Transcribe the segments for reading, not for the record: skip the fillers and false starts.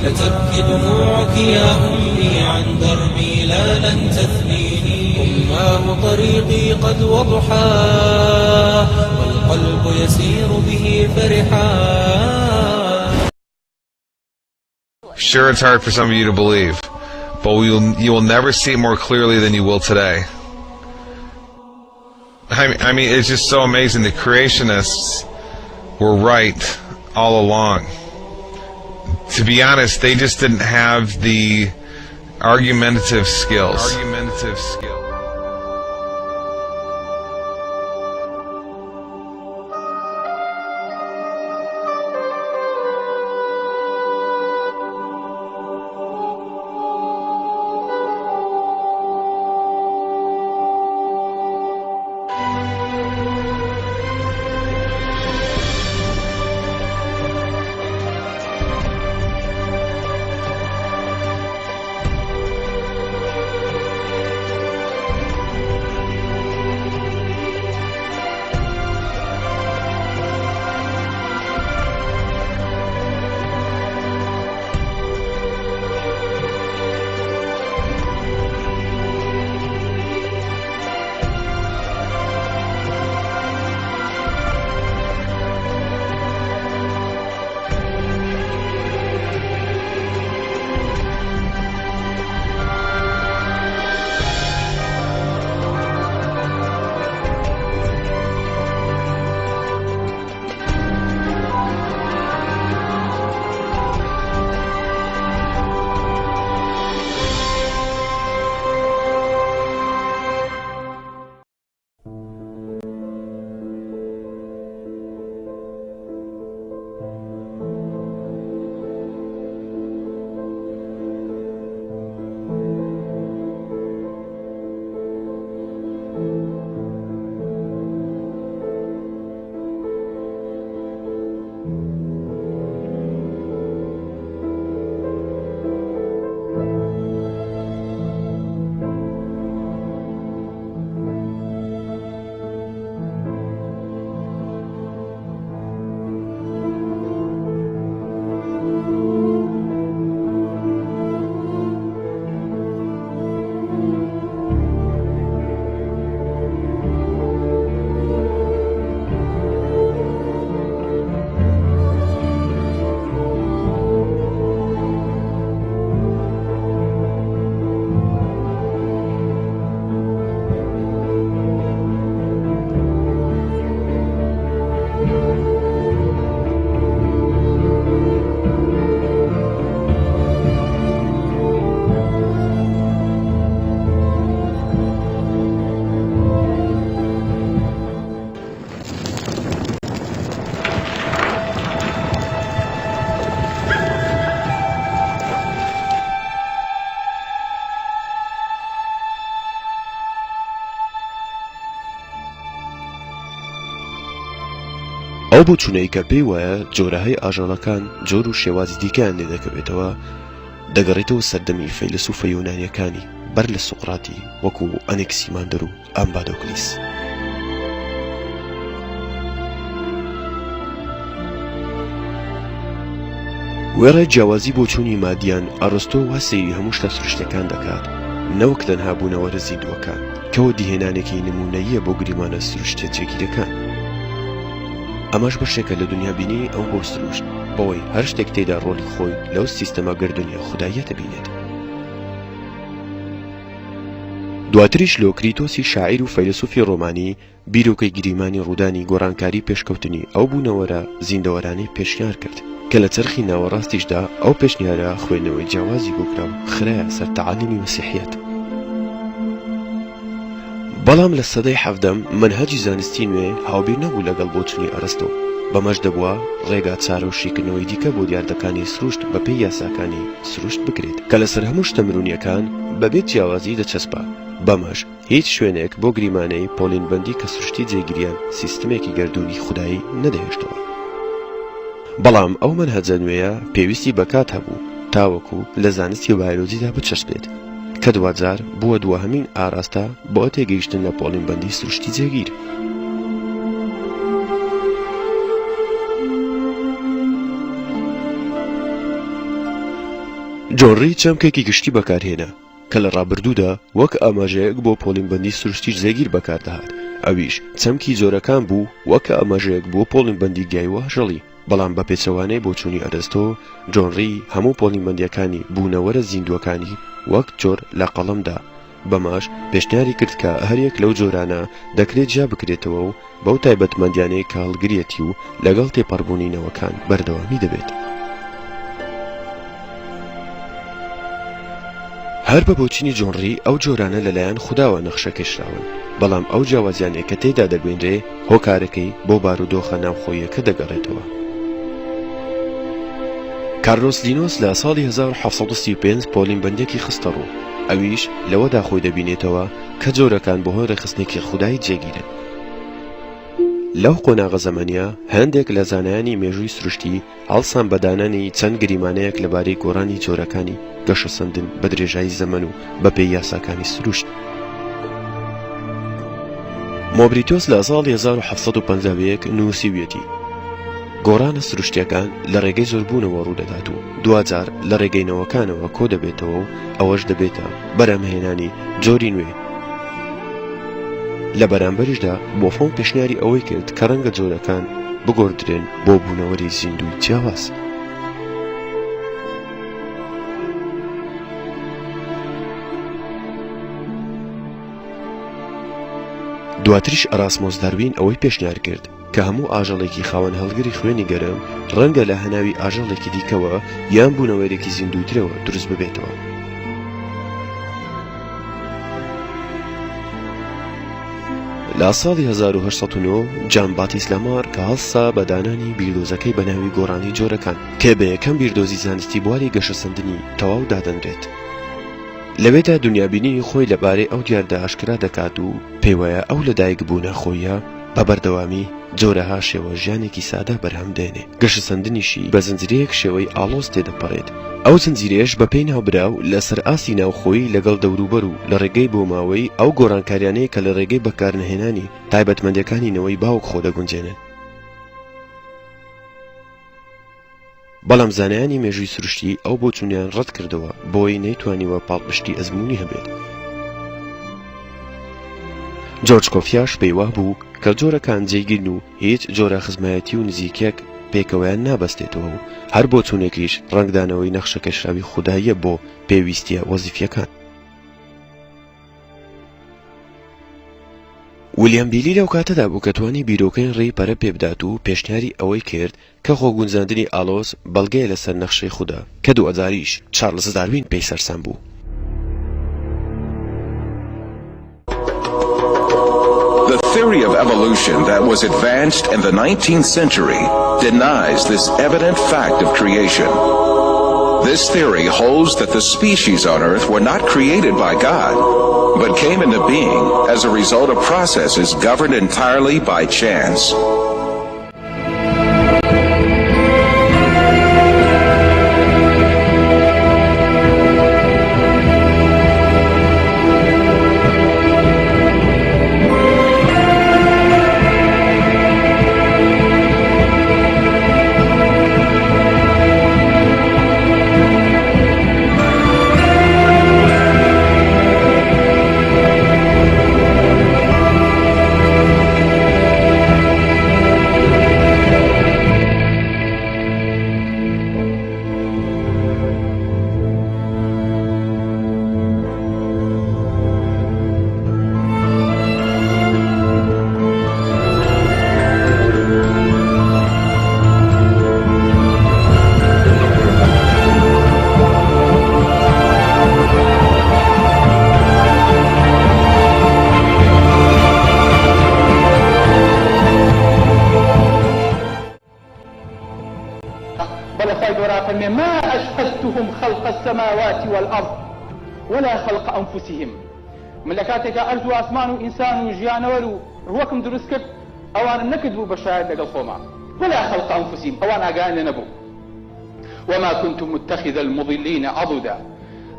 فتبكي دموعك يا أمي عن دربي لا لن تثنيني أماه طريقي قد وضحى والقلب يسير به فرحا. Sure, it's hard for some of you to believe, but you will never see it more clearly than you will today. I mean, it's just so amazing. The creationists were right all along. To be honest, they just didn't have the argumentative skills. ئەو بۆچوونەی کە پێی وایە جۆرەهای ئاژەڵەکان جۆر و شێوازی دیکەیان لێ دەکەوێتەوە دەگەڕێتەوە سەردەمی فەیلسوفە یۆنانیەکانی بەر لە سوقراتی وەکو ئەنێکسیماندەر و ئەمبادۆکلیس. وێڕە جیاوازی بۆچوونی مادیان ئەڕۆستۆ وا سەیری هەموو شتە سروشتەکان دەکات نەوەک تەنها بوونەوەرە زیندووەکان کەەوە دیهێنانێکی نمونەییە بۆ گریمانە سروشتە جێگیرەکان. ئەمەش بەشێکە لە دنیا بینی ئەو بۆ سروشت بەوەی هەر شتێک تێدا ڕۆڵی خۆی لەو سیستەمە گەردونیە خودایەتە بینێت. دواتریش لۆکریتۆسی شاعیر و فەیلسوفی ڕۆمانی بیرۆکەی گریمانی ڕوودانی گۆڕانکاری پێشکەوتنی ئەو بوونەوەرە زیندەوەرانەی پێشنیار کرد کە لە چرخی ناوەڕاستیشدا ئەو پێشنیارە خوێندنەوەی جیاوازی بۆکرا و خرایە سەر تەعالیمی مەسیحیەت. بەڵام لە سەدەی حەڤدەم منهەجی زانستی نوێ هاوبیر نەبوو لەگەڵ بۆچوونی ئەرستۆ بەمەش دەبووە ڕێگا چارەوشیکردنەوەی دیکە بۆ دیاردەکانی سروشت بەپێی یاساکانی سروشت بکرێت کە لەسەر هەموو شتە مرونیەکان بەبێ جیاوازی دەچەسپا. بەمەش هیچ شوێنێک بۆ گریمانەی پۆلینبەندی کە سروشتی جێگیریان سیستمێکی گەردوونی خودایی نەدەهێشتەوە. بەڵام ئەو منهەجە نوێیە پێویستی بەکات هەبوو تاوەکو لە زانستی بایۆلۆجیدا بچەسپێت کە دووەجار بووە دووەهەمین ئاراستە بۆ تێگەیشتن لە پۆلینبەندی سروشتی جێگیر. جۆنڕی چەمکێکی گشتی بەکارهێنا کە لە ڕابردوودا وەک ئاماژەیەک بۆ پۆڵینبەندی سروشتیش زێگیر بەکاردەهات. ئەویش چەمکی زۆرەکان بوو وەک ئاماژەیەک بۆ پۆڵینبەندی گیای و هەژەڵی. بەڵام بە پێچەوانەی بۆ چوونی ئەرستۆ جۆنڕی هەموو پۆڵینبەندیەکانی بوونەوەرە زیندوەکانی وەک جۆر لە قەڵەمدا بەماش پێشنیاری کرد کە هەرێک لەو جۆرانە دەکرێت جا بکرێتەوە و بەو تایبەتمەندیانەی کە هەڵگرێتی و لەگەڵ تێپەڕبوونینەوەکان بەردەوامی دەبێت. هەر بە بۆچینی جۆنڕی ئەو جۆرانە لەلایەن خودداوە نەخشەکێشراون، بەڵام ئەو جیاوازیانەی کە تێدا دەبێنرێ هۆکارەکەی بۆ بارودۆخە ناوخۆیەکە دەگەڕێتەوە. کارلۆس لینۆس لە ساڵی 1735 پۆڵینبەندێکی خستە ڕوو. ئەویش لەوەدا خۆی دەبینێتەوە کە جۆرەکان بەهۆی ڕێخستنێکی خودایی جێگیرن. لەو قۆناغە زەمانیە هەندێک لە زانایانی مێژووی سروشتی هەڵسان بەدانانی چەند گریمانەیەک لەبارەی گۆڕانی جۆرەکانی گەشەسەندن بە درێژایی زەمن و بەپێی یاساکانی سروشت. مۆبریتۆس لە ساڵی 1751 نووسیویەتی گۆڕانە سروشتیەکان لە ڕێگەی زۆربوونەوە ڕوودەدات و دوجار لە ڕێگەینەوەکانەوە کۆ دەبێتەوە و ئەوەش دەبێتە بەرهەمهێنانی جۆری نوێ. لە بەرامبەریشدا بۆفۆن پێشنیاری ئەوەی کرد کە ڕەنگە جۆرەکان بگۆڕدرێن بۆ بوونەوەری زیندوی جیاواز. دواتریش ئەراسمۆس داروین ئەوەی پێشنیار کرد کە هەموو ئاژەڵێکی خاوەن هەڵگری خوێنی گەرم ڕەنگە لە هەناوی ئاژەڵێکی دیکەوە یان بوونەوەرێکی زیندووترەوە دروست ببێتەوە. لە ساڵی 1809 جان باتیس لامار کە هەڵسا بە دانانی بیردۆزەکەی بە ناوی گۆڕانی جۆرەکان کە بە یەکەم بیردۆزی زانستی بواری گەشەسەندنی تەواو دادەنرێت. لەوێدا دنیابینی خۆی لەبارەی ئەو دیاردا ئاشکرا دەکات و پێی وایە ئەو لەدایک بوونە خۆیە بە بەردەوامی جۆرەها شێوە ژیانێکی سادە بەرهەم دێنێ. گەشەسەندنیشی بە زنجیرەیەک شێوەی ئاڵۆز تێدەپەڕێت. ئەو زنجیرەیەش بە پێی ناوبراو لەسەر ئاسی ناوخۆی لەگەڵ دەوروبەر و لە ڕێگەی بۆ ماوەی ئەو گۆڕانکاریانەیە کە لە ڕێگەی بەکارنهێنانی تایبەتمەندیەکانینەوەی باوک خۆ دەگونجێنن. بەڵام زانایانی مێژووی سروشتی ئەو بۆچوونیان ڕەت کردەوە بۆی نەیتوانیوە پاڵپشتی ئەزمموی هەبێت. جۆرج کۆفیاش پێیوا بوو کە جۆرەکان جێگیرن و هیچ جۆرە خزمایەتی و نزیکەک پێکەوەیان نابەستێتەوە و هەر بۆچوونێکیش ڕنگدانەوەی نەخشەکێشراوی خوداییە بۆ پێویستیە وەزیفیەکان. ویلیام بیلی لەو کاتەدا بوو کە توانی بیرۆکەی ڕێی پەرە پێبدات و پێشنیاری ئەوەی کرد کە خۆگونجاندنی ئالۆز بەڵگەیە لەسەر نەخشەی خوددا کە دووەجاریش چارلز داروین پێی سەرسام بوو. The theory of evolution that was advanced in the 19th century denies this evident fact of creation. This theory holds that the species on Earth were not created by God, but came into being as a result of processes governed entirely by chance. ما أشهدتهم خلق السماوات والأرض ولا خلق أنفسهم ملكاتك أرض وأسمان وإنسان وجيان ولو روكم درسكت أوان نكدبوا بشاهد لقل خوما ولا خلق أنفسهم أوان أقان لنبو وما كنت متخذ المضلين عضدا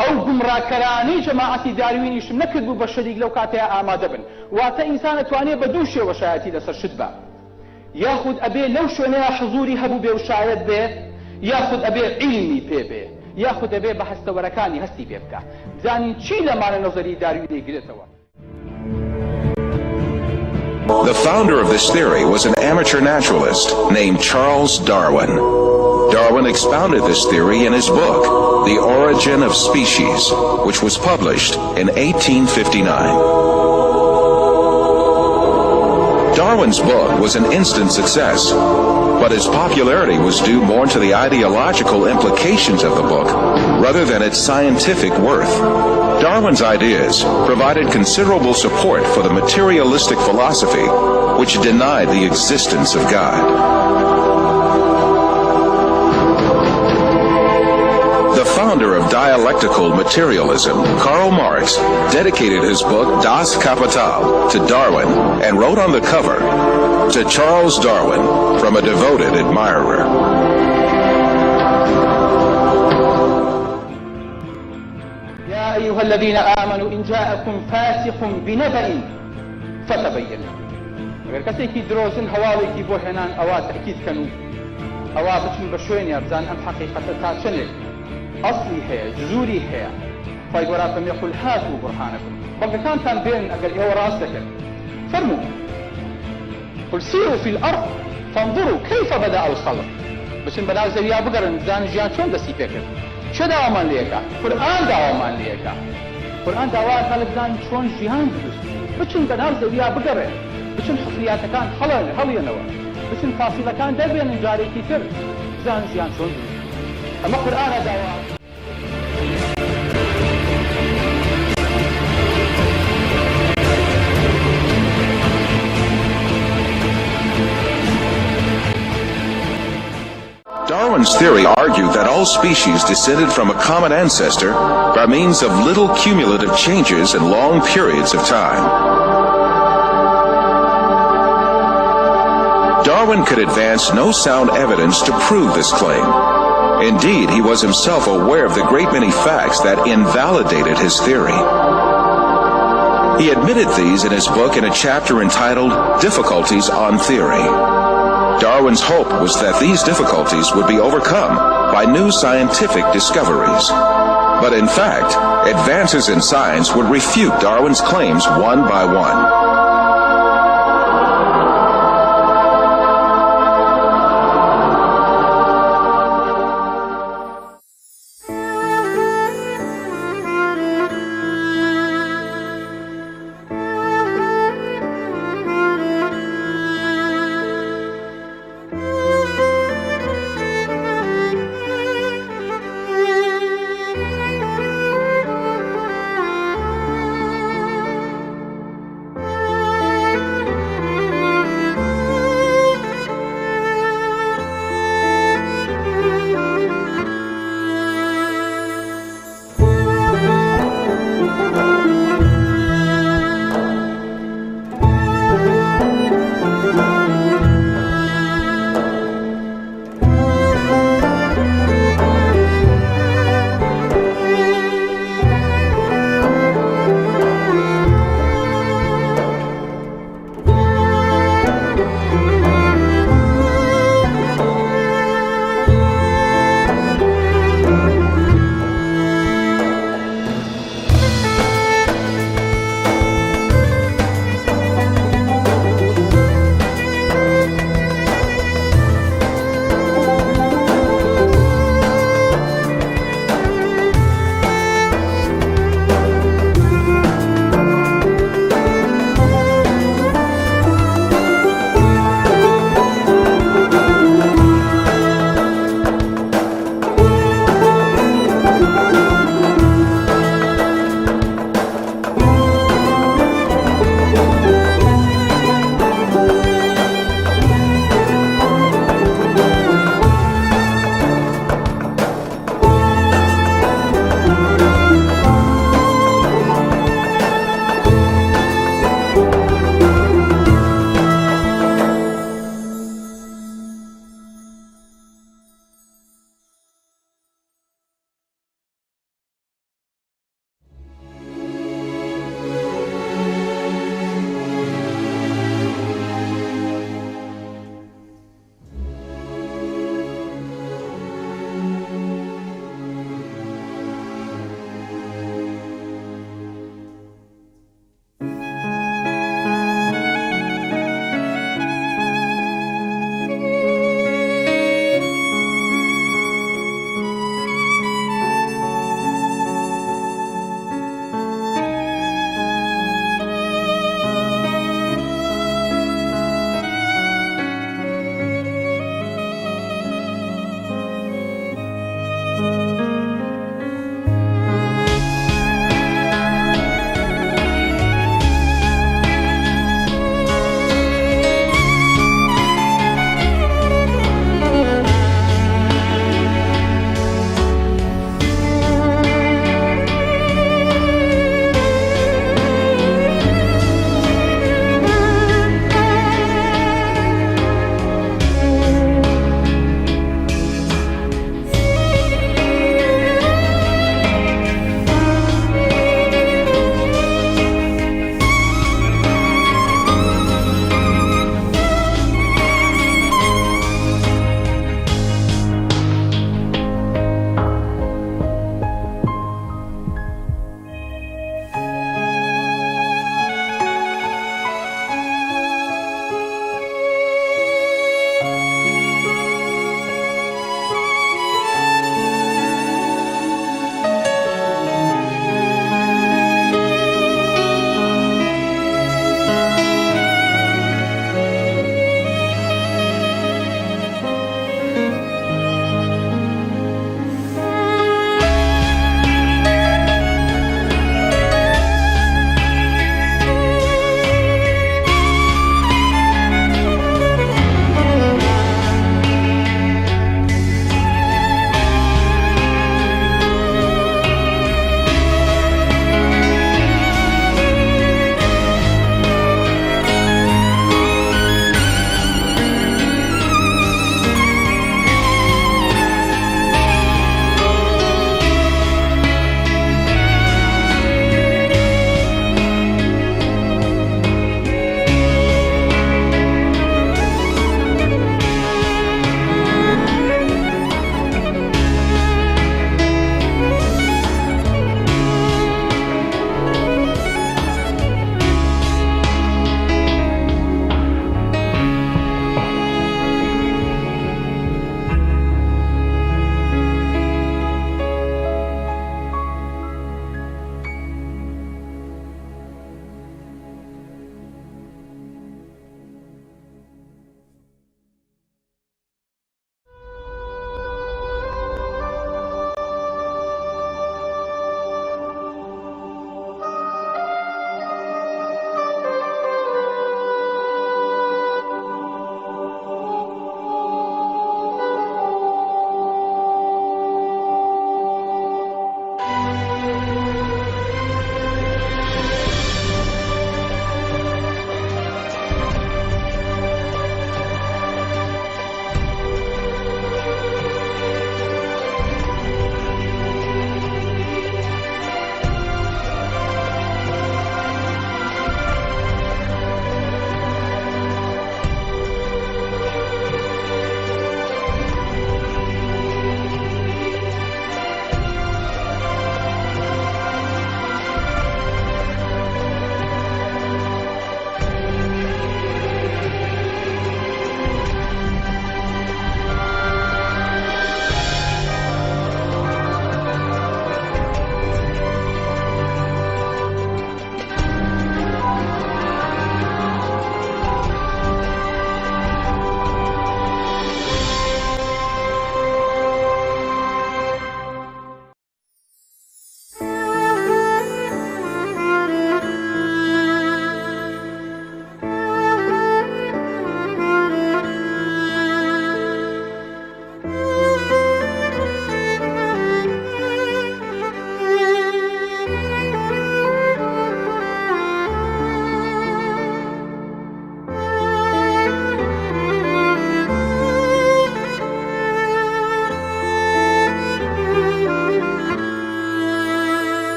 أو قمرا كراني جماعة داروين يشم نكدبوا بشريك لو كاتها آماد بن واتا إنسان تواني بدوشي وشاهدتي لسر شدبا ياخد أبي لو شوني حضوري هبو بي وشاهد بي ياخد أبي علمي بي یاخود دەبێ بە هەستەوەرەکانی هەستی پێ بکە بزانین چی لەمانە نەزەری داروین دەیگرێتەوە. The founder of this theory was an amateur naturalist named Charles Darwin. Darwin expounded this theory in his book, The Origin of Species, which was published in 1859. Darwin's book was an instant success, but his popularity was due more to the ideological implications of the book rather than its scientific worth. Darwin's ideas provided considerable support for the materialistic philosophy which denied the existence of God. The founder of dialectical materialism, Karl Marx, dedicated his book Das Kapital to Darwin and wrote on the cover, "To Charles Darwin, from a devoted admirer." يا أيها الذين آمنوا إن جاءكم فاسق بنبأ فتبينوا. اگر کەسێکی درۆزن هەواڵێکی بۆ هێنان ئەوا تەکید کەن و ئەوا بچن بە شوێنێ بزان ئەم حەقیقەتە تا چنێک ئەسڵی هەیە جزوری هەیە. خی گەورە فەرمێ قل هاتوا برهانەکم بەڵگەکانتان بێن ئەگەر ئێوە ڕاست دەکەن. فەرموو قل سیروا في الأرض فانظروا كيف بدأ الخلق. بچن بەناو زەویا بگەڕن بزانن ژیان چۆن دەستی پێکرد. چه داوامان لێکە؟ قورئان داوامان لێکە. قورئان داوای خەڵک بزانن چۆن ژیان دروست. بچن بەناو زەویا بگەڕێن. بچن حفریاتەکان هەڵێنەوە. بچن فاسیلەکان دەربێنن جارێکی تر بزانن ژیان چۆن دروست. ئەمە قورئانە داوا. Darwin's theory argued that all species descended from a common ancestor by means of little cumulative changes in long periods of time. Darwin could advance no sound evidence to prove this claim. Indeed, he was himself aware of the great many facts that invalidated his theory. He admitted these in his book in a chapter entitled Difficulties on Theory. Darwin's hope was that these difficulties would be overcome by new scientific discoveries. But in fact, advances in science would refute Darwin's claims one by one.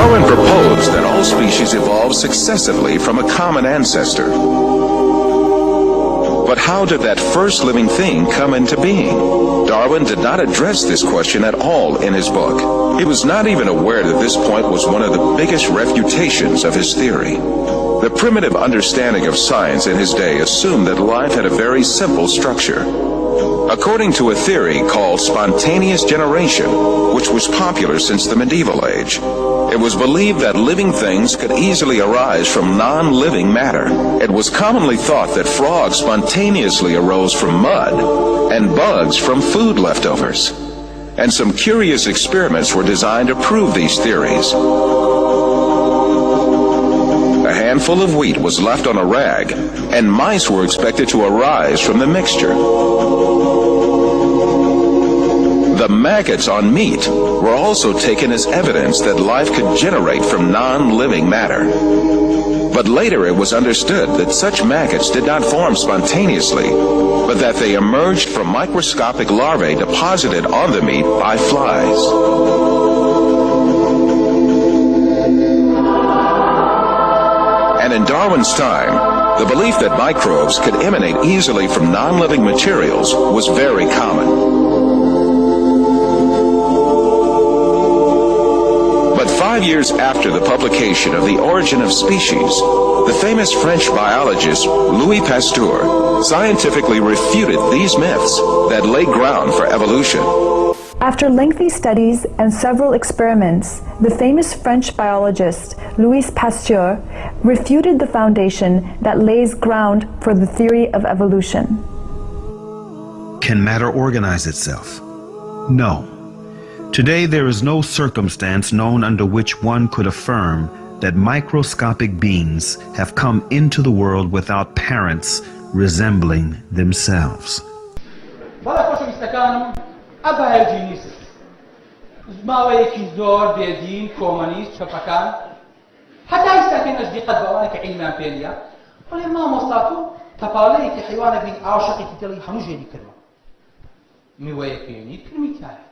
Darwin proposed that all species evolve successively from a common ancestor. But how did that first living thing come into being? Darwin did not address this question at all in his book. He was not even aware that this point was one of the biggest refutations of his theory. The primitive understanding of science in his day assumed that life had a very simple structure. According to a theory called spontaneous generation, which was popular since the medieval age, it was believed that living things could easily arise from non-living matter. It was commonly thought that frogs spontaneously arose from mud and bugs from food leftovers. And some curious experiments were designed to prove these theories. A handful of wheat was left on a rag, and mice were expected to arise from the mixture. The maggots on meat were also taken as evidence that life could generate from non-living matter. But later it was understood that such maggots did not form spontaneously, but that they emerged from microscopic larvae deposited on the meat by flies. And in Darwin's time, the belief that microbes could emanate easily from non-living materials was very common. But 5 years after the publication of The Origin of Species, the famous French biologist Louis Pasteur scientifically refuted these myths that lay ground for evolution. After lengthy studies and several experiments, the famous French biologist Louis Pasteur refuted the foundation that lays ground for the theory of evolution. Can matter organize itself? No. Today there is no circumstance known under which one could affirm that microscopic beings have come into the world without parents resembling themselves. ماوەیەکی زۆر بێدین کۆمەنیست چەپەکان هەتا ئێستا پێ نەزدیقەت بەوانە کە عیلمیان پێ نییە بەڵێ مامۆستات و تەپاڵەیەکی حیوانە بین ئاوشەقێکی دڵی هەموو ژێری کردمە میوەیەکی وێنیت کرمی تایە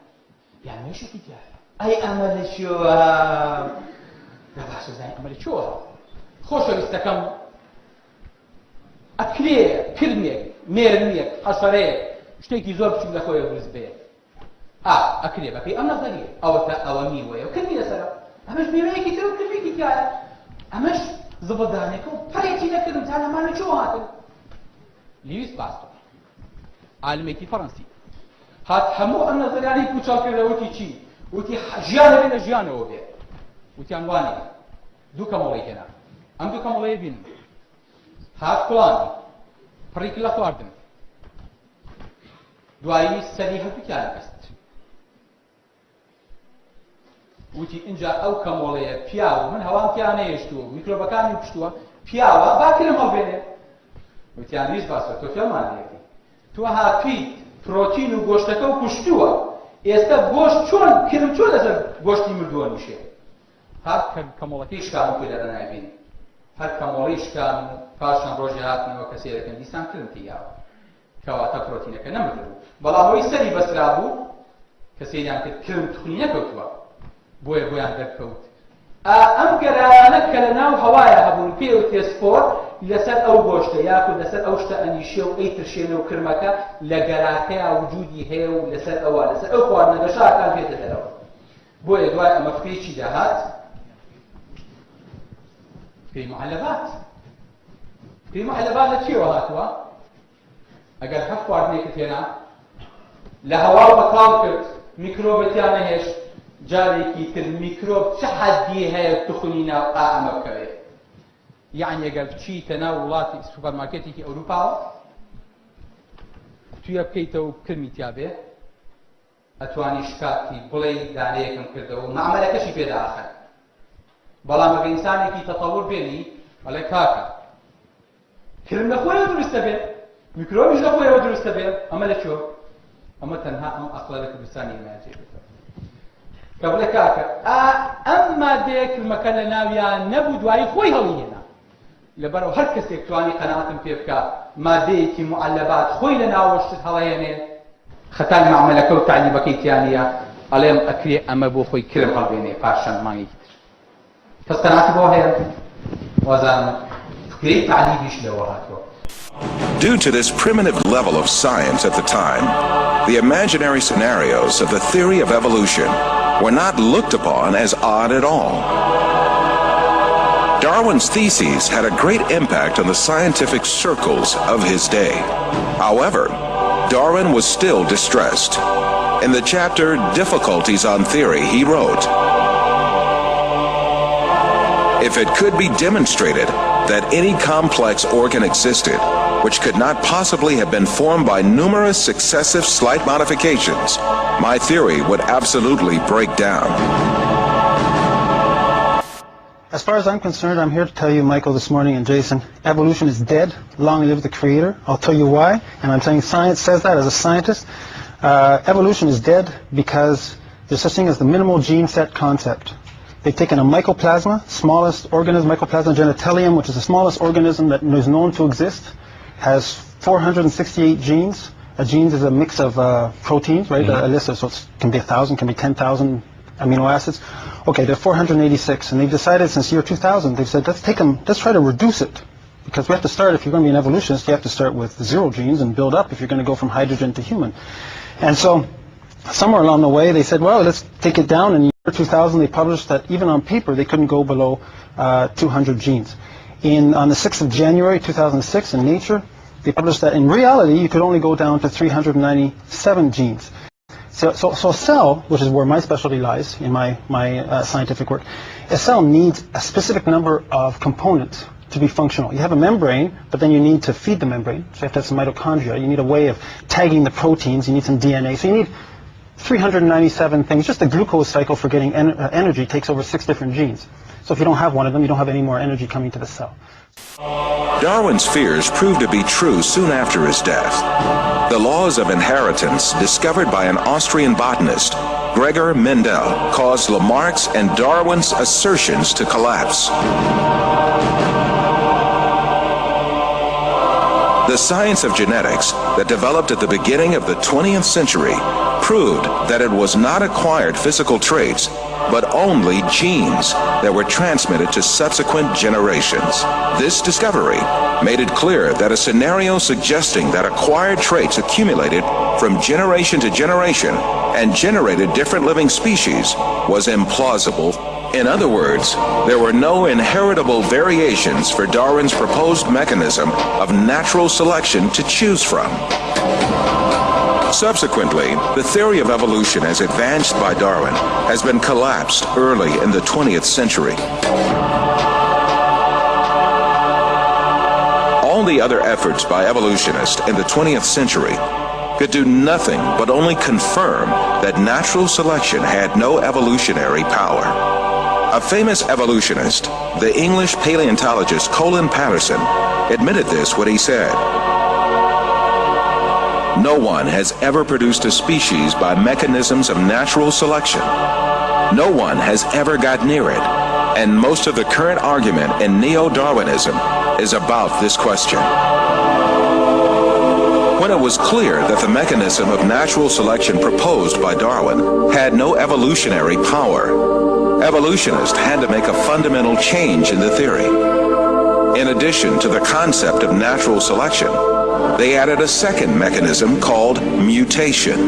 یان مێشێکی تایە ئەی ئەمە لە چۆوە بەباشە زانین ئەمە لە چۆوە خۆشەویستەکەم ئەکرێ کرمێک مێرنیەک حەشەرەیەک شتێکی زۆر بچوک لە خۆیە دروست بێت ئەکرێ بەپێی ئەم نەزەریە ئەوە میوەیە و کرمی لەسەرە ئەمەش میوەیەکی تر و کرمێکی تایە ئەمەش زبدانێکە و پەرێکی نەکردم تا لەمانە چۆ هاتن لویس پاستۆر عالمێکی فەڕەنسی هات هەموو ئەم نەزەریانەی پوچاڵ کردە وتی چی وتی ژیانە بێ لە ژیانەوە بێ وتیان وانێ دوو کەمەڵەی هێنا ئەم دوو کەمەڵەیە بین هات کوڵانی پڕی کرد لە خواردن دوایی سەری هەردووکیان بەست وتی اینجا ئەو کەمۆڵەیە پیاوە من هەوام پیان نەهێشتووە میکرۆبەکانی پشتووە پیاوە باکرم هەڵبێنێ وتیان ریز باسە تۆ فێڵمانەیەکی تۆ هاتوویت پرۆتین و گۆشتەکە و پشتووە ئێستا گۆشت چۆن کرم چۆن لەسەر گۆشتی مردووە نیشێ هات کەمۆڵەکەی شکام و پێ نابین هەر کەمۆڵەی شکام و پاشان ڕۆژی هاتنەوە کە سێرەکەن دیسان کرم تیاوە کەواتە پرۆتینەکە نەمردبوو بەڵام ئەوەی سەری بەسرا بوو کە سێریان کرد کرم تخنی نەکەوتووە بۆیە بۆیان دەرکەوت ئەم گەرانە کە لە ناو هەوایە هەبوون پێوتێ سپۆر لەسەر ئەو گۆشتە یاخود لەسەر ئەو شتە ئەنیشێ و ئەیترشێنە و کرمەکە لە گەراکەیە وجودی هەیە و لەسەر ئەوە لەسەر ئەو خواردنە گەشاکان پێدە دەرەوە بۆیە دوای ئەمە فکرێکی داهات فکری معەلەبات فکری معەلەبات لە چێوە هاتووە ئەگەر هەفت خواردنێکت هێنا لە هەوا بەتاڵ کرد میکرۆبەتیان نەهێشت جارێکی تر میکرۆب چه حەدی هەیە تخنی ناو ئەمە بکەوێت یعنی ئەگەر بچیتە ناو وڵاتی سوپەرمارکێتێکی ئەوروپاوە توێ بکەیتەوە و کرمی تیا بێ ئەتوانی شکاتی بڵێ دانەیەکم کردەوە و مەعمەلەکەشی پێدا ئاخەن بەڵام ئەگە ئینسانێکی تەتەوور بێنی ئەڵێ کاکە کرم لە خۆیەوە دروستە بێت میکرۆبیش لە خۆیەوە دروستە بێت ئەمە لە چۆ ئەمە تەنها ئەم ئەقڵە لە کوردستانی ماجێ بێتەوە کە بڵێ کاکە ئەم مادەیە کرمەکە لە ناویان نەبوو دوایی خۆی هەڵیهێنا لەبەرەوە هەر کەسێک توانی قەناعەتم پێ بکە مادەیەکی معەلەبات خۆی لە ناوەشتت هەڵەهێنێ خەتای مەعمەلەکە و تعلیبەکەی تیانە ئەڵێم ئەکرێ ئەمە بۆ خۆی کرم هەڵبێنێ پاشان مانگێکی تر پس قناعتی بۆ هەیە وازانم فکرەی تعلیمیش لەوە هاتووە. Due to this primitive level of science at the time, the imaginary scenarios of the theory of evolution were not looked upon as odd at all. Darwin's theses had a great impact on the scientific circles of his day. However, Darwin was still distressed. In the chapter Difficulties on Theory, he wrote, "If it could be demonstrated that any complex organ existed which could not possibly have been formed by numerous successive slight modifications, my theory would absolutely break down." As far as I'm concerned, I'm here to tell you, Michael, this morning, and Jason, evolution is dead. Long live the creator. I'll tell you why, and I'm saying science says that as a scientist. Evolution is dead because there's such thing as the minimal gene set concept. They've taken a mycoplasma, smallest organism, mycoplasma genitalium, which is the smallest organism that is known to exist, has 468 genes. A genes is a mix of proteins, right? A list of, so it can be 1,000, can be 10,000 amino acids. Okay, there are 486, and they've decided since year 2000, they've said, let's try to reduce it. Because we have to start, if you're going to be an evolutionist, you have to start with 0 genes and build up if you're going to go from hydrogen to human. And so, somewhere along the way, they said, well, let's take it down. In year 2000, they published that even on paper, they couldn't go below 200 genes. On the 6th of January 2006, in Nature, they published that in reality, you could only go down to 397 genes. So a cell, which is where my specialty lies in my scientific work, a cell needs a specific number of components to be functional. You have a membrane, but then you need to feed the membrane. So you have to have some mitochondria. You need a way of tagging the proteins. You need some DNA. So you need 397 things. Just the glucose cycle for getting energy takes over 6 different genes. So if you don't have one of them, you don't have any more energy coming to the cell. Darwin's fears proved to be true soon after his death. The laws of inheritance discovered by an Austrian botanist, Gregor Mendel, caused Lamarck's and Darwin's assertions to collapse. The science of genetics that developed at the beginning of the 20th century proved that it was not acquired physical traits, but only genes that were transmitted to subsequent generations. This discovery made it clear that a scenario suggesting that acquired traits accumulated from generation to generation and generated different living species was implausible. In other words, there were no inheritable variations for Darwin's proposed mechanism of natural selection to choose from. Subsequently, the theory of evolution as advanced by Darwin has been collapsed early in the 20th century. All the other efforts by evolutionists in the 20th century could do nothing but only confirm that natural selection had no evolutionary power. A famous evolutionist, the English paleontologist Colin Patterson, admitted this when he said, "No one has ever produced a species by mechanisms of natural selection. No one has ever got near it, and most of the current argument in neo-Darwinism is about this question." When it was clear that the mechanism of natural selection proposed by Darwin had no evolutionary power, evolutionists had to make a fundamental change in the theory. In addition to the concept of natural selection, they added a second mechanism called mutation.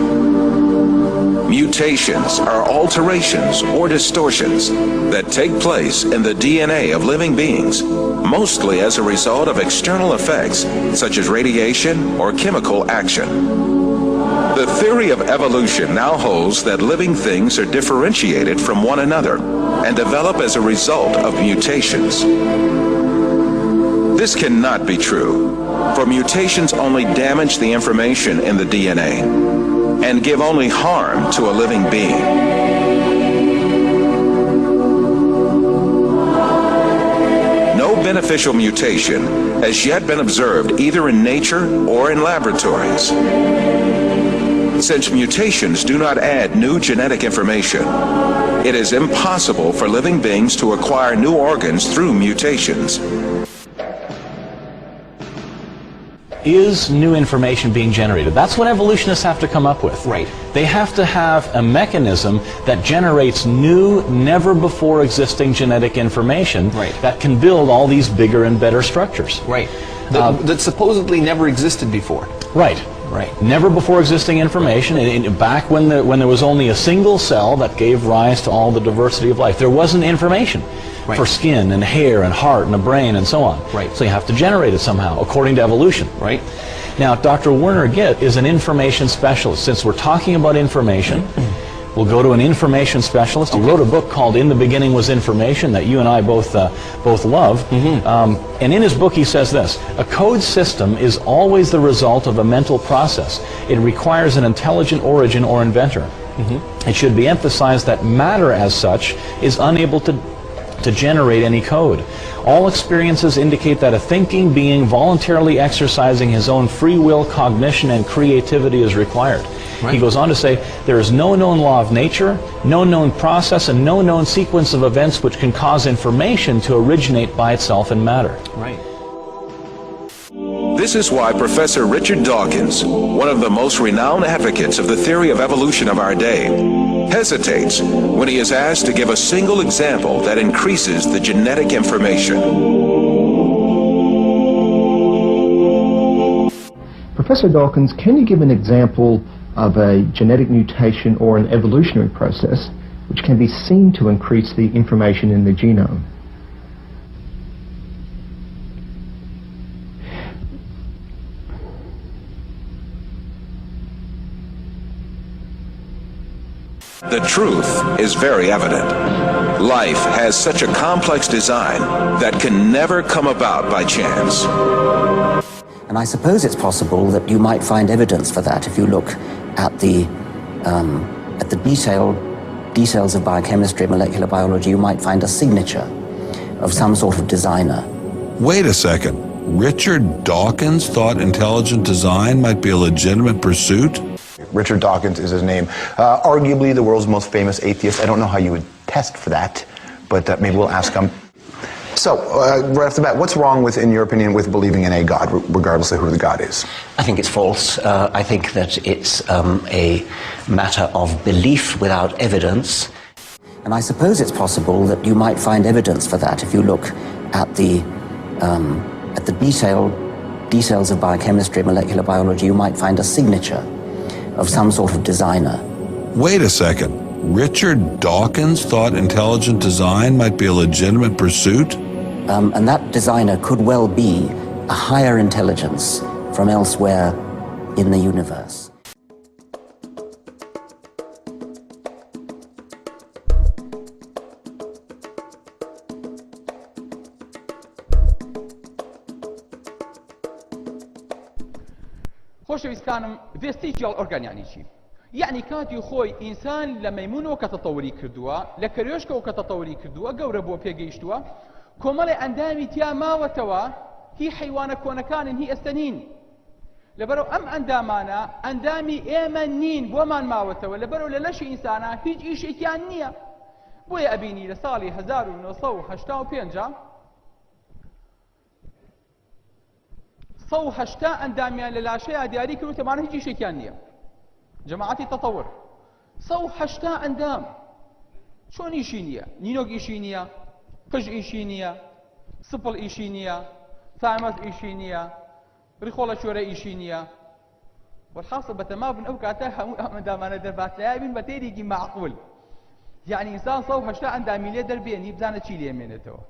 Mutations are alterations or distortions that take place in the DNA of living beings, mostly as a result of external effects such as radiation or chemical action. The theory of evolution now holds that living things are differentiated from one another and develop as a result of mutations. This cannot be true, for mutations only damage the information in the DNA and give only harm to a living being. No beneficial mutation has yet been observed either in nature or in laboratories. Since mutations do not add new genetic information, it is impossible for living beings to acquire new organs through mutations. is new information being generated. That's what evolutionists have to come up with. Right. They have to have a mechanism that generates new, never before existing genetic information that can build all these bigger and better structures. Right. That supposedly never existed before. Right. Right. Never before existing information. Back when there was only a single cell that gave rise to all the diversity of life, there wasn't information for skin and hair and heart and a brain and so on. Right. So you have to generate it somehow, according to evolution. Right. Now, Dr. Werner Gitt is an information specialist. Since we're talking about information, we'll go to an information specialist. He wrote a book called In the Beginning Was Information that you and I both love. And in his book he says this: a code system is always the result of a mental process. It requires an intelligent origin or inventor. It should be emphasized that matter as such is unable to generate any code. All experiences indicate that a thinking being voluntarily exercising his own free will, cognition, and creativity is required. He goes on to say, there is no known law of nature, no known process, and no known sequence of events which can cause information to originate by itself in matter. Right. This is why Professor Richard Dawkins, one of the most renowned advocates of the theory of evolution of our day, hesitates when he is asked to give a single example that increases the genetic information. Professor Dawkins, can you give an example of a genetic mutation or an evolutionary process which can be seen to increase the information in the genome? The truth is very evident. Life has such a complex design that can never come about by chance. And I suppose it's possible that you might find evidence for that if you look at the details of biochemistry, molecular biology. You might find a signature of some sort of designer. Wait a second. Richard Dawkins thought intelligent design might be a legitimate pursuit? Richard Dawkins is his name. Arguably the world's most famous atheist. I don't know how you would test for that, but maybe we'll ask him. So, right off the bat, what's wrong with, in your opinion, with believing in a God, regardless of who the God is? I think it's false. I think that it's a matter of belief without evidence. And I suppose it's possible that you might find evidence for that if you look at the details of biochemistry, molecular biology. You might find a signature of some sort of designer. Wait a second. Richard Dawkins thought intelligent design might be a legitimate pursuit? And that designer could well be a higher intelligence from elsewhere in the universe. خۆشەویستکانم vestigial organ یعنی چی؟ یعنی کاتی خۆی ئینسان لە مەیمونەوە کە تەتەوری کردووە لە کەروێشکەوە کە تەتەوری کردووە گەورە بۆ پێگەیشتووە کۆمەڵی ئەندامی تیا ماوەتەوە هی حیوانە کۆنەکانن هی ئێستا نین لەبەرەوە ئەم ئەندامانە ئەندامی ئێمە نین بۆمان ماوەتەوە لەبەرەوە لە لەشی ئینسانە هیچ ئیشێکیان نییە بۆیە ئەبینی لە ساڵی 1985 180 ئەندامیان لە لاشەیە دیاری کرد و تەمانە هیچ ئیشێکیان نییە جەماعەتی تەتەور 180 ئەندام چۆن ئیشی نییە نینۆک ئیشی نییە قژ ئیشی نییە سپڵ ئیشی نییە تامەز ئیشی نییە ڕیخۆڵە چۆرە ئیشی نییە وەرحاصل بەتەما بن ئەو کاتە هەموو ئەم ئەندامانە دەرباسلایە بین بە تێرێکی معقول یعنی ئینسان 180 ئەندامی لێ دەربێنی بزانە چی لێمێنێتەوە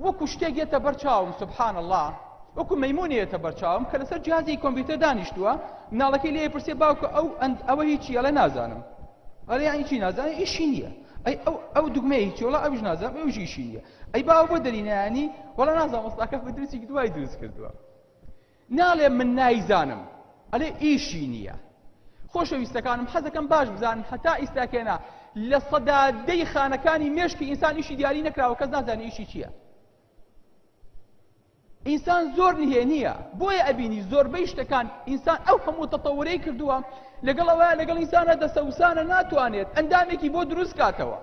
وەکو شتێک یێتە بەرچاوم سوبحان الله وەکو مەیمونێتە بەرچاوم کە لەسەر جیهازی کۆمپیوتەر دانیشتووە مناڵەکەی لێ پرسێ باوکە ئەوە هیچی ئەڵێ نازانم ئەڵێ یعنی چی نازانێ ئیشی نییە ئەو دوگمەیە هیچی وەڵا ئەوش نازانم ئەوش ئیشی نییە ئەی باوە بۆ دەرینایانی وەڵا نازانم ئەستاکە بە دروستی دوای دروست کردووە ناڵێ من نایزانم ئەڵێ ئیشی نییە خۆشەویستەکانم حەزەکەم باش بزانن هەتا ئیستاکێنا لە سەدادەی خانەکانی مێشکی ئینسان ئیشی دیاری نەکراوە کەس نازانێ ئیشی چییە ئینسان زۆر نهێنیە بۆیە ئەبینی زۆربەی شتەکان ئینسان ئەو هەموو تەتەورەی کردووە لەگەڵەوە لەگەڵ ئینسانە دەسەوسانە ناتوانێت ئەندامێکی بۆ دروست کاتەوە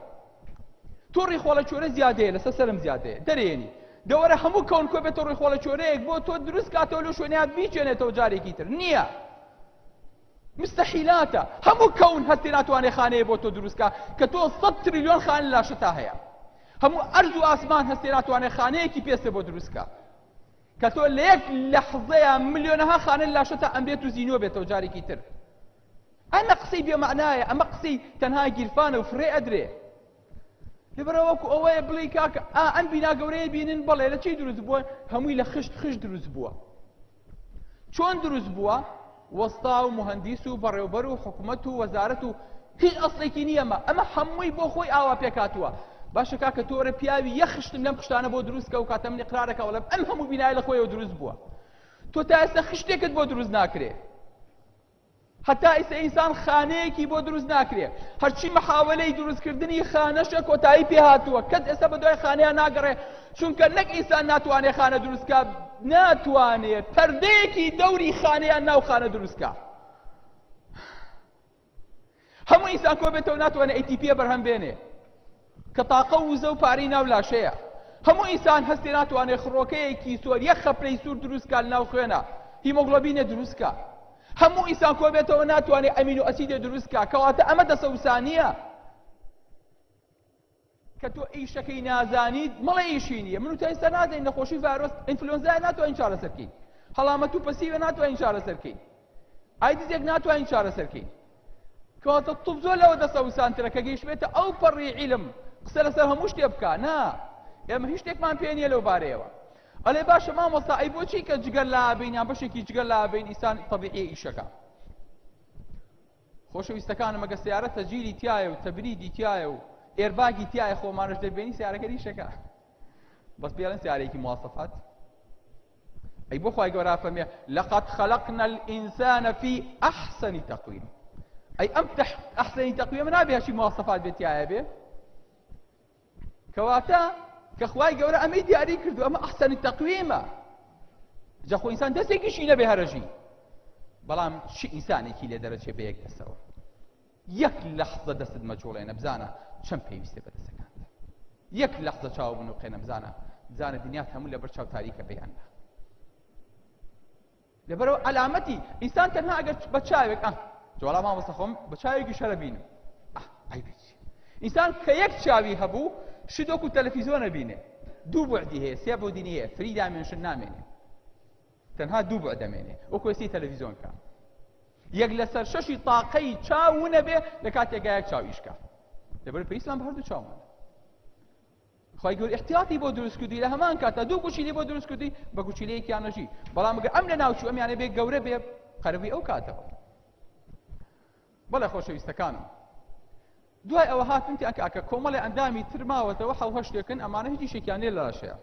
تۆڕی خۆڵە چۆرە زیادەیە لەسەر سەرم زیادەیە دەرێنی دەوەرە هەموو کەون کۆ بێتە ڕووی خۆڵە چۆرەیەک بۆ تۆ دروست کاتەوە لەو شوێنەیان بیچێنێتەوە جارێکی تر نییە مستحیلاتە هەموو کەون هەستی ناتوانێت خانەیە بۆ تۆ دروستکە کە تۆ 100 تریلیۆن خانە لاشتا هەیە هەموو ئەرز و ئاسمان هەستی ناتوانێت خانەیەکی پێستە بۆ دروستکە کە تۆ لە یەک لەحظەیە ملیۆنەها خانە لاشتا ئەمرێت و زینۆ بێتەوە جارێکی تر ئەمە قسەی بێمەعنایە ئەمە قسەی تەنها گیرفانە و فرێ ئەدرێ لەبەرەوەکو ئەوەیە بڵێ کاکە ئەم بینا گەورەیە بینن بەڵێ لە چی دروست بووە هەمووی لە خشت دروست بووە چۆن دروست بووە وەستا و مهندیس و بەڕێوەبەر و حکومەت و وەزارەت و هیچ ئەسڵێکی نییە ئەمە هەمووی بۆ خۆی ئاوا پێکاتووە باشە کاکە تۆ وەرە پیاوی یەک خشتم لەم خشتانە بۆ دروستکە و کاتە من ئیقرارەکە وەڵێم ئەم هەموو بینای لە خۆیەوە دروست بووە تۆ تا ئێستا خشتێکت بۆ دروست ناکرێ هەتا ئێستا ئینسان خانەیەکی بۆ دروست ناکرێ هەرچی مەحاوەلەی دروستکردنی خانەشە کۆتایی پێ هاتووە کەت ئێستا بە دوای خانەیان ناگەڕێ چونکە نەک ئینسان ناتوانێت خانە دروستکە ناتوانێت پەردەیەکی دەوری خانەیان ناو خانە دروستکە هەموو ئینسان کۆ بێتەوە ناتوانێت ATP بەرهەم بێنێ کە تاقە و وزە و پارەی ناو لاشەیە هەموو ئینسان هەستی ناتوانێت خڕۆکەیەکی سۆر یەک خەپرەی سوور دروستکە لەناو خوێنە هیمۆگلۆبینە دروستکە هەموو ئینسان کۆ بێتەوە ناتوانێت ئەمینۆ ئەسیدێ دروستکە کەواتە ئەمە دەسەوسانیە کە تۆ ئیشەکەی نازانیت مەڵێ ئیشی نییە من و تا ئێستا نازانین نەخۆشی ڤایرۆس ئینفلۆنزای ناتوانین چارەسەرکەین هەڵامەت و پەسیوە ناتوانین چارەسەرکەین ئایدزێک ناتوانین چارەسەرکەین کەواتە توپ زۆر لەوە دەسەوسانترە کە گەیشتبێتە ئەو پەڕی عیلم قسە لەسەر هەموو شتێ بکە نا ئێمە هیچ شتێکمان پێ نییە لەو بارەیەوە ئەڵێ باشە مامۆستا ئەی بۆچی کە جگەر لابین یان بەشێکی جگەر لابین ئینسان تەبیعی ئیشەکە خۆشەویستەکانم ئەگە سیارە تەجیری تایە و تەبریدی تایە و ئێرباگی تایە خۆمانش دەبێنی سیارەکە ریشەکە بەس پێڵێن سیارەیەکی مواصفات ئەی بۆ خوای گەورە فەرمێ لەقەد خەلەقنا الئینسانە فی ئەحسەنی تەقویم ئەی ئەم ئەحسەنی تەقویمە نابێ هەشی مواصفات بێت تایە بێ کەواتە کە خوای گەورە ئەمەی دیاری کردو ئەمە ئەحسەنی تەقویمە جا خۆ ئینسان دەستێکیشی نەبێ هەرەژی بەڵام چ ئینسانێکی لێ دەرەچێ بە یەک دەستەوە یەک لەحظە دەستت مەجۆڵێنە بزانە چەند پێویستێ بە دەستەکانت یەک لەحظە چاو بن و قێنە بزانە دنیات هەموو لەبەر چاو تاریکە بەیاندا لەبەرەوە علامەتی ئینسان تەنها ئەگەر بە چاوێک جوڵا مامۆستا خۆم بە چاوێکی شەرە بینم ئەی بچی ئینسان کە یەک چاوی هەبوو شتۆک و تەلەڤیزۆن ئەبینێ دوو بوعدی هەیە سێ بوعدی هەیە فری دایمێنشن نامێنێ تەنها دوو بوعد دەمێنێ وەکو ئێستی تەلەڤیزۆن کە یەک لەسەر شەشی تاقەی چاو نەبێ لە کاتێکگا یەک چاو ئیشکە لەبەر پێویستمان بە هەردوو چاومانە خوای گەورە احتیاطی بۆ دروست کردی لە هەمان کاتە دوو گوشیلی بۆ دروست کردی بە گوشیلەیەکیان نەژی بەڵام ئەگەر ئەم لە ناوچوو ئەمیانە بێ گەورە بێ قەرەبووی ئەو کاتەوە بەڵێ خۆشەویستەکانم دوای ئەوە هاتنتی ئەکە کۆمەڵی ئەندامی تر ماوەتەوە حەو هەشتێکن ئەمانە هیچ شتێکیان لێ لەلاشەیە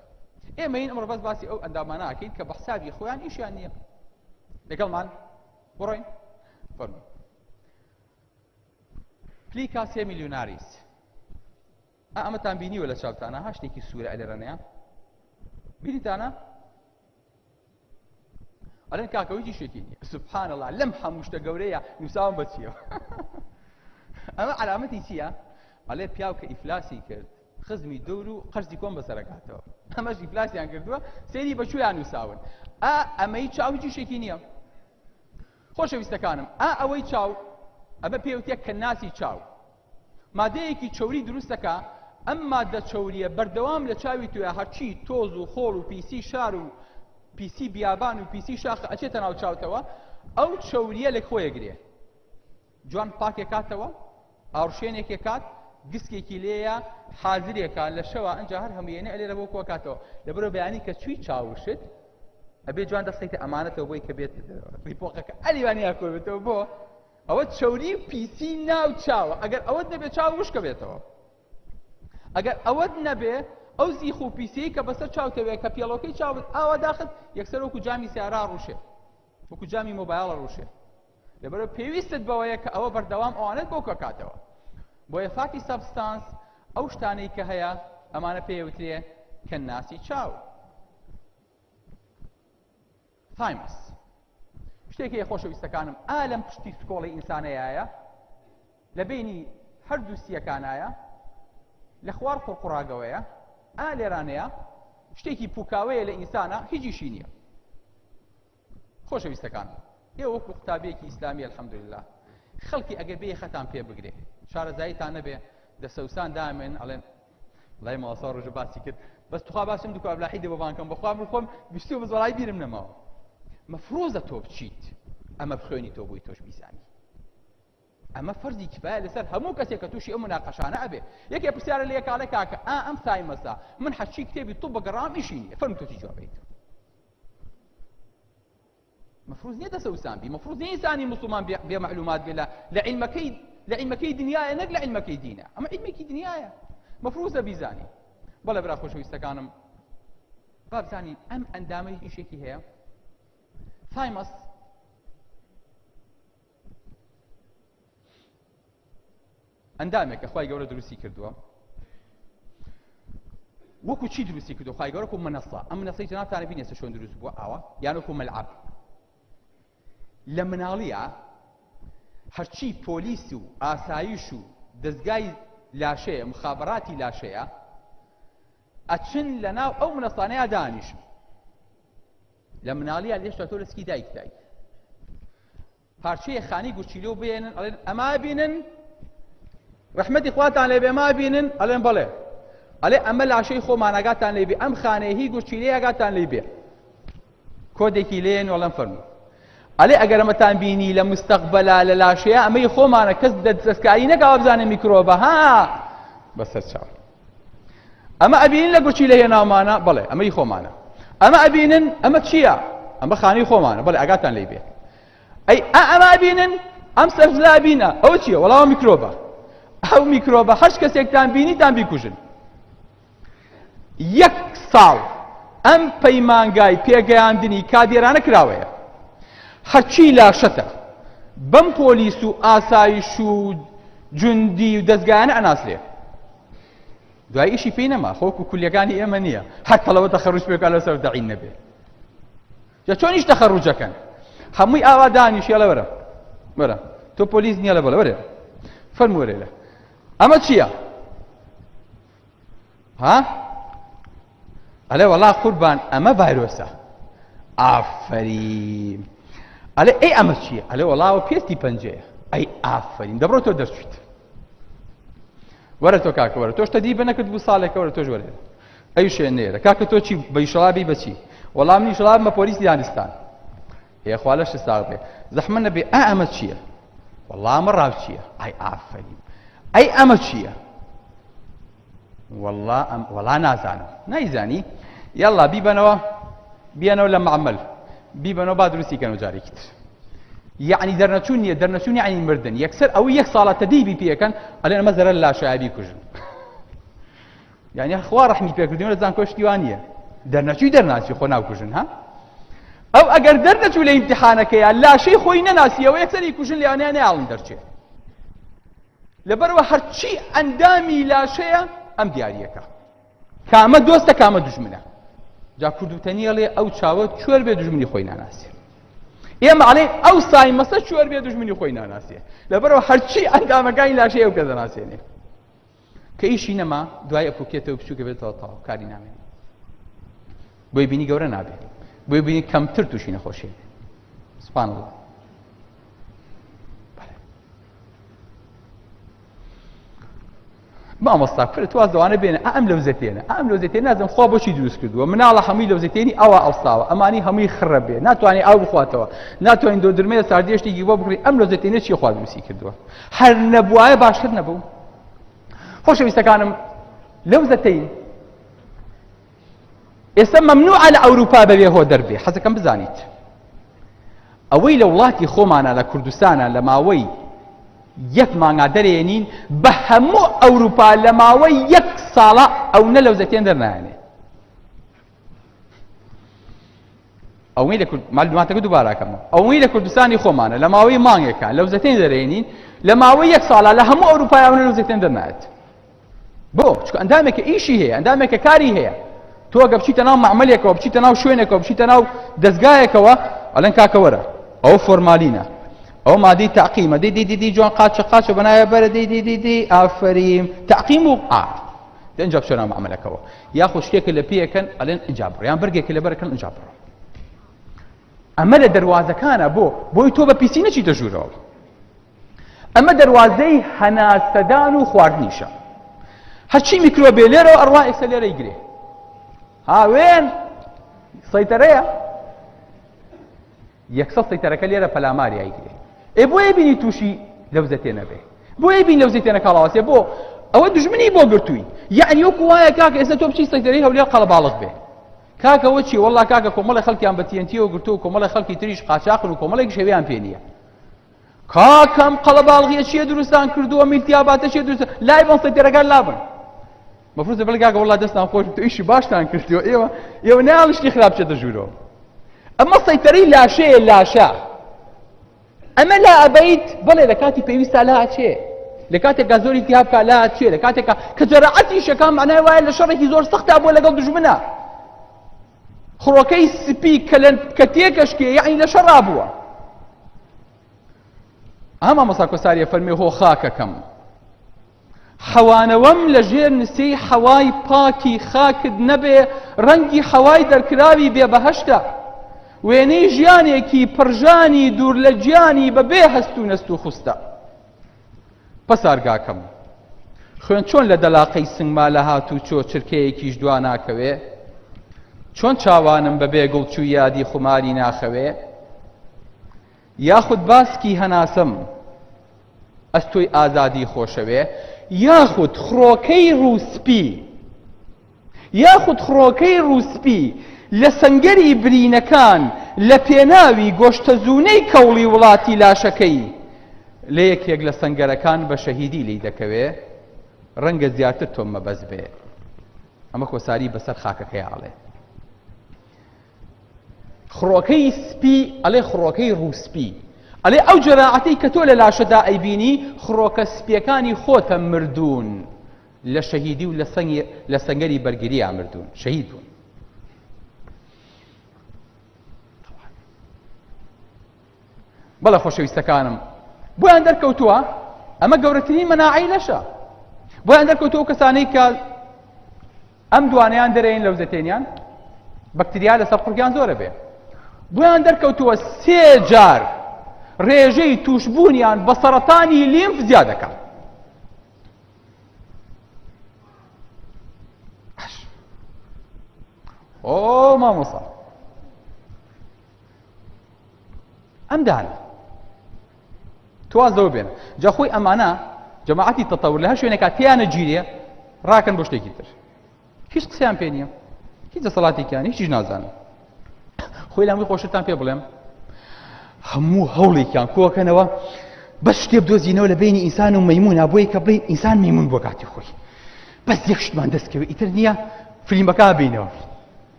ئێمە این ئەمڕۆ بەس باسی ئەو ئەندامانە ئەکەین کە بە حسابی خۆیان ئیشیان نییە لەگەڵمان بڕۆین فەرمووی پلیکا 3 میلیۆناریس ئەمەتان بینیوە لە چاوتانە ها شتێکی سوورە ئەلێرەنەیە بینیتانە ئەڵێن کاکە هیچی شتێکی نییە سوبحان الله لەم هەموو شتە گەورەیە نووساوم بە چییە ئەمە علامەتی چییە ئەڵێ پیاو کە ئیفلاسی کرد خزمی دەور و قەرزی کۆم بەسەرەکاتەوە ئەمەش ئیفلاسیان کردووە سێری بەچوویان نووساون ئەمەی چاو هیچی شتێکی نییە خۆشەویستەکانم ئەوەی چاو ئەمە پێوتێ کە ناسی چاو مادەیەکی چەوری دروستەکە ئەم مادە چەوریە بەردەوام لە چاوی توێ هەرچی تۆز و خۆڵ و پیسی شار و پیسی بیابان و پیسی شاخە ئەچێتە ناو چاوتەوە ئەو چەوریە لە خۆیەگرێ جوان پاکێک کاتەوە ئاڕشێنێکێک کات گسکێکی لێیە حازرێکە لە شەوە ئەنجا هەر هەموویێنێ ئەلێرە بۆ کۆ کاتەوە لەبەرەوە بەیانی کە چووی چاوشت ئەبێ جوان دەستێکتە ئەمانەتەوە بۆی کە بێت ریپۆقەکە ئەلیوانیا کۆ بێتەوە بۆ ئەوە چەوری پیسی ناو چاوە ئەگەر ئەوەت نەبێ چاو وشکە بێتەوە ئەگەر ئەوەت نەبێ ئەو زیخ و پیسەیە کە بەسەر چاوتەوێ کە پێڵۆکەی چاوت ئاوا داخت یەکسەر وەکو جامی سیارا ڕوشێ وەکو جامی مۆبایڵە ڕوشێ لەبەرەوە پێویستت بەوەیە کە ئەوە بەردەوام ئەوانەت بۆ کۆکاتەوە بۆیە فاتی سەبستانس ئەو شتانەی کە هەیە ئەمانە پێوترێ کە ناسی چاو تایمس شتێکی خۆشەویستەکانم لەم پشتی سکۆڵی ئینسانەیە لە بینی هەردوو سیەکانایە لە خوار قوڕقوڕاگەوەیە لێرانەیە شتێکی پوکاوەیە لە ئینسانە هیچیشی نییە. خۆشەویستەکان ئێوە وەکو قوتابیەکی ئیسلامی الحەمدولله خەڵکی ئەگەر بێ خەتان پێ بگرێ شارەزاییتان نەبێ دەسەوسان دامێن ئەڵێن لای ماوەسا ڕۆژە باسی کرد بەس توخوا باسم دوو کابلاحی دێ بەبانکەم بەخوا من خۆم بیستوو بەزەڵای بیرم نەماوە مەفرۆزە تۆ بچیت ئەمە بخوێنی تۆ بۆی تۆش بیزانی ئەمە فەرزی کفایە لەسەر هەموو کەسێک کە تووشی ئەم مناقەشانە ئەبێ یەکێ پرسیارە لێ کاڵێ کاکە ئەم سایمەسا من حەچی کتێبی تۆ بەگەڕام ئیشی نییە فەرموو تۆ چی جوابیت مفروض نییە دەسەوسان بی مفروض نییە ئینسانی موسڵمان بێ معلومات بێ لە عیلمەکەی دنیایە نەک لە عیلمەکەی دینە ئەمە عیلمێکی دنیایە مفروضە بیزانی بەڵێ برا خۆشەویستەکانم با بزانین ئەم ئەندامەی ئیشێکی هەیە تایمەس ئەندامێکە خوای گەورە دروستی کردووە وەکو چی دروستی کردووە خوای گەورە وەکو منەسە ئەم منەسەی جەنابتانە بینێسە چۆن دروست بووە ئاوا یان وەکو مەلعەب لە مناڵیە هەرچی پۆلیس و ئاسایش و دەستگای لاشەیە مخابەراتی لاشەیە ئەچن لەناو ئەو منەسانەیە دانیشن لە مناڵیە لێشتا تۆ لەسکی دایک پارچەیە خانی گوچیلۆ بێنن ئەڵێن ئەما بینن ڕەحمەتی خواتان لێبێ ئەما بینن ئەڵێن بەڵێ ئەڵێ ئەمە لاشەی خۆمان ئاگاتان لێبێ ئەم خانەیە گوچیلەیە ئاگاتان لێبێ کۆدێکی لێن وەڵەم فەرموو ئەڵێ ئەگەر ئەمەتان بینی لە مستەقبەلا لە لاشەیە ئەمەی خۆمانە کەس دەستکاری نەکاوە بزانێ میکرۆبە ها بەسەر چاو ئەمە ئەبینن لە گوچی لە هێناومانە بەڵێ ئەمەی خۆمانە ئەمە ئەبینن ئەمە چییە ئەمە خانەی خۆمانە بەڵێ ئاگاتان لێ بێ ئەی ئەمە ئەبینن ئەم سەرفلا بینە ئەوە چییە وەڵاوە میکرۆبە ئەو میکرۆبە هەر کەسێکتان بینیتان بیکوژن یەک ساڵ ئەم پەیمانگای پێگەیاندنی کادێرانە کراوەیە هەرچی لاشەتە بەم پۆلیس و ئاسایش و جوندی و دەستگایانە ئەناسرێ دوای ئیشی پێی نەما خۆکو کولیەکانی ئێمە نییە هەر تەڵەوە تەخەڕوج پێکا لەسەر دەعین نەبێ جا چۆنیش تەخەڕوجەکەن هەمووی ئاوا دانیشی ئەڵێ وەرە تۆ پۆلیس نییە لە بەڵێ وەرێ فەرموو وەرێ لە ئەمە چییە ها ئەڵێ وەڵا قوربان ئەمە ڤایرۆسە ئافەرین ئەڵێ ئەی ئەمە چییە ئەڵێ وەڵاوە پێستی پەنجەیە ئەی ئافەرین دەبڕۆ تۆ دەرچیت وەرە تۆ کاکە وەرە تۆش تەدی بە نەکرد بوو ساڵێکە وەرە تۆش وەرێ ئەی شوێنێرە کاکە تۆ چی بەیشەڵابی بەچی وەڵام نیشەڵاب مە پۆلیسی دانستان هەیە خوا لە شتاغ بێ زەحمە نەبێ ئەمە چییە وەڵا ئەمە ڕاو چییە ئەی ئافەرین ئەی ئەمە چییە وەڵا نازانم نایزانی یاڵا بیبەنەوە لە معمەل بیبەنەوە با دروستیکەنەوە جارێکی تر یعنی دەرنەچوون نییە دەرنەچوون یعنی مردن یەکسەر ئەوەی یەک ساڵە تەدیبی پێەکەن ئەڵێن ئەمە زەرەر لاشایە بیکوژن یعنی خوا ڕەحمی پێکردوونە زان کۆشتیوان نییە دەرنەچووی دەرناچی خۆ ناوکوژن ها ئەو ئەگەر دەرنەچوو لە ئیمتیحانەکەیە لاشەی خۆی نەناسیەوە یەکسەری کوژن لێوانیان نەیاڵن دەرچێت لەبەرەوە هەرچی ئەندامی لاشەیە ئەم دیاریەکە کامە دۆستە کامە دوژمنە جا کوردوتەنیەڵێ ئەو چاوە چۆر بێ دوژمنی خۆی ناناسێ ئێمە ئەڵێ ئەو سایمەسە چۆر بێ دوژمنی خۆی ناناسێ لەبەرەوە هەرچی ئەندامەکانی لاشەیە ئەو کە دەناسێنێ کە ئیشی نەما دوای ئەپوکێتەوە بچووکە بێتەوە تاو کاری نامێنێ بۆی بینی گەورە نابێت بۆی بینی کەمتر تووشی نەخۆشێ سوبحان الله مامۆستا کرد تواز دەوانە بێنە ئەم لەوزەتێنە ئەم لەوزەتێنە نازم خوا بۆچی دروست کردووە مناڵە هەمووی لەوزەتێنی ئەوە ئەڵساوە ئەمانی هەمووی خڕە بێ ناتوانێت ئاو بخواتەوە ناتوانین دۆدرمێ ساردێشتێکی بۆ بکڕی ئەم لەوزەتێنە چی خوا دروستی کردووە هەر نەبووایە باشتر نەبوو خۆشەویستەکانم لەوزەتەین ئێستا مەمنوعە لە ئەوروپا بەبێ هۆ دەربێ حەزەکەم بزانیت ئەوەی لە وڵاتی خۆمانە لە کوردستانە لە ماوەی یەک مانگا دەرێنین بە هەموو ئەوروپا لە ماوەی یەک ساڵە ئەو نە لەوزەتێن دەرنایەنێ ئەوەی لە معلوماتەکە دووباراکەمەوە ئەوەی لە کوردستانی خۆمانە لە ماوەی مانگێکە لەوزەتێن دەرێنین لە ماوەی یەک ساڵە لە هەموو ئەوروپای ئەو نە لەوزەتێن دەرنایێت بۆ چونکە ئەندامێکە ئیشی هەیە ئەندامێکە کاری هەیە تۆ ئەگە بچیتە ناو معمەلێکەوە بچیتە ناو شوێنێکەوە بچیتە ناو دەستگایەکەوە ئەڵێن کاکە وەرە ئەو فۆرمالینە ئەو مادەی تەعقیمە دی جوان قاچە بەنایە بەرە دی ئافەریم تەعقیم و ئەنجا بچۆنە مەعاملەکەەوە یاخۆ شتێکە لە پێیەکەن ئەڵێن ئەنجا بڕۆ یان بەرگێکە لە بەرەکەن ئەنجا بڕۆ ئەمە لە دەواازەکانە بۆی تۆ بە پیسی نەچیتە ژوورەوە ئەمە دەواازەی هەناسەدان و خواردنیشە هەرچی میکرۆبێ لێرەوە ئەڕوا ئێستا لێرە ئیگرێ هاوێن سەیتەرەیە یەکسە سەیتەرەکە لێرە پەلاماری ئایگرێ بۆیە بینی تووشی لەوزە تێ نەبێ بۆیە بین لەوزەی تێنە کاڵاواسێ بۆ ئەوە دژمنی بۆ گرتووی یعنی وەکو وایە کاکە ئێستا تۆ بچی سەیتەرەی هەولێر قەڵەباڵغ بێ کاکەوە چی وەڵڵا کاکە کۆمەڵی خەڵکیان بە تیەنتیەوە گرتو و کۆمەڵی خەڵکی تریش قاچاقن و کۆمەڵێکی شەویان پێ نییە کاکەم قەڵەباڵغیە چیە دروستان کردووە میلتیاباتە چیە دروستە لای بەڵ سەیتەرەکان لابن مەفروضە بڵێ کاکە وەڵڵا دەستان خۆش تۆ ئیشی باشتان کردووە ئێوە ناڵشتی خراپ چێتە ژوورەوە ئەمە سەیتەرەی لاشەیە لاشە ئەمە لا ئەبەیت بڵێ لە کاتی پێویستە لا ئەچێ لە کاتێکا زۆری تیاب کا لا ئەچێ لە کاتێکا کە جەراعەتی شەکان معنای وایە لە شەڕێکی زۆر سەختا بۆ لەگەڵ دژمنە خڕۆکەی سپی کە تێکەشکێ یعنی لە شەڕا بووە ئەمە مەساکۆساریە فەرمێ هۆ خاکەکەم حەوانەوەم لە ژێر نسەی حەوای پاکی خاکت نەبێ ڕەنگی حەوای دەرکراوی بێبەهەشتە وێنەی ژیانێکی پڕژانی دوور لە گیانی بەبێ هەست و نەست و خوستە پەسارگاکەم خوێن چۆن لە دەلاقەی سنگما لە هات و چۆ چرکەیەکیش دواناکەوێ چۆن چاوانم بەبێ گوڵچوو یادی خوماری ناخەوێ یاخود باسکی هەناسم ستۆی ئازادی خۆشەوێ یاخود خڕۆکەی ڕووسپی یاخود خڕۆکەی ڕووسپی لە سەنگەری برینەکان لە پێناوی گۆشتە زوونەی کەوڵی وڵاتی لاشەکەی لە یەکێک لە سەنگەرەکان بە شەهیدی لی دەکەوێ ڕەنگە زیاتر تۆم مەبەز بێ ئەمە کۆساری بەسەر خاکەکەی ئاڵێ خڕۆکەی سپی ئەڵێ خڕۆکەی ڕووسپی ئەڵێ ئەو جەراعەتەی کە تۆ لە لاشەدا ئەیبینی خڕۆکە سپیەکانی خۆتە مردوون لە شەهیدی و لە سەنگەری بەرگریان مردوون شەهید بوون بەڵە خۆشەویستەکانم بۆیان دەرکەوتووە ئەمە گەورەترین مەناعی لەشە بۆیان دەرکەوتووە کەسانەی کە ئەم دوانیان دەرەین لەو زەتێنیان بەکتریا لەسەر قورگیان زۆرە بێ بۆیان دەرکەوتووە 3 جار ڕێژەی تووشبوونیان بە سەرەتانی لیمف زیاد دەکات ئۆ مامۆسا ئەم دانە توازەوە بێن جا خۆی ئەمانە جەماعەتی تەتەور لە هەر شوێنێکا تیانە گیرێ ڕاکەن بۆ شتێکی تر هیچ قسەیان پێ نییە هیچ دەسەڵاتێکیان هیچیش نازانن خۆی لەمووی خۆشتان پێ بڵێم هەموو هەوڵێکیان کۆکەنەوە بەس شتێ بدۆزینەوە لە بینی ئینسان و مەیمونە بۆی کە بڵێن ئینسان مەیمون بۆ کاتی خۆی بەس یەک شتمان دەستکەوێ ئیتر نییە فیلمەکە بینەوە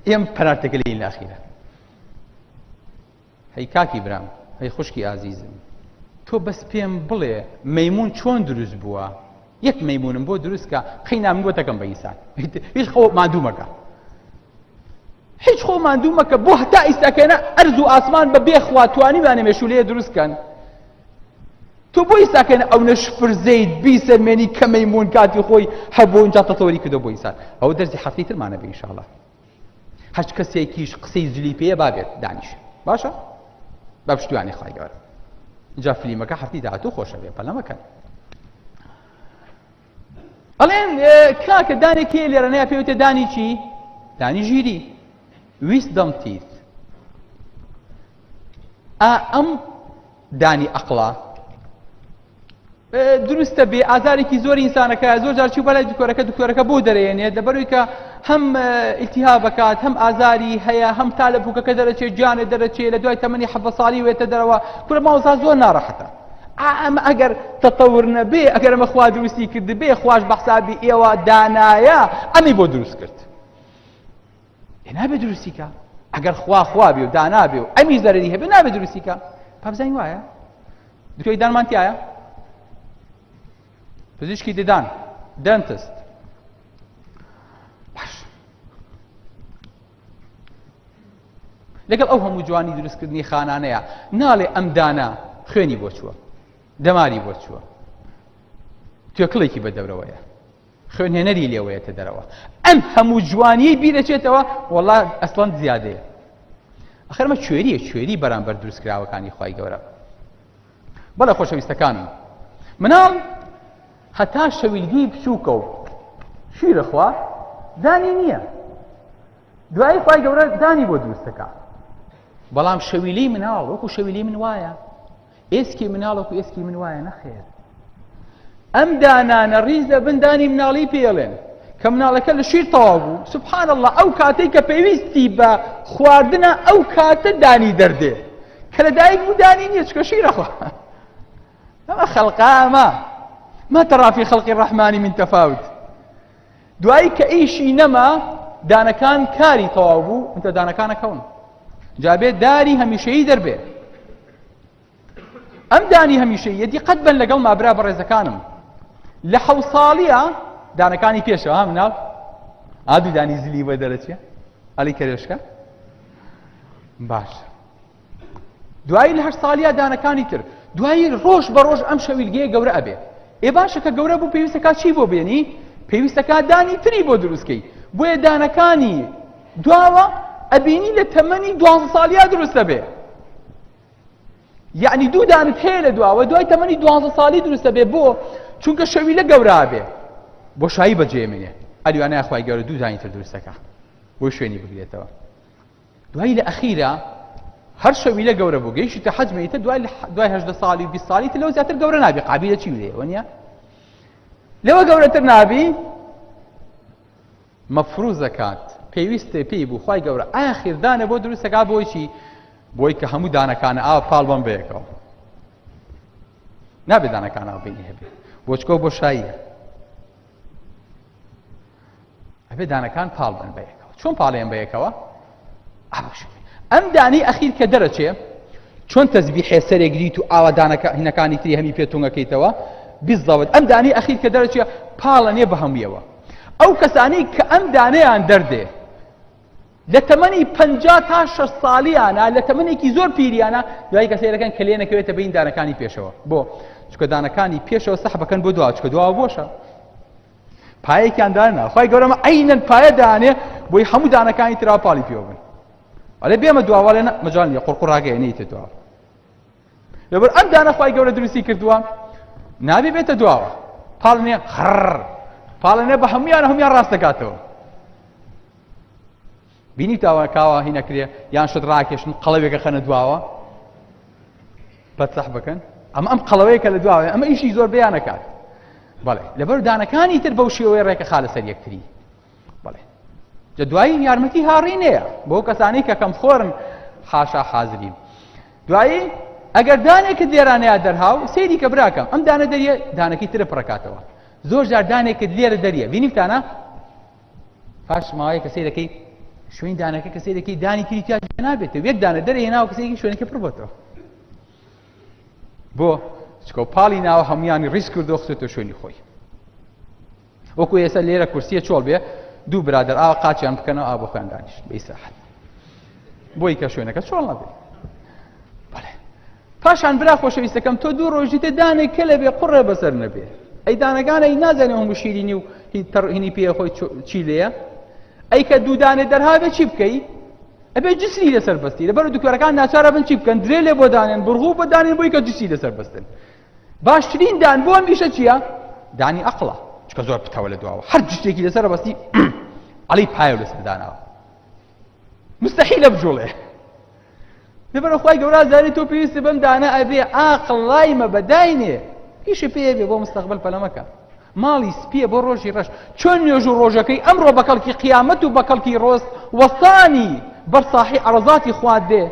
ئێم پەنارتەکە لێین لەخیرە هەی کاکی برام هەی خوشکی ئازیزم تۆ بەس پێم بڵێ مەیمون چۆن دروست بووە یەک مەیمونم بۆ دروستکە قەینام بۆ دەکەم بە ئینسان هیچ خۆ مادوومەکە هیچ خۆ مادوومەکە بۆ هەتا ئیساکەنە ئەرز و ئاسمان بە بێخوا توانیوانێ مێشولەیە دروستکەن تۆ بۆ ئیساکەنە ئەو نەشفرزەیت بیسەرمێنی کە مەیمون کاتی خۆی هەبوو اینجا تەتەوەری کردو بۆ ئینسان ئەوە دەرزی هەفتەی ترمانە بێ ئینشاءڵڵا هەچ کەسێکیش قسەی زلی پێیە بابێت دانیش باشە با پشتیوانی خوای گەورە اینجا فیلمەکە هەفتی داهاتوو خۆشە بێ پەلەمەکەن ئەڵێن کاکە دانێکی لێرە نەیە پێوتێ دانی چی دانی ژیری wisdom teeth ئەم دانی ئەقڵە دروستە بێ ئازارێکی زۆری ئینسانەکە زۆر جار چی بەلای دکتۆرەکە بۆ دەرێنێت دەبەروی کە هەم ئیلتیهاب بکات هەم ئازاری هەیە هەم تالە بووکەکە دەرەچێت گیانێ دەرەچێت لە دوای تەمەنی 7 ساڵی وێتە دەرەوە کورە ماوەسا زۆر ناڕەحەتە ئەمە ئەگەر تەتەور نەبێ ئەگەر ئەمە خوا دروستی کرد بێ خوش بە حسابی ئێوە دانایە ئەمی بۆ دروست کرد نابێ دروستیکە ئەگەر خوا بێ و دانا بێ و ئەمی زەرری هەبێ نابێ دروستیکە پابزانین وایە دکتۆری دانمان تایە پزیشکی ددان دنتست باش لەگەڵ ئەو هەموو جوانی دروستکردنی خانانەیە ناڵێ ئەم دانا خوێنی بۆ چووە دەماری بۆ چووە توێکڵێکی بە دەورەوەیە خوێنهێنەری لێوەیەتە دەرەوە ئەم هەموو جوانیەی بیرەچێتەوە وەڵڵا ئەسڵەن زیادەیە ئەخەرمە کوێری بەرامبەر دروستکراوەکانی خوای گەورە بەڵێ خۆشەویستەکانم مناڵ هەتا شەویلگەی بچووکە و شیرە خوا دانی نییە دوایی خوای گەورە دانی بۆ دروستەکە بەڵام شەویلەی مناڵ وەکو شەویلەی من وایە ئێسکی مناڵ وەکو ئێسکی من وایە نەخێر ئەم دانانە ڕیز لە بندانی مناڵی پێڵێن کە مناڵەکە لە شیر تەواو بوو سوبحان الله ئەو کاتەی کە پێویستی بە خواردنە ئەو کاتە دانی دەردێ کە لە دایک بوو دانی نییە چکە شیرە خوا ئەمە خەڵقا ما ترى في خلق الرحمن من تفاوت دوایی کە ئیشی نەما دانەکان کاری تەواو بوو ئەنتە دانەکانە کەون جابێ داری هەمیشەیی دەربێ ئەم دانی هەمیشەیەتی قەت بن لەگەڵ مابرا بەڕێزەکانم لە 7 ساڵیە دانەکانی پێشەوە مناڵ ئادوو دانی زلی بە دەرەچێ ئەلی کەرێشکە باش دوایی لە 8 ساڵیە دانەکانی تر دوایی ڕۆژ بە ڕۆژ ئەم شەویلگەیە گەورە ئەبێ ئێ باشە کە گەورە بوو پێویستەکە چی بۆ بێنی پێویستەکە دانی تری بۆ دروستکەی بۆیە دانەکانی دواوە ئەبینی لە تەمەنی 12 ساڵیا دروستە بێ یعنی دوو دانت هەیە لە دواوە دوای تەمەنی 12 ساڵی دروستە بێ بۆ چونکە شەویلە گەورە بێ بۆ شایی بەجێمێنێ ئەلیوانەیە خوای گەورە دوو دانی تر دروستەکە بۆی شوێنی بگرێتەوە دوایی لە ئەخیرە هەر شەویلە گەورە بوو گەیشتە حەجمێتە دوای 18 ساڵی 20 ساڵی تر لەو زیاتر گەورە نابێ قابیلە چی بێ وەنیە لەوە گەورەتر نابی مەفروض دەکات پێویستە پێی بوو خوای گەورە ئاخر دانە بۆ دروستەکە بۆی چی بۆی کە هەموو دانەکانە ئاوا پاڵ بەم بەیەکەوە نابێ دانەکان ئاوا بینی هەبێ بۆچکە بۆ شاییە ئەبێ دانەکان پاڵ بن بەیەکەوە چۆن پاڵێن بەیەکەوە ئەم دانی ئەخیر کە دەرەچێ چۆن تەزبیحێ سەرێگریت و ئاوا هینەکانی تری هەمی پێتونگەکەیتەوە بالضبط ئەم دانی ئەخیر کە دەرەچێ پاڵەنێ بە هەموویەوە ئەو کەسانی کە ئەم دانەیان دەردێ لە تەمەنی 50 تا 60 ساڵیانە لە تەمەنێکی زۆر پیریانە دوای کەسێرەکەن کە لێنەکەوێتە بین دانەکانی پێشەوە بۆ چکە دانەکانی پێشەوە سەح بەکەن بۆ دوا چکە دواوە بۆشە پایەکیان دانە خی گەورەمە ئەینەن پایە دانێ بۆی هەموو دانەکانی ترا پاڵی پێوە بن ئەلێ بێمە دواوە لێنە مەجال نیە قوڕقوڕاگەیە نەیتە دوا لەبەر ئەم دانە خی گەورە دروستی کردووە نابێ بێتە دواوە پاڵنێ خڕ پاڵنێ بە هەمویان ڕاست دەکاتەوە بینی تاوەکاوە هینەکرێ یان شت ڕاکێشن قەڵەوێکە خەنە دواوە پەتسەح بکەن ئەم قەڵەوەیە کە لە دواوە ئەمە ئیشی زۆر بەیان نەکات بەڵێ لەبەر دانەکانی تر بەو شێوەیە ڕێکە خالە سەر یەکتری بەڵێ جا دوایی یارمەتی هاڕینەیە بۆ کەسانی کە کەم خۆرن حاشا حازرین دوایی ئەگەر دانێکت لێرانەیە دەرهاو سەیری کە براکەم ئەم دانە دەریە دانەکەی ترە پڕەکاتەوە زۆر جار دانێکت لێرە دەریە بینیتانە پاش ماوەیە کە سەیرەکەی شوێن دانەکە کە سەیرەکەی دانی تری تیا نابێتەوە یەک دانە دەرە ناو کەسێکی شوێنەکە پڕ بۆتەوە بۆ چکە پاڵی ناوە هەمویانی ڕیس کردو خستێتە شوێنی خۆی وەکو ئێستا لێرە کورسیە چۆڵ بێ دوو برادر ئاوا قاچیان بکەنەوە ئا بۆ خۆیان دانیشت بە ئیساحەت بۆی کە شوێنەکە چۆڵ نەبێت بەڵێ پاشان برا خۆشەویستەکەم تۆ دوو ڕۆژیتە دانێک کە لەبێ قوڕێ بەسەر نەبێ ئەی دانەکانەی نازانێ هەموو شیرینی و هینی پێ خۆی چی لێیە ئەی کە دوو دانێ دەرهابێ چی بکەی ئەبێ جسری لەسەر بەستی لەبەر دکتۆرەکان ناچارە بن چی بکەن درێ لێ بۆ دانێن بڕغوو بە دانێن بۆی کە جسری لەسەر بەستن باشترین دان بۆ ئەمیشە چییە دانی عەقڵە چکە زۆر پتەوە لە دواوە هەر جشتێکی لەسەر بەستی عەڵی پایە لەسەر داناوە مستەحیلە بجوڵێ لەبەر خوای گەورە زانی تۆ پێویستە بەم دانە ئەبێ عاقڵ لایمە بەداینێ ئیشە پێ بێ بۆ مستەقبل پەلەمەکە ماڵی سپیە بۆ ڕۆژی ڕەش چۆن نوێژ و ڕۆژەکەی ئەمڕۆ بە کەڵکی قیامەت و بە کەڵکی ڕۆست وەستانی بەرساحی عەرەزاتی خوات دێ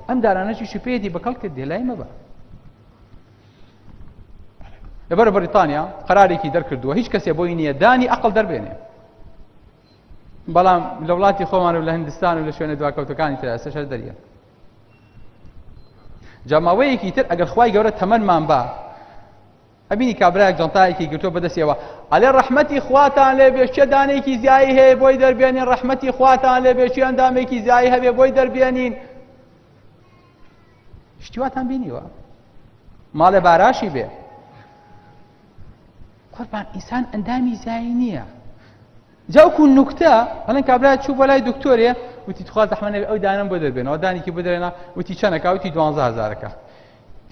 ئەم دارانەشی پێدی بە کەڵکت دێ لای مەبە لەبەر بەریتانیا قەرارێکی دەرکردووە هیچ کەسێ بۆی نییە دانی عەقڵ دەربێنێ بەڵام لە وڵاتی خۆمان و لە هیندستان و لە شوێنە دواکەوتەکانی تر ئێستا شەر دەریە جا ماوەیەکی تر ئەگەر خوای گەورە تەمەنمان با ئەبینی کابراایەک جەنتایەکی گرتۆ بەدەستیەوە ئەڵێ ڕەحمەتی خواتان لێ بێ چێ دانێکی زیایی هەیە بۆی دەربێنین ڕەحمەتی خواتان لێ بێ چی ئەندامێکی زیایی هەبێ بۆی دەربێنین شتی واتان بینیوە ماڵێ باراشی بێ قوربان ئینسان ئەندامی زایی نییە جاوکو نوکتە هەڵەن کابرا چوو بۆ لای دکتۆرێ وتی تخوا زەحمە نەبێ ئەو دانم بۆ دەربێنەوە دانێکی بۆ دەرێنا وتی چەندەکا وتی 12000ەکە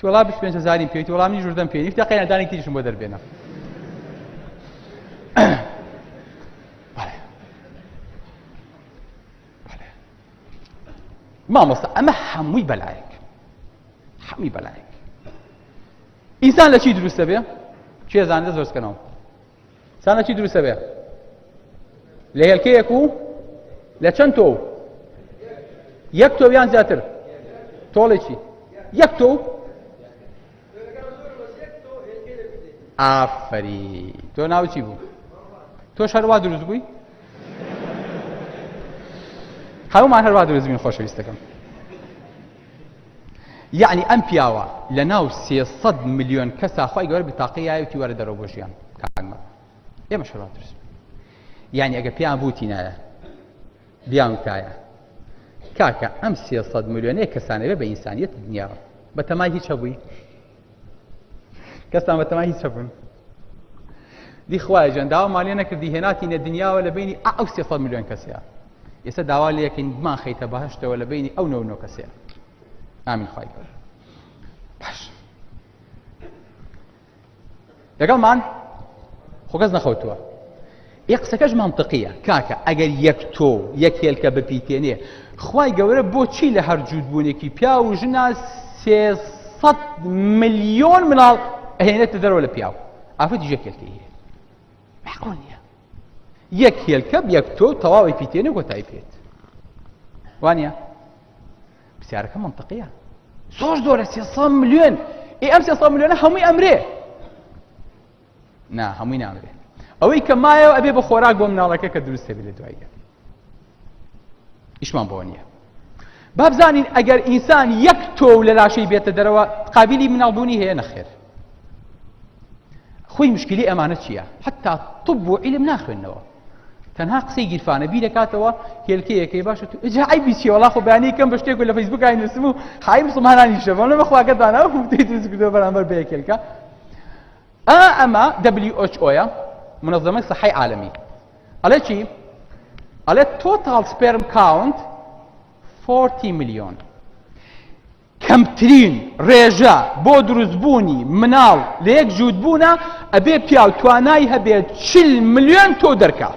وڵا 25,000 پێویستی وەڵامی ژوردەم پێ وتی قەینا دانێکی تریشم بۆ دەربێنە مامۆستا ئەمە هەمووی بەلایەک هەمووی بەلایەک ئینسان لە چی دروستە بێ چێ زانێ زۆر سکەنەوە ئینسان لە چی دروستە بێ لە هێلکەیەک و لە چەند تۆ یەک تۆ یان زیاتر تۆڵێکی یەک تۆ ئافەری تۆ ناو چی بوو تۆش هەروە دروست بووی هەموومان هەروە دروست بووین خۆشەویستەکەم یعنی ئەم پیاوە لە ناو 300 ملیۆن کەسا خوای گەورە بتاقی یاوتی وەرە دەرەوە بۆ ژیان کاگمە ئێمە هەروە دروست یعنی ئەگە پیان بووتی نایە بیان وتایە کاکە ئەم 300 ملیۆنەیە کەسانە بێ بە ئینسانیەت دنیاوە بە تەمای هیچ هەبووی کەسان بە تەمای هیچ هەبوون دی خوایە ژەن داوا ماڵێ نەکردی هێناتینە دنیاوە لە بینی ئەو 300 ملیۆن کەسەیە ئێستا داوا لێ یەکەین بمان خەیتە بەهەشتەوە لە بینی ئەو 9 کەسەیە ئامین خوای گەورە باش لەگەڵمان خۆ کەس نەخەوتووە قسەکەش مانتقیە کاکە ئەگەر یەک تۆ یەک هێلکە بپیتێنێ خوای گەورە بۆچی لە هەر جوودبوونێکی پیا و ژنا 300 ملیۆن مناڵ ئەهێنێتە دەرەوە لە پیاو ئافرەتی یەک هێلکەی هەیە معقول نییە یەک هێلکە یەک تۆ تەواوی پیتێنێ کۆتایی پێت وانە پرسیارەکە منتقیە زۆر زۆرە 300 ملیۆن ئەم 300 ملیۆنە هەمووی ئەمرێ نا هەمووی نامرێ ئەوەی کە مایەوە ئەبێ بە خۆراک بۆ مناڵەکە کە دروستە بێ لە دواییە ئیشمان بۆ نییە با بزانین ئەگەر ئینسان یەک تۆ لە لاشەی بێتە دەرەوە قابلی مناڵبوونی هەیە نەخێر خۆی مشکلی ئەمانە چییە حتا طب و عیلم ناخوێنەوە تەنها قسەی گیرفانە بیر دەکاتەوە هێلکەیەکەی باشە تو ئجا ئای بیسی وەڵا خۆ بەیانی کەم بە شتێک لە فەیسبووک نووسم و حای مسلمانانی شەوە لە بەخواکە دانا و دەی دروست کردەوە بەرامبەر بە یەک هێلکە ئەمە WHO منظمة صحي عالمي على شيء على total sperm count 40 مليون كمترين رجاء بودرز بوني منال ليك جود بونا أبي بياو تواناي هبي 40 مليون تو دركا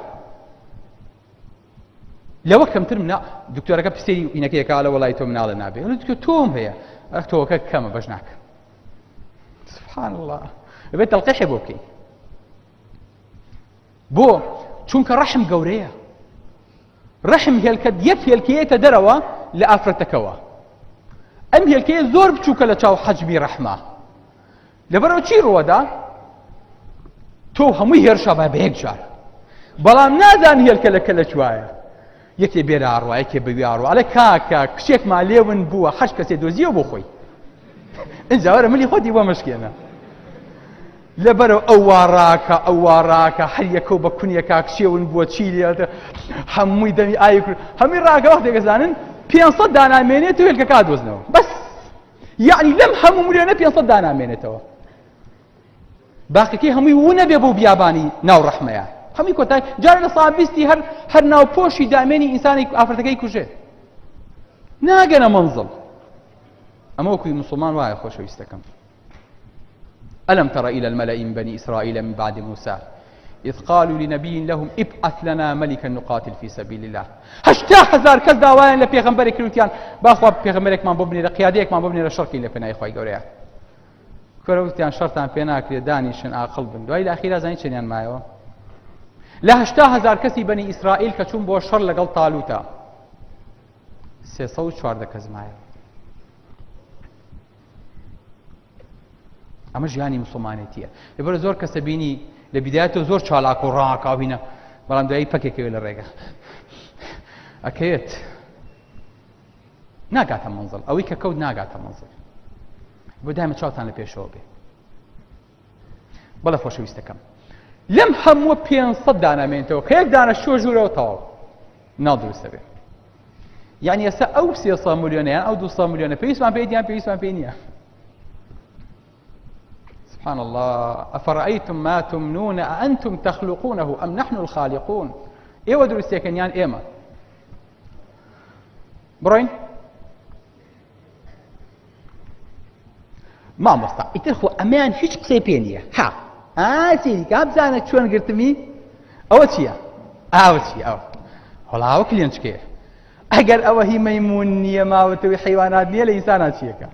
لو كمتر منا دكتورة كبسيري إنك يا كاله والله تو منال النبي قلت دكتور توم هي أختو كم بجناك سبحان الله أبي تلقيح بوكي بۆ چونکە ڕەحم گەورەیە ڕەحم هێلکە یەک هێلکەیەتە دەرەوە لە ئافرەتەکەوە ئەم هێلکەیە زۆر بچووکە لە چاو حەجمی ڕەحمە لەبەرەوە چی ڕوەدا تۆ هەمووی هێرشا بە یەک جار بەڵام نازان هێلکە لەکە لە کوایە یەکێ بێرە ئاڕوا یەکێ بەوی ئاڕوا ئەڵێ کاکە کچێکمان لێون بووە 8 کەسێ دۆزیەوە بۆ خۆی ئینجا وەرە ملی خۆتی بۆ مەشکێنە لەبەرەوە ئەو واڕاکە هەر یەکەو بە کونیەکە کچێون بووە چی لێتە هەمووی دەمی ئاوی کرد هەمووی ڕاگە وەختێک دەزانن 500 دانامێنێت و هێلکەکە دۆزنەوە بەس یعنی لەم هەموو ملیۆنە 500 دانامێنێتەوە باقیەکەی هەمووی ون نەبێ بۆ بیابانی ناو ڕەحمەیە هەمووی کۆتای جارە لە سابیستی هەر ناوپۆشی دامێنی ئینسانی ئافرەتەکەی کوژێ ناگەنە منزڵ ئەمە وەکوی موسڵمان وایە خۆشەویستەکەم ألم تر إلى الملأ من بني إسرائيل من بعد موسى إذ قالوا لنبي لهم ابعث لنا ملكا نقاتل في سبيل الله 80,000 کەس داوایان لە پێغەمبەرێک کردوتیان باخوا پێغەمبەرێکمان بۆ بنێرە قیادەیەکمان بۆ بنێرە شەڕکی لە پێناوی خوای گەورەیە کۆرەوتیان شەڕتان پێ ناکرێت دانیشن عاقڵ بن دوای لە ئەخیرا زانی چێنیان مایەوە لە 80,000 کەسی بەنی ئیسرائیل کە چوون بۆ شەڕ لەگەڵ تاالوتە 314 کەس مایەوە ئەمە ژیانی موسڵمانێتیە لەبەرە زۆر کەسە بینی لە بیدایەتەوە زۆر چالاک و ڕاکاوینە بەڵام دوایی پەکێکەوێ لە ڕێگە ئەکەوێت ناگاتە منزڵ ئەوەی کە کەوت ناگاتە منزڵ بۆ دایمە چاوتان لە پێشەوە بێ بەڵە خۆشەویستەکەم لەم هەمووە 500 دانامێنێتەوە کە یەک دانە شۆ ژوورەوە تەواو نادروستە بێ یعنی ئێستا ئەو 300 ملیۆنەیان ئەو 200 ملیۆنە پێویستمان پێیان پێویستمان پێی نییە سبحان الله أفرأيتم ما تمنون أأنتم تخلقونه أم نحن الخالقون إيوة دروستيكنيان إيما بروين ما مستع يترخو أمان هيش قصي بينية ها سيدي كاب زانك شون قرتمي أول شيء أو هلا هو كلين شكيه أجر أو هي ميمون نية ما وتوي حيوانات نية لإنسانات شيكا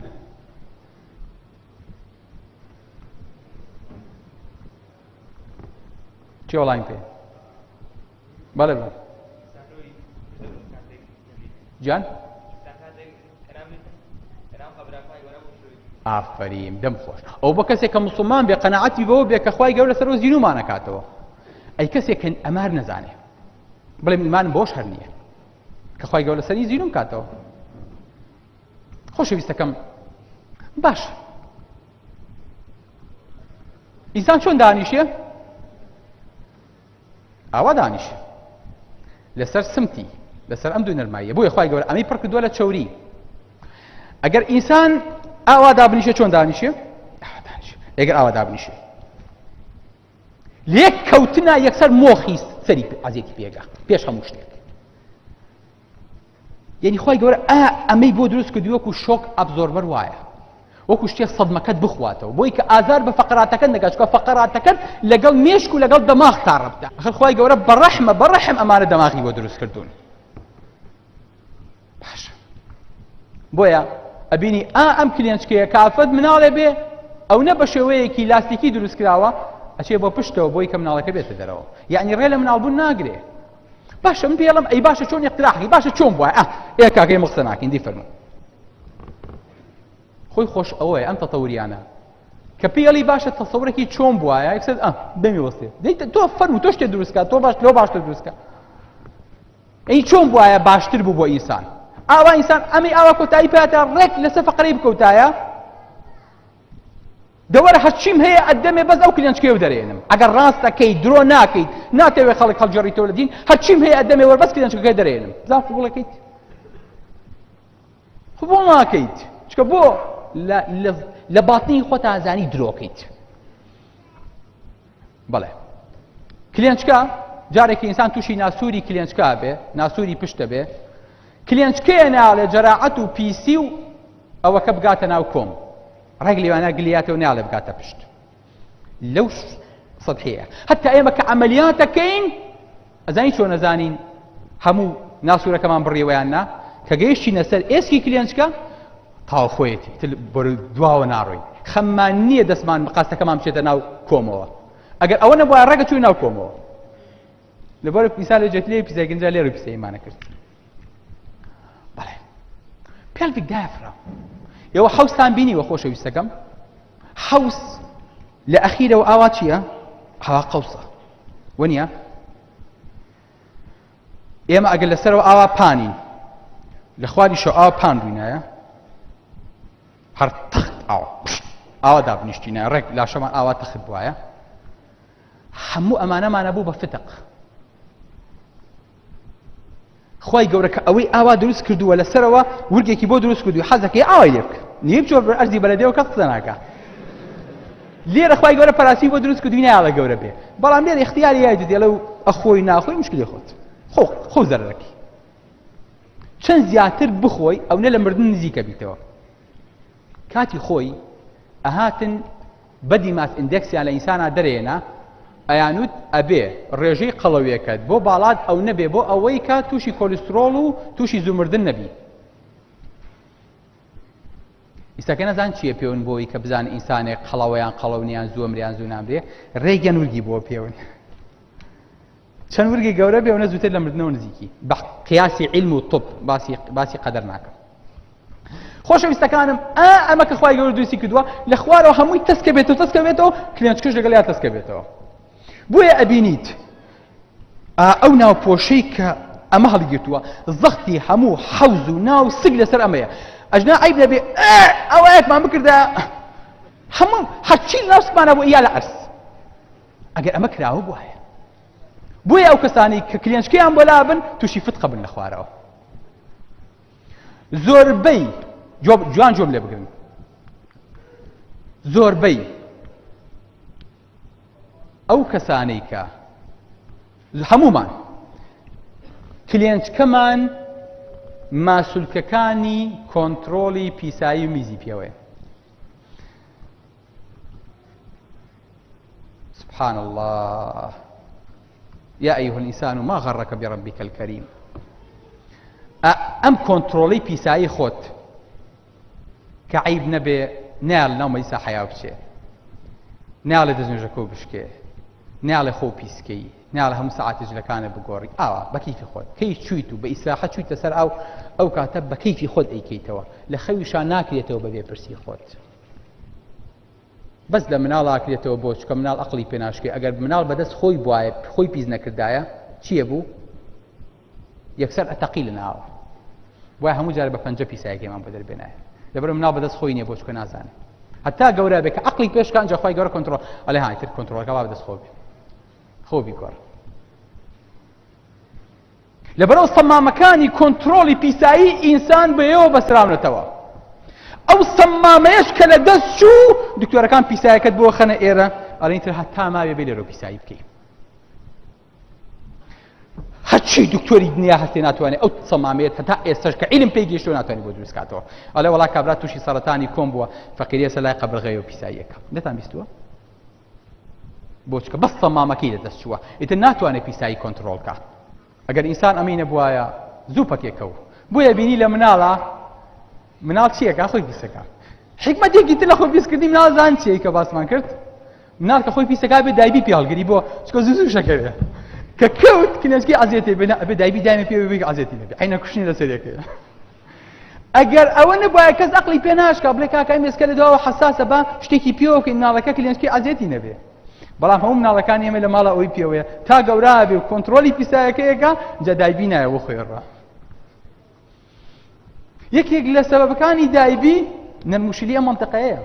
چی وڵایم پێ بەڵێ بڵێ جان ئافەرین دەم خۆش ئەو بە کەسێک کە موسڵمان بێ قەناعەتی بەوە بێ کە خوای گەورە لەسەر زینومان نەکاتەوە ئەی کەسێک کە ئەمار نەزانێ بڵێ ئیمان بۆش هەر نییە کە خوای گەورە لەسەری زینوم کاتەوە خۆشەویستەکەم باش ئینسان چۆن دانیشێ ئاوا دانیشێ لەسەر سمتی لەسەر ئەم دوو نەرماییە بۆیە خوای گەورە ئەمەی پڕ کردووە لە چەوری ئەگەر ئینسان ئاوا دابنیشێ چۆن دانیشێ ئەگەر ئاوا دابنیشێ لێک کەوتنە یەکسەر مۆخی سەری عەزیەتی پێگا پێش هەموو شتێک یعنی خوای گەورە ئەمەی بۆ دروست کردووە وەکو شۆک ئابزۆربەر وایە وەکو شتێک سەدمەکەت بخواتەوە بۆی کە ئازار بە فەقەراتەکەت نەگات چونکە فەقەراتەکەت لەگەڵ مێشک و لەگەڵ دەماغ تا ڕەبتە ئەخر خوای گەورە بەڕەحم ئەمانە دەماغی بۆ دروست کردوون باشە بۆیە ئەبینی ئەم کلێنچکەیە کافەت مناڵێ بێ ئەو نە بە شێوەیەکی لاستیکی دروست کراوە ئەچێ بۆ پشتەوە بۆی کە مناڵەکە بێتە دەرەوە یعنی ڕێ لە مناڵبوون ناگرێ باشە من پێڵم ئەی باشە چۆن اقتراحی باشە چۆن بووە ئێ کاکەی مقسە ناکەین دی فەرموو خۆی خۆش ئەوەیە ئەم تەتەوریانە کە پێڵی باشە تەسەورێکی چۆن بووایە یەکسەر دەمی وەستێ تۆ فەرموو تۆ شتێک دروستکە تۆ باش لۆ باشتر دروستکە ئەی چۆن بووایە باشتر بوو بۆ ئینسان ئاوا ئینسان ئەمی ئاوا کۆتایی پێاتە ڕێک لەسەر فەقەرەی بکەوتایە دەوەرە هەرچیم هەیە ئەدەمێ بەس ئەو کلێنچکەیە و دەرێنم ئەگەر ڕاستەکەی درۆ ناکەیت ناتەوێت خەڵک هەڵگێڕیتەوە لە دین هەرچیم هەیە ئەدەمێ وەربەس کلێنچکەکەی دەرێنم زان قبوڵەکەیت قبوڵ ناکەیت چکە بۆ لە باتنی خۆت ئازانی درۆکەیت بەڵێ کلێنچکە جارێکی ئینسان تووشی ناسووری کلێنچکە بێ ناسووری پشتە بێ کلێنچکەیە ناڵێ جەراعەت و پیسی و ئەوەکە بگاتە ناو کۆم ڕێک لێوانە گلیاتەوە ناڵێ بگاتە پشت لەو سەدحەیە هەتا ئێمە کە عەمەلیاتەکەین ئەزانی چۆن نەزانین هەموو ناسوورەکەمان بڕیەوەیان نا کە گەیشتینە سەر ئێسکی کلێنچکە تاو خۆیەتی بەرە دواوە ناڕۆین خەممان نییە دەستمان قاستەکەمان بچێتە ناو کۆمەوە ئەگەر ئەوە نەبووە ڕێگە چووی ناو کۆمەوە لەبەر پیسا لە جێت لێ پیسای گەنجا لێرە پیسەیمانە کرد بەڵێ پێڵڤیک دایفرام ئێوە حەوستان بینیوە خۆشەویستەکەم حەوس لە ئەخیرەوە ئاوا چییە؟ ئاوا قەوسە وەنیە؟ ئێمە ئەگەر لەسەرەوە ئاوا پانین لە خواریشەوە ئاوا پان ڕووینایە هەر تەخت ئاوا دابنیشتینە ڕێک لاشەمان ئاوا تەخت بوایە هەموو ئەمانەمانە بوو بە فتق خوای گەورە کە ئەوەی ئاوا دروست کردووە لەسەرەوە ورگێکی بۆ دروست کردووی حەزەکەی ئاوای لێ بکە نییە بچۆ ئەرزی بەلەدێوە کەس قسە ناکە لێرە خوای گەورە پەراسی بۆ دروست کردووی نایاڵە گەورە بێ بەڵام لێرە اختیاری یادی دێڵە و ئەخۆی ناخۆی مشکلی خۆت خۆ زەرەرەکەی چەند زیاتر بخۆی ئەو نە لە مردن نزیکە بیتەوە کاتی خۆی ئەهاتن بەدیمات ئیندێکسیان لە ئینسانە دەرێنە ئەیانوت ئەبێ ڕێژەی قەڵەویەکەت بۆ باڵات ئەو نەبێ بۆ ئەوەی کە تووشی کۆلسترۆڵ و تووشی زوومردن نەبی ئیساکە نەزان چییە پێون بۆی کە بزانێ ئینسانێک قەڵەوەیان قەڵەونیان زوومریان زوو نامرێ ڕێگەن ورگی بۆ پێون چەند ورگی گەورە بێ ئەوە زووتر لە مردنەوە نزیکی بە قیاسی عیلم و طب باسی قەدەر ناکەم خۆشەویستەکانم ئەمە کە خوای گەورە دروستی کردووە لە خوارەوە هەمووی تەسکە بێتەوە کلێنچکەش لەگەڵ یا تەسکە بێتەوە بۆیە ئەبینیت ئەو ناوپۆشەی کە ئەمە هەڵگرتووە زەختی هەموو حەوز و ناو سگ لەسەر ئەمەیە ئەجنا عیب نەبێ ئەوەیەکمان بکردە هەموو هەرچی ناوسکمانە بۆ ئیا لە ئەرس ئەگەر ئەمە کراوە بوایە بۆیە ئەو کەسانی کە کلێنچکەیان بۆ لابن تووشی فتقە بن لە خوارەوە زۆربەی جوان جۆم لێ بگرن زۆربەی ئەو کەسانەی کە هەمومان کلێنچکەمان ماسوولکەکانی کۆنتڕۆڵی پیسایی و میزی پێوەیە. سبحان الله يا أيها الإنسان ما غرك بربك الكريم. أم كنترولي بيساي خود كعيب نبي نال نوم يسا حياة بشي نال دزنجكو بشكي نال خو بيسكي نال هم ساعات جلكان بقوري بكيف خود كيف شويتو بإساحة شويت سر أو كاتب بكيف خود أي كيتوا لخوي شاناك يتو ببي برسي خود بس لە مناڵ ئاکرێتەوە بۆ چکە مناڵ ئەقلی پێناشکێ ئەگەر مناڵ بەدەست خۆی بواە خۆی پیس نەکردایە چییە بوو یەکسەر ئەتەقی لە ناوە وای هەموو جارە بە پەنجە پیسایەکەمان بۆ دەربێنایە لەبەر مناڵ بەدەست خۆی نییە بۆ چکە نازانێت هەتا گەورە بێ کە ئەقلی پێشکان جا خۆی گەورە کۆنتڕۆڵ ئەڵێ هایتر کۆنتڕۆڵەکە وا بەدەست خۆ بێ خۆ بیگۆڕ لەبەرەوە سەمامەکانی کۆنتڕۆڵی پیسایی ئینسان بەیەوە بەسراونەتەوە ئەو سەمامەیەش کە لە دەست چوو دکتۆرەکان پیسایەکەت بۆ خەنە ئێرە ئەڵێن تر هەتا ماوێ بێ لێرە پیسایی بکەی هەرچی دکتۆری دنیا هەستێ ناتوانێت ئەو سەمامەیەت هەتا ئێستاش کە عیلم پێی گەیشتووە ناتوانێت بۆ دروست کاتەوە ئەڵێ وەڵا کابرا تووشی سەرەتانی کۆم بووە فەقیریە سەر لای قەبرغەیە و پیساییەکە نەتان بیستووە بۆ چکە بەس سەمامەکەی لە دەست چووە ئیتر ناتوانێت پیسایی کۆنتڕۆڵ کات ئەگەر ئینسان ئەمەی نەبوایە زوو پەکێکەوە بۆیە بینی لە مناڵە مناڵ چیەکە خۆی پیسەکە حکمەتێکی تر لە خۆی پیسکردنی مناڵ زان چیە کە باسمان کرد مناڵ کە خۆی پیسەکە بێ دایبی پێ هەڵگری بۆ چکە زوو شەکەوێ کە کەوت کلێنچکی ئازێتێ بێ دایبی دایمە پێ بێ ئازێتی نەبێ عینە کوشتنی لەسەرێکەیە ئەگەر ئەوە نەبوایە کەس ئەقلی پێ ناشکا بڵێ کاکە ئەم ئێسکە لەدواوە حەساسە بە شتێکی پێوە بکەین مناڵەکە کلێنچکی ئازێتی نەبێ بەڵام هەموو مناڵەکانی ئێمە لە ماڵە ئەوەی پێوەیە تا گەورە بێ و کۆنتڕۆلی پیسایەکەیەکە جا دایبی نایە بۆ خۆیڕا یەکێک لە سەبەبەکانی دایبی نەرموشیلیە مەنتەقەیە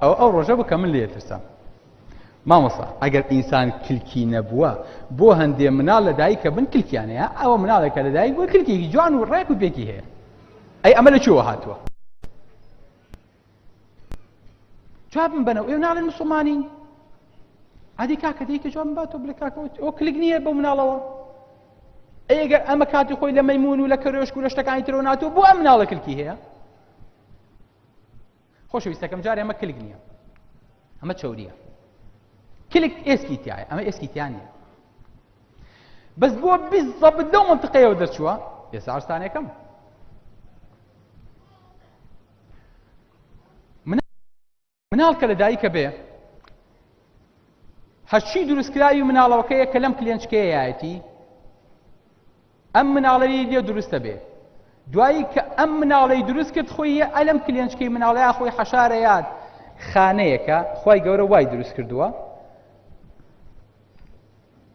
ئەو ڕۆژە بوو کە من لێ ترسام مامۆستا ئەگەر ئینسان کلکی نەبووە بۆ هەندێ مناڵ لە دایک کە بن کلکیانەیە ئەوە مناڵێکە لە دایک بووە کلکێکی جوان و ڕێک و پێکی هەیە ئەی ئەمە لەکوێوە هاتووە جواب من بنەوە ئێوە ناڵێن موسڵمانین عادی کاکە دیکە جواب باتۆ بڵێ کاکە ئەو کلک نییە بۆ مناڵەوە ئەگەر ئەمە کاتی خۆی لە مەیمون و لە کەرۆشک و لە شتەکانی ترەوە ناتوە بۆ ئەم مناڵە کلکی هەیە خۆشەویستەکەم جارێ ئەمە کلک نییە ئەمە چەوریە کلک ئێسکی تایە ئەمە ئێسکی تیان نییە بەس بۆ بیزەبت لەو منتقەیەوە دەرچووە ئێستا ئارستانێکەم مناڵ کە لە دایکە بێ هەرچی دروستکراوی مناڵەوەکەیە کە لەم کلێنچکەیەتی ئەم مناڵەی لێ دروستە بێ دوایی کە ئەم مناڵەی دروست کرد خۆی ئەلەم کلێنچکەی مناڵەیە خۆی حەشارە یاد خانەیەکە خی گەورە وای دروست کردووە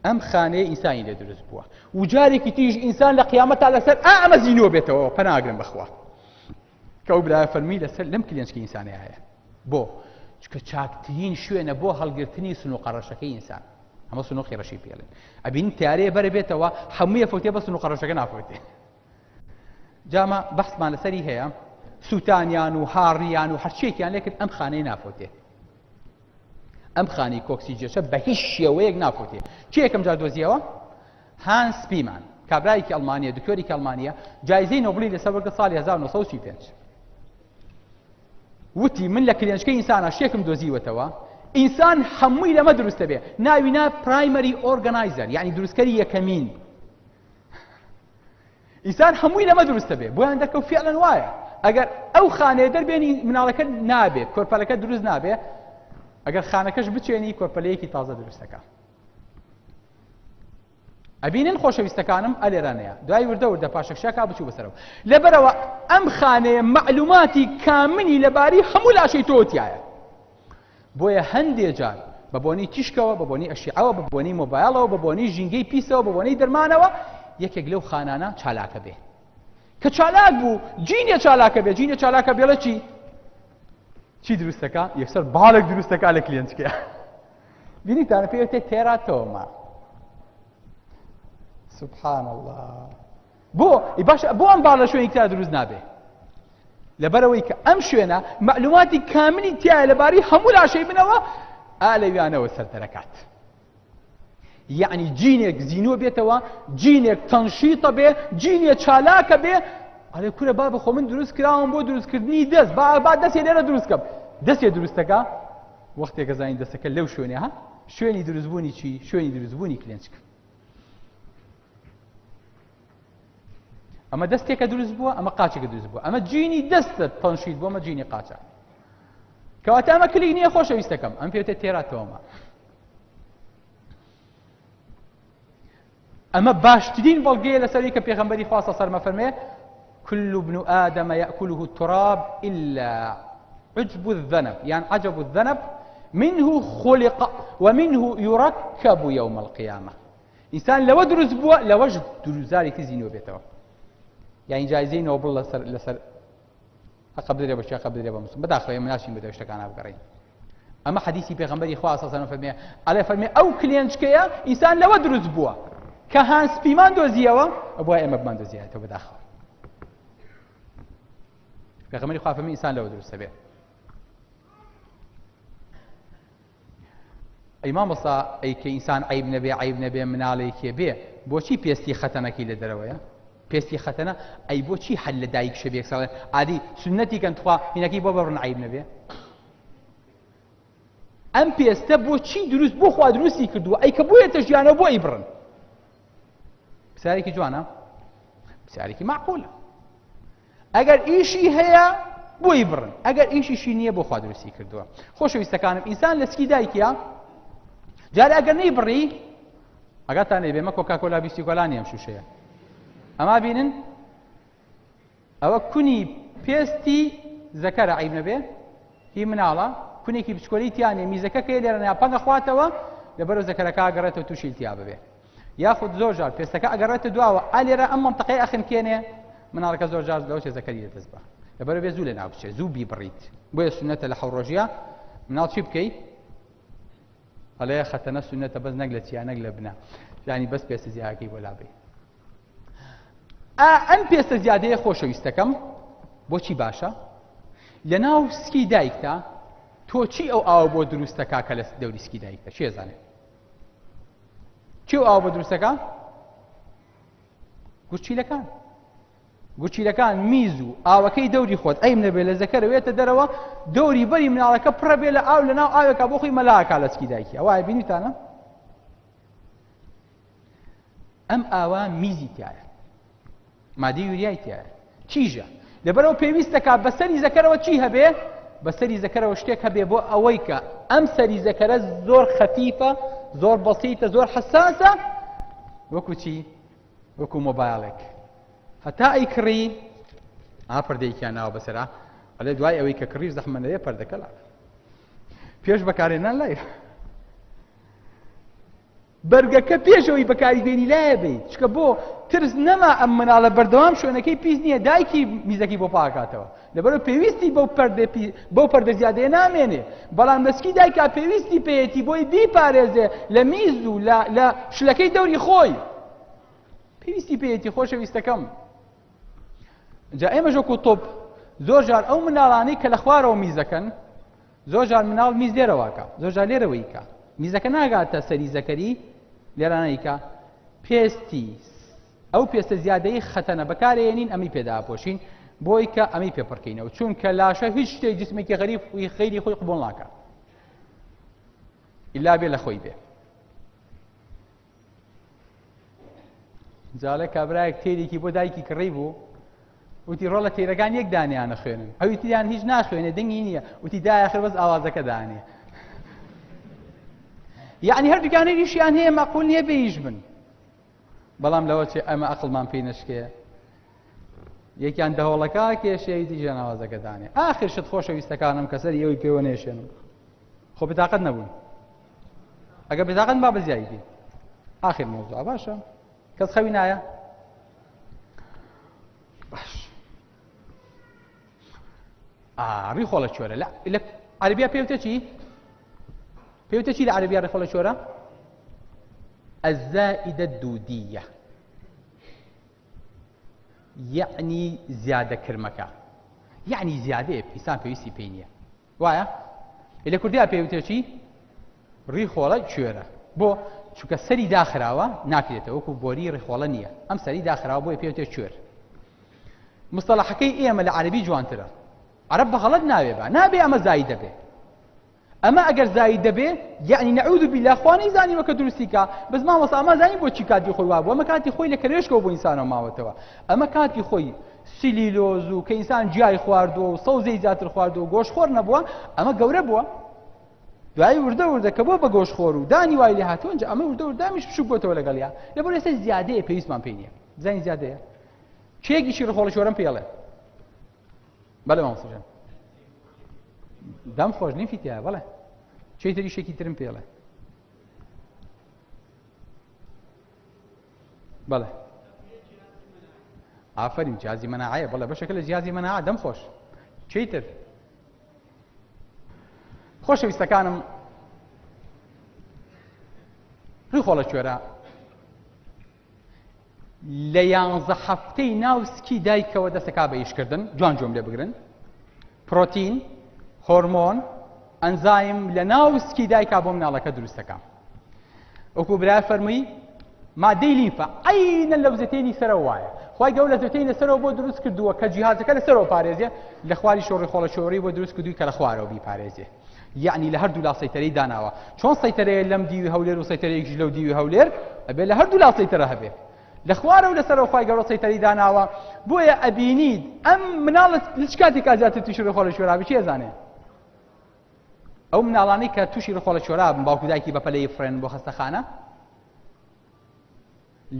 ئەم خانەیە ئینسانی لێ دروست بووە و جارێکی تیژ ئینسان لە قیامەتا لەسەر ئەمە زینۆ بێتەوە پەناگرم بخوا کە ئەو برایە فەرمی لەسەر لەم کلێنچکەی ئینسانەیە هەیە بۆ چکە چاکترین شوێنە بۆ هەڵگرتنی سنووقە ڕەشەکەی ئینسان ئەمە سنووقی ڕەشی پێڵێن ئەبین تیارەیە بەرە بێتەوە هەموویە فۆتێ بە سنووقە ڕەشەکە نافۆتێ جامە بەحسمان لەسەری هەیە سووتانیان و هاڕیان و هەرچێکیان لێ کرد ئەم خانەی نافۆتێ ئەم خانەی کۆکسیجێشە بە هیچ شێوەیەک نافۆتێ چی یەکەم جار دۆزیەوە هانس پیمان کابرایەکی ئەڵمانیە دکتۆرێکی ئەڵمانیە جایزەی نۆبڵی لەسەر وەرگرت ساڵی 1935 وتی من لە کلێنچکەی ئینسانە شتێکم دۆزیوەتەوە ئینسان هەمووی لەمە دروستە بێ ناوینا پرایمەری ئۆرگەنایزەر یعنی دروستکەری یەکەمین ئینسان هەمووی لەمە دروستە بێ بۆیان دەکە و فعلەن وایە ئەگەر ئەو خانەیە دەربێنی مناڵەکە نابێت کۆرپەلەکە دروست نابێ ئەگەر خانەکەش بچێنی کۆرپەلەیەکی تازە دروستەکە ئەبینن خۆشەویستەکانم ئەلێرانەیە دوای وردە وردە پاشەکشاکا بچوو بەسەرەوە لەبەرەوە ئەم خانەیە معلوماتی کامنی لەباری هەموو لاشەی تۆتیایە بۆیە هەندێ جار بە بۆنی تیشکەوە بە بۆنی ئەشیعەوە بە بۆنی مۆبایڵەوە بە بۆنی ژینگەی پیسەوە بە بۆنی دەرمانەوە یەکێک لەو خانانە چالاکە بێ کە چالاک بوو جینێ چالاکە بێ جینێ چالاکە بێڵە چی دروستەکە یەکسەر باڵێک دروستەکە لە کلێنچکەیە بینیتانە پێوتێ تێراتۆمە سبحان الله بۆ باش بۆ ئەم باڵە شوێنی کتار دروست نابێ لەبەرەوەی کە ئەم شوێنە معلوماتی کاملی تایە لەبارەی هەموو لاشەی بنەوە لەویانەوە سەردەرەکات. یعنی جینێک زینوە بێتەوە، جینێک تەنشیتە بێ، جینێک چالاکە بێ، ئەڵێ کورە با بەخۆ من دروست کراوم بۆ دروستکردنی دەست، با دەستێ لێرە دروست کەم. دەستێ دروستەکە وەختێک گەزانی دەستەکە لەو شوێنێ ها شوێنی دروستبوونی چی؟ شوێنی دروستبوونی کلێنچکە. ئەمە دەستێکە دروست بووە، ئەمە قاچێکە دروست بووە، ئەمە جینی دەستە تەنشیت بووە، ئەمە جینی قاچە. کەواتە ئەمە کلیک نییە خۆشەویستەکەم، ئەم پێوتە تێراتەوەمە. ئەمە باشترین بەڵگەیە لەسەری کە پێغەمبەری خوا صلی الله فەرمێ كل ابن آدم يأكله التراب إلا عجب الذنب، يعني عجب الذنب منه خلق ومنه يركب يوم القيامة. إنسان لو دروس بوا لوجد دروزاري كزينو بيتوا، يعني جايزين وبل لسر قبل ربا شيء قبل ربا مسلم بداخل مناشين بدأ يشتكان أبقرين. أما حديثي بيغمبري خوا صلى الله عليه وسلم على فرمي أو كلينشكيا إنسان لو دروس بوا كهان سبيمان دوزيوا أبوها إما بمان دوزيوا تو بداخل. بيغمبري خوا فرمي إنسان لو دروس به. ئەیمان بەسا ئەی کە ئینسان عیب نەبێ مناڵێکی بێ بۆچی پێستی خەتەنەکەی لە دەرەوەیە؟ پێستی خەتەنە ئەی بۆچی هەل لە دایک شەبێک ساڵێن عادی سنەتی کەن تخوا هینەکەی بۆ بەڕن عیب نەبێ؟ ئەم پێستە بۆچی دروست بۆ خوا دروستی کردووە؟ ئەی کە بۆیەتە ژیانەوە بۆ ئەی بڕن؟ پرسیارێکی جوانە؟ پرسیارێکی معقولە. ئەگەر ئیشی هەیە بۆی بڕن، ئەگەر ئیشیشی نییە بۆ خوا دروستی کردووە. خۆشەویستەکانم ئینسان لە سکی دایکە جارێ ئەگەر نەیبڕی ئەگاتان لێ بێمە کۆکاکۆلا بیستی کۆلانی ئەم شوشەیە ئەما بینن ئەوە کونی پێستی زەکەرە عیب نەبێ هی مناڵە کونێکی بچکۆلی تیانێ میزەکە کە لێرەنە پەنگە خواتەوە لەبەرەوە زەکەرەکە ئەگەڕێتەوە تووشی تیا ببێ یاخود زۆر جار پێستەکە ئەگەڕێتە دواوە ئالێرە ئەم مەنتەقەی ئەخنکێنێ مناڵەکە زۆر جار لەوە زەکەری دەست بە لەبەرەوە بێ زوو لە ناو بچێ زوو بیبڕیت بۆیە سنەتە لە حەوڕۆژیە مناڵ چی بکەیت ئەڵێ خەتەنە سنەتە بەس نەک لە چیا نەک لە بنا یعنی بەس پێستە زیادەکەی بۆ لابێ ئەم پێستە زیادەیە خۆشەویستەکەم بۆچی باشە لە ناو سکی دایکتا تۆ چی ئەو ئاوە بۆ دروستەکە کە لە دەوری سکی دایکتە چی ئەزانێ چی ئەو ئاوە بۆ دروستەکە گورچیلەکان میز و ئاوەکەی دەوری خۆت ئەیم نەبێ لە زەکەرەوێتە دەرەوە دەوری بەری مناڵەکە پڕە بێ لە ئاو لە ناو ئاوێکە بۆ خۆی مەلاکا لە سکی دایکی ئەوە بینیتانە ئەم ئاوا میزی تایە مادەی یوریای تایە چیژە لەبەرەوە پێویستەکە بەسەری زەکەرەوە چی هەبێ بەسەری زەکەرەوە شتێک هەبێ بۆ ئەوەی کە ئەم سەری زەکەرە زۆر خەفیفە زۆر بەسیتە زۆر حەساسە وەکو چی وەکو مۆبایڵێک هەتا ئەی کڕی پەردەیەکیان ناوە بەسەرا ئەڵێ دوای ئەوەی کە کڕی زەحمە نەبێ پەردەکە لاکە پێش بەکارهێنان لایە بەرگەکە پێشەوەی بەکاریبێنی لایە بێت چکە بۆ ترس نەما ئەم مناڵە بەردەوام شوێنەکەی پیس نییە دایکی میزەکەی بۆ پاکاتەوە لەبەرەوە پێویستی بەو پەردە زیادەیە نامێنێ بەڵام دەسکی دایکا پێویستی پێیەتی بۆی بیپارێزێ لە میز و لە شلەکەی دەوری خۆی پێویستی پێیەتی خۆشەویستەکەم جا ئێمەش وەکو تۆپ زۆر جار ئەو مناڵانەی کە لە خوارەوە میزەکەن زۆر جار مناڵ میز لێرەواکە زۆر جار لێرەوەیکە میزەکە ناگاتە سەری زەکەری لێرانەیکە پێستی ئەو پێستە زیادەی خەتەنە بەکارهێنین ئەمی پێدا پۆشین بۆی کە ئەمی پێپڕکەینەوە چونکە لاشە هیچ شتێک جسمێکی غەریب خەیری خۆی قبوڵ ناکات ئیلا بێ لە خۆی بێ جاڵێ کابرایەک تێرێکی بۆ دایکی کڕی بوو وتی ڕۆڵە تێرەکان یەک دانیانە خوێنن ئەوی تیان هیچ ناخوێنێ دەنگی نییە وتی دایەخر بەس ئاوازەکە دانێ یعنی هەردووکان هیچیان هەیە مەقوول نییە بێیش بن بەڵام لەوە چێ ئەمە عەقڵمان پێی نەشکێ یەکیان دەهۆڵەکە کێشەی دیژە ئاوازەکە دانێ ئاخر شت خۆشەویستەکانم کە سەری ئەوی پێوە نێشێنم خۆ بتاقەت نەبوون ئەگە بتاقەت با بەزیایی بین ئاخر مۆزوع باشە کەس خەوی نایە باش ڕیخۆڵە چۆرە لە عەرەبیا پێوتە چی پێوتە چی لە عەرەبیا ڕیخۆڵە چۆرە الزائدة الدودية يعني زيادة كرمكة یعنی زیادەیە ئینسان پێویستی پێی نییە وایە لە کوردیا پێوتێ چی ڕیخۆڵە کوێرە بۆ چونکە سەری داخراوە ناکرێتەوە وەکو بۆری ڕیخۆڵە نییە ئەم سەری داخراوە بۆیە پێوتێ کوێر مستەڵەحەکەی ئێمە لە عەرەبی جوانترە عەرەب بەغەڵەت ناوێ بە نابێ ئەمە زایی دەبێ ئەمە ئەگەر زایی دەبێ یعنی نەعوذ بالله خوا نەیزانیوە کە دروستی کا بەس مامۆستا ئەمە زانی بۆ چی کاتی خۆی وا بوو ئەمە کاتی خۆی لە کەرێشکەوە بۆ ئینسانەوە ماوەتەوە ئەمە کاتی خۆی سیلیلۆز و کە ئینسان جیای خواردووە و سەوزەی زیاتر خواردووە و گۆشتخۆر نەبووە ئەمە گەورە بووە دوایی وردە کە بۆ بە گۆشتخۆر و دانی وای لێ هاتووە ئەنجا ئەمە وردەمیش بچووک بۆتەوە لەگەڵیا لەبەر ئێستا زیادەیە پێویستمان پێی نییە زانی زیادەیە چێکیشی ڕخۆڵە شۆرەم پێڵێ بەڵێ مامۆستاجان دەم خۆش نیفیتیە بەڵێ چی تریشێکی ترم پێڵێ بەڵێ ئافرین جیازی مەناعەیە بەڵێ بەشێکە لە جیازی مەناعە دەم خۆش چی تر خۆشەویستەکانم ڕیخۆڵە کوێرە لە 11 هەفتەی ناوسکی دایکەوە دەستەکا بە ئیشکردن جوان جۆم لێ بگرن پرۆتین هۆرمۆن ئەنزایم لە ناوسکی دایکا بۆ مناڵەکە دروستەکە وەکو برای فەرمووی مادەی لیمفە عینەن لە وزەتێنی سەرەوە وایە خوای گەورە لە زەتێنی سەرەوە بۆ دروست کردووە کە جیهازەکە لە سەرەوە پارێزێ لە خواری شۆڕی خۆڵە شۆڕی بۆ دروست کردووی کە لە خوارەوە بیپارێزێ یعنی لە هەردوو لا سەیتەرەی داناوە چۆن سەیتەرەیە لەم دیوی هەولێر و سەیتەرەیەکیش لەو دیوی هەولێر ئەبێ لە هەردوو لا سەیتەرە هەبێ لە خوارە و لەسەرەوە خوای گەورە سەیتەری داناوە بۆیە ئەبینید ئەم مناڵە لە چ کاتێکا زیاتر تووشی ڕیخۆڵە شۆرا بێ چی ئەزانێ ئەو مناڵانەی کە تووشی ڕیخۆڵە شۆرا بن باوکو دایکی بەپەلەی فرێن بۆ خەستەخانە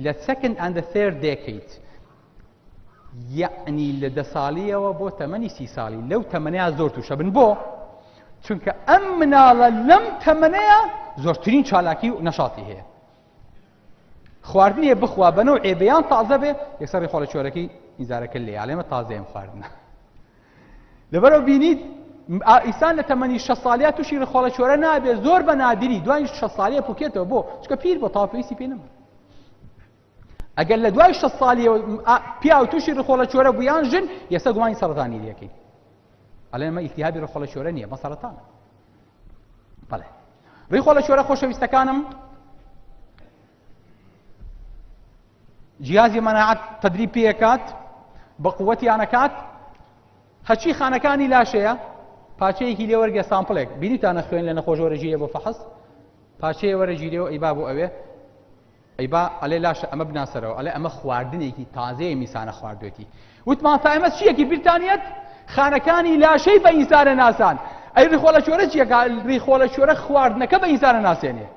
لە second and the third decade یعنی لە 10 ساڵیەوە بۆ تەمەنی 30 ساڵی لەو تەمەنەیە زۆر تووشە بن بۆ چونکە ئەم مناڵە لەم تەمەنەیە زۆرترین چالاکی و نەشاتی هەیە خواردنیە بخوا بەنەو عێبەیان تازە بێ یەکسەر ڕیخۆڵە شۆرەکەی ئیزارەکە لێ ئەڵێمە تازەیەم خواردنە لەبەرەوە بینید ئیسان لە تەمەنی 6 ساڵیا تووشی ڕیخۆڵە شۆرە نابێ زۆر بە نادری دوای 6 ساڵیە پوکێتەوە بۆ چکە پیر بۆ تاوا پێویستی پێ نەما ئەگەر لە دوای 6 ساڵیەوە پیا و تووشی ڕیخۆڵە شۆرە بوویان ژن ئێستا گومانی سەرەتانی لێکەین ئەڵێ ئەمە ئیلتیهابی ڕیخۆڵە شۆرە نییە مە سەرەتانە بەڵێ ڕیخۆڵە شۆرە خۆشەویستەکانم جیازی مەناعەت تەدریب پێکات بە قووەتیانەکات هەچی خانەکانی لاشەیە پاچەیەکی لێ وەرگێ سامپڵێک بینیتانە خوێن لە نەخۆش وەرەگیرێ بۆ فەحس پاچەیە وەرەگیرێەوە ئەیبا بۆ ئەوێ ئەیبا ئەلێ لاشە ئەمە بناسەرەوە ئەلێ ئەمە خواردنێکی تازەیە میسانە خواردوێتی وتمان تا ئەمە چیەکی بیرتانیەت خانەکانی لاشەی بە ئینسانە ناسان ئەی ڕیخۆڵە شۆرە چیەکە ڕیخۆڵە شۆرە خواردنەکە بە ئینسانە ناسێنێ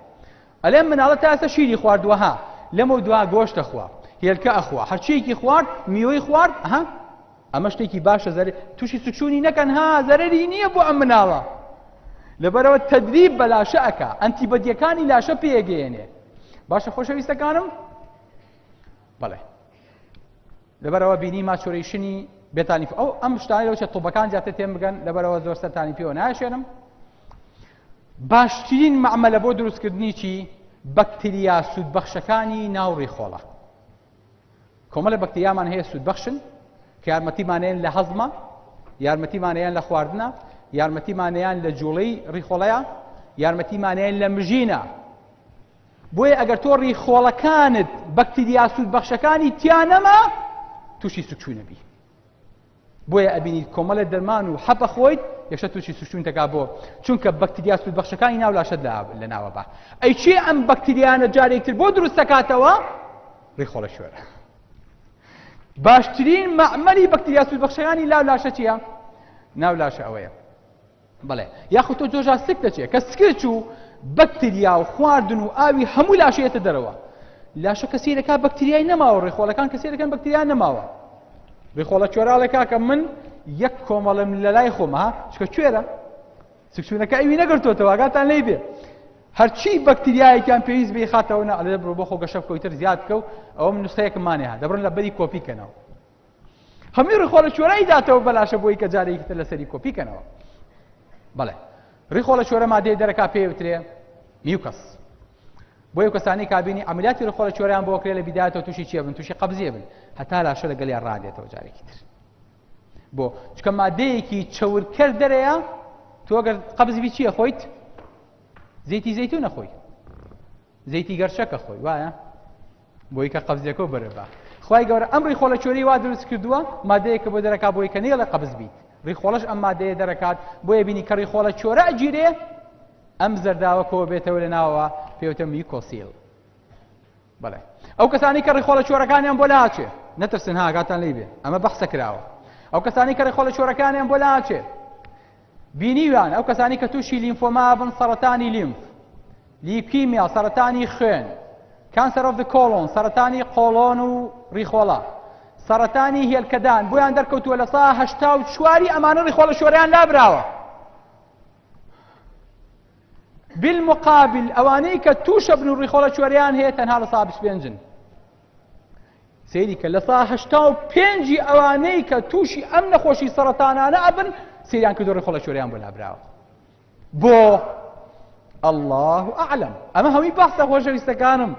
ئەلێ مناڵە تا ئێستا شیری خواردووە ها لەمە دوا گۆشتە خوا هێلکە ئەخوا هەرچیەکی خوارد میوەی خوارد ها ئەمە شتێکی باشە زەرێ تووشی سوچوونی نەکەن ها زەرەری نییە بۆ ئەم مناڵە لەبەرەوە تەدریب بە لاشە ئەکا ئەنتیبەدیەکانی لاشە پێگەێنێ باشە خۆشەویستەکانم بەڵێ لەبەرەوە بینی ماچۆرەیشنی بێتانی ئەو ئەم شتانی لەوچە تۆبەکان زیاتر تێم بگەن لەبەرەوە زۆر سەرتانی پێوە نایشێنم باشترین مەعمەلە بۆ دروستکردنی چی بەکتریا سوودبەخشەکانی ناو ڕیخۆڵە کۆمەڵە بەکتریامان هەیە سوودبەخشن کە یارمەتیمانەیەن لە هەزمە یارمەتیمانەیەن لە خواردنە یارمەتیمانەیان لە جوڵەی ڕیخۆڵەیە یارمەتیمانەیەن لە مژینە بۆیە ئەگەر تۆ ڕیخۆڵەکانت بەکتریا سوودبەخشەکانی تیان نەما تووشی سوچوو نەبی بۆیە ئەبینیت کۆمەڵە دەرمان و حەپە خۆیت یەکشە تووشی سوچوون تەکا بۆ چونکە بەکتریا سوودبەخشەکانی ناو لاشەت لە ناوە بە ئەی چێ ئەم بەکتریانە جارێکتر بۆ دروست دەکاتەوە ڕیخۆڵە شۆرە باشترین مەعمەلی بەکتریا سوودبەخشەکانی لاو لاشە چییە ناو لاشە ئەوەیە بەڵێ یاخود تۆ جۆژا سک دەچێت کە سکرچ و بەکتریا و خواردن و ئاوی هەموو لاشەیەتە دەرەوە لاشە کەسێرەکە بەکتریای نەماوە ڕێخۆڵەکان کەسێرەکەن بەکتریان نەماوە ڕێخۆڵە کوێراڵێکا کە من یەک کۆمەڵم لە لای خۆمە چکە کوێرە سکسوونەکە ئەوی نەگرتوتەوە ئاگاتان لێی بێ هەرچی بەکتریایەکیان پێویست بێ خاتەوە ئەڵێ بڕۆ بۆ خۆ گەشە بکەویتر زیاد بکە و ئەوە من نوسخەیەکمانێ ها دەبڕن لە بەری کۆپیکەنەوە هەمووی ڕێخۆڵە کوێرایی داتەوە بەلاشە بۆی کە جارێکتر لەسەری کۆپیکەنەوە بەڵێ ڕێخۆڵە کوێرە مادەی دەرەکا پێوترێ میوکەس بۆ یەو کەسانی کابینی عملیاتی ڕێخۆڵە کوێرەیان بۆ کرێ لە بیدایەتەوە تووشی چیە بن تووشی قەبزیە بن هەتا لاشە لەگەڵیان ڕادێتەوە جارێکی تر بۆ چکە مادەیەکی چەورکەر دەرەیە تۆ ئەگەر قەبزبی چییە خۆیت زەیتی زەیتون نەخۆی زەیتی گەرچەکە خۆی وایە بۆی کە قەبزیەکە بەرەبا خوای گەورە ئەم ڕیخۆڵەچۆرەی وا دروست کردووە مادەیەکە بۆ دەرەکات بۆی کە نێڵە قەبز بیت ڕیخۆڵەش ئەم مادەیە دەرەکات بۆیە بینی کە ڕیخۆڵەچۆرە ئەگیرێ ئەم زەرداوەکەوە بێتەوە لە ناوەوە پێوتە میکۆسیل بەڵێ ئەو کەسانی کە ڕیخۆڵەچۆرەکانیان بۆ لاچێ نەترسن هاگاتان لێ بێ ئەمە بەحسە کراوە ئەو کەسانی کە ڕیخۆڵەچۆرەکانیان بۆ لاچێ بینیوان ئەو کەسانی کە تووشی لیمفۆما بن سەرەتانی لیمف لیکیمیا سەرەتانی خوێن cancer of the colon سەرەتانی قۆڵۆن و ڕیخۆڵە سەرەتانی هێلکەدان بۆیان دەرکەوتووە لە سا 84 ئەمانە ڕیخۆڵەچۆرەیان لابراوە بالمقابل ئەوانەی کە تووشە بن و ڕیخۆڵەچۆرەیان هەیە تەنها لە سا 25 سەیری کە لە سا 85 ئەوانەی کە تووشی ئەم نەخۆشی سەرەتانانە ئەبن سەیریان کردو ڕیخۆڵەچۆرەیان بۆ لابراوە بۆ الله أعلم أما هەمی بەحسە خۆشەویستەکانم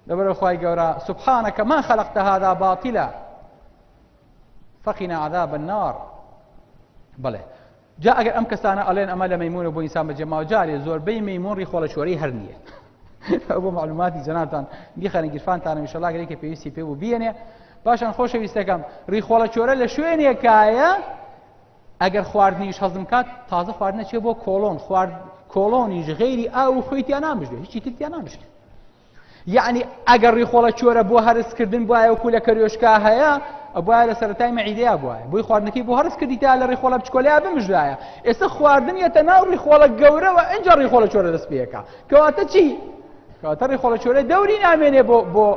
لەبەرەوە خوای گەورە سبحانك ما خلقت هذا باطلا فقنا عذاب النار بەڵێ جا ئەگەر ئەم کەسانە ئەڵێن ئەمە لە مەیمونە بۆ ئینسان بەجێماوە جارێ زۆربەی مەیمون ڕیخۆڵەچۆرەی هەر نییە بۆ معلوماتی جەنابتان بیخەنە گیرفانتانە ئینشەڵڵا گەرێکە پێویستی پێ بوو بیێنێ باشان خۆشەویستەکەم ڕیخۆڵەچۆرە لە شوێنێکایە ئەگەر خواردنیش هەزم کات تازە خواردنە چێ بۆ کۆڵۆن کۆڵۆنیش غەیری ئاو و خۆیتیان نامژێ هیچی تریان نامژێ یعنی ئەگەر ڕیخۆڵەچۆرە بۆ هەرسکردن بواە وەکو لە کەریۆشکا هەیە ئەبواە لە سەرەتای مەعیدەیە بواە بۆی خواردنەکەی بۆ هەرسکردیتا لە ڕیخۆڵە بچکۆلەیە بمژدایە ئێستا خواردنیەتە ناو ڕیخۆڵە گەورەوە ئەنجا ڕیخۆڵەچۆرە دەست پێیەکە کەواتە چی کەواتە ڕیخۆڵەچۆرە دەوری نامێنێ بۆ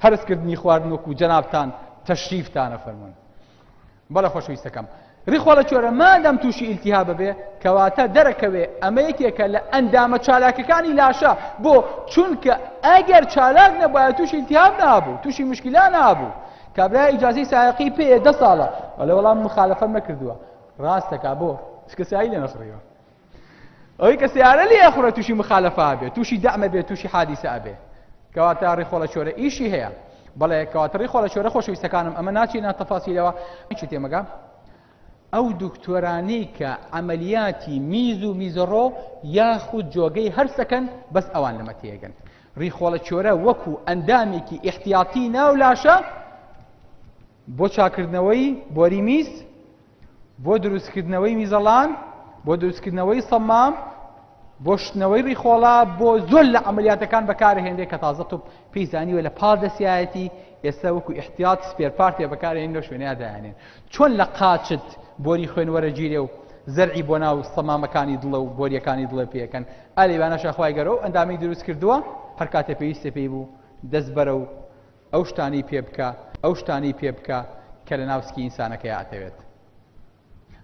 هەرسکردنی خواردن وەکو جەنابتان تەشریفتانە فەرموون بەڵێ خۆشەویستەکەم ڕیخۆڵەچۆرە مادەم تووشی ئیلتیهاب بێ کەواتە دەرەکەوێ ئەمە یەکێکە لە ئەندامە چالاکەکانی لاشە بۆ چونکە ئەگەر چالاک نەبووە تووشی ئیلتیهاب نابوو تووشی مشکلا نابوو کابرای ئیجازەی سایقی پێ 10 ساڵە وەڵێ وەڵام مخالەفەت نەکردووە ڕاستەکە بۆ چکە سیایی لێ نەخڕیوە ئەوەی کە سیارە لێ یەخڕە تووشی مخالەفە بێ تووشی دەعمە بێ تووشی حادیسە ئەبێ کەواتە ڕیخۆڵەچۆرە ئیشی هەیە بەڵێ کەواتە ڕیخۆڵەچۆرە خۆشەویستەکانم ئەمە ناچینە تەفاسیلەوە چی تێمەگا ئەو دکتۆرانەی کە عملیاتی میز و میزۆڕۆ یاخود جۆگەی هەرسەکەن بەس ئەوان لەمە تێگەن ڕیخۆڵەچۆرە وەکو ئەندامێکی ئیحتیاتی ناولاشە بۆ چاکردنەوەی بۆری میز بۆ دروستکردنەوەی میزەڵان بۆ دروستکردنەوەی سەمام بۆ شتنەوەی ڕیخۆڵا بۆ زۆر لە عملیاتەکان بەکارهێنرێت کە تازە تۆ پێی زانیوە لە پاڵ دەسیایەتی ئێستا وەکو احتیاط سپێرپارتێ بەکارهێن لەو شوێنەیە دایانێن چۆن لە قاچت بۆری خوێن وەرەگیرێ و زەرعی بۆ ناو سەمامەکانی دڵە و بۆریەکانی دڵە پێەکەن ئەلێوانەشە خوای گەورە و ئەندامی دروست کردووە هەر کاتێ پێویستە پێی بوو دەست بەرە و ئەو شتانی پێ بکە ئەو شتانی پێ بکە کە لە ناوسکی ئینسانەکە ئاتەوێت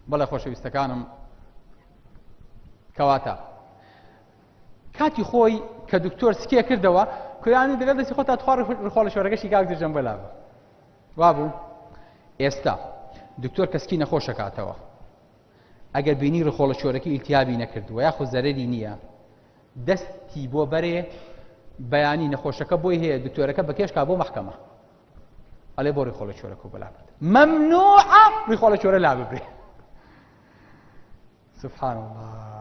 بەڵێ خۆشەویستەکانم کەواتە کاتی خۆی کە دکتۆر سکێ کردەوە کویانی دەگەڵ دەستی خۆ تا تخوا ڕیخۆڵەچۆرەکەشی کاک دژەم بەلابە وابوو ئێستا دکتۆر کەسکی نەخۆشەکاتەوە ئەگەر بینی ڕیخۆڵەچۆرەکە ئیلتیابی نەکردووە یاخود زەرەری نییە دەستی بۆ بەرێ بەیانی نەخۆشەکە بۆی هەیە دکتۆرەکە بەکێشکا بۆ مەحکەمە ئەڵێ بۆ ڕیخۆڵەچۆرەکە بەلا بێت مەمنوعە ڕیخۆڵەچۆرە لا ببرێ سبحان الله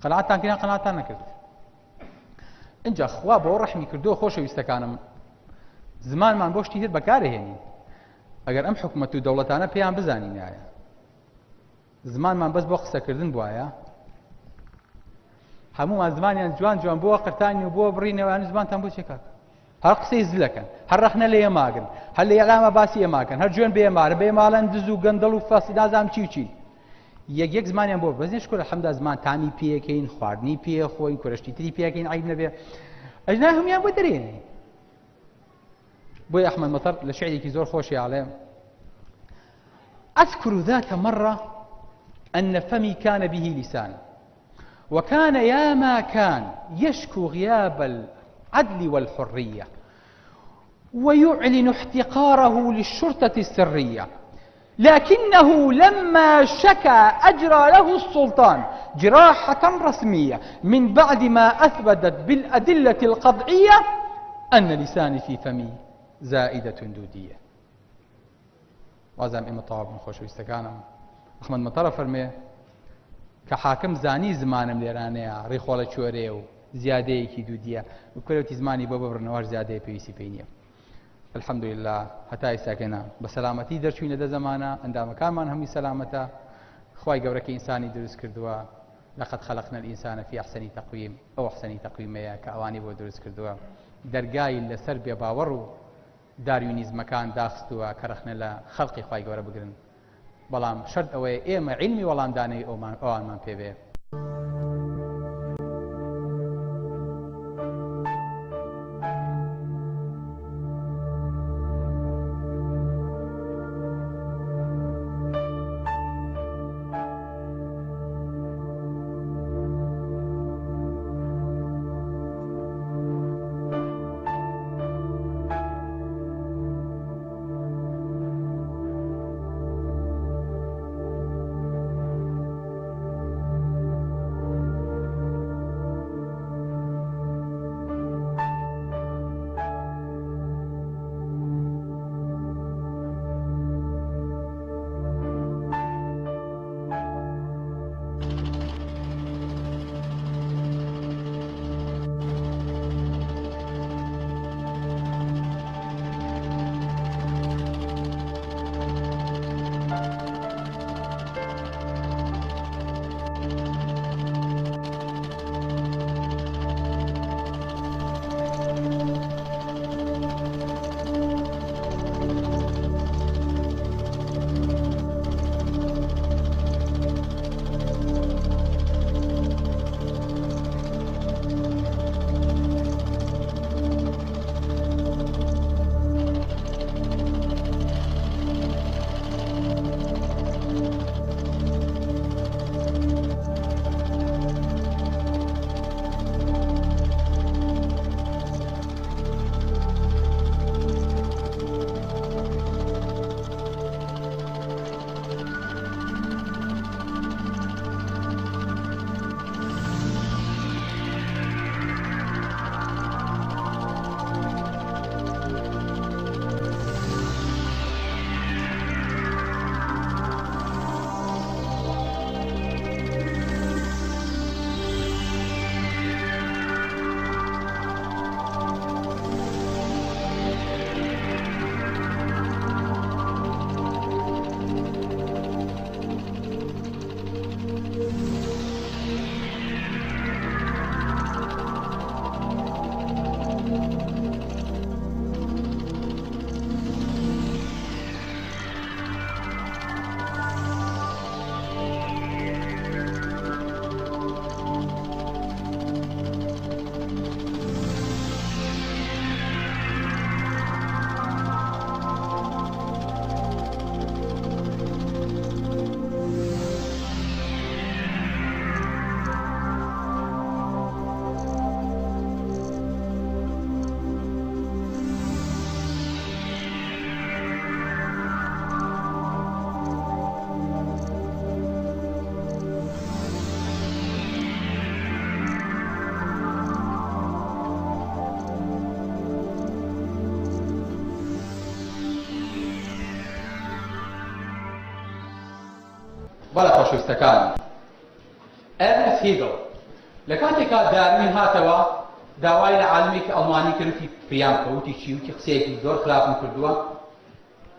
قەناعەتتان کردیان قەناعەتتان نەکرد اینجا خوا بۆ ڕەحمی کردووە خۆشەویستەکانم زمانمان بۆ شتی تر بەکارهێنین ئەگەر ئەم حکومەت و دەوڵەتانە پێیان بزانین نایە زمانمان بەس بۆ قسەکردن بوایە هەمومان زمانیان جوان جوان بۆ قرتانی و بۆ بڕینەوەیان زمانتان بۆ چێکات هەر قسەی زلەکەن هەر ڕەخنە لە ئێماگن هەر لە ئێلامە باسی ئێماکەن هەر جوێن بێمارە بێماڵەن دز و گەندەڵ و فەس نازام چی و چی یەک زمانیان بۆ بەزێ شکۆلە حەمدا زمان تامی پێەکەین خواردنی پێخۆین کورەشتی تری پێەکەین عیب نەبێ ئەجنا هەمویان بۆ دەرێنێ بۆی ئەحمەد مەتەر لە شعرێکی زۆر خۆشی ئاڵێ أذكر ذات مرة أن فمي كان به لسان وكان يا ما كان يشكو غياب العدل والحرية ويعلن احتقاره للشرطة السرية لكنه لما شكى أجرى له السلطان جراحة رسمية من بعد ما أثبتت بالأدلة القطعية أن لساني في فمي زائدة دودية. وازم إما طاب من خۆشەویستەکانم ئەحمەد مەتەڕە فەرمێ کە حاکم زانی زمانم لێرانەیە ڕێخۆڵە چۆرێ و زیادەیەکی دوودیە وکرێتی زمانی بۆ ببڕنەوەش زیادەیە پێویستی پێی نییە. الحەمدولله هەتا ئێستاکەنا بە سەلامەتی دەرچوینە دە زەمانە ئەندامەکانمان هەمووی سەلامەتە. خوای گەورە کە ئینسانی دروست کردووە لقد خلقنا الإنسان في أحسن تقويم أو أحسن تقويمية كأواني بو دروست کردووە دەرگای لەسەر بێباوەڕ و داروینیزمەکان داخستووە کە رەخنە لە خەڵقی خوای گەورە بگرن. بەڵام شەرت ئەوەیە ئێمە عیلمی وەڵامدانەی ئەوانمان پێبێ. بەڵێ خۆشەویستەکان ئەرنست هیگڵ لە کاتێکا داروین هاتەوە داوای لە عالمێکی ئەڵمانی کردی پێیان کەوتی چی وتی قسەیەکی زۆر خراپم کردووە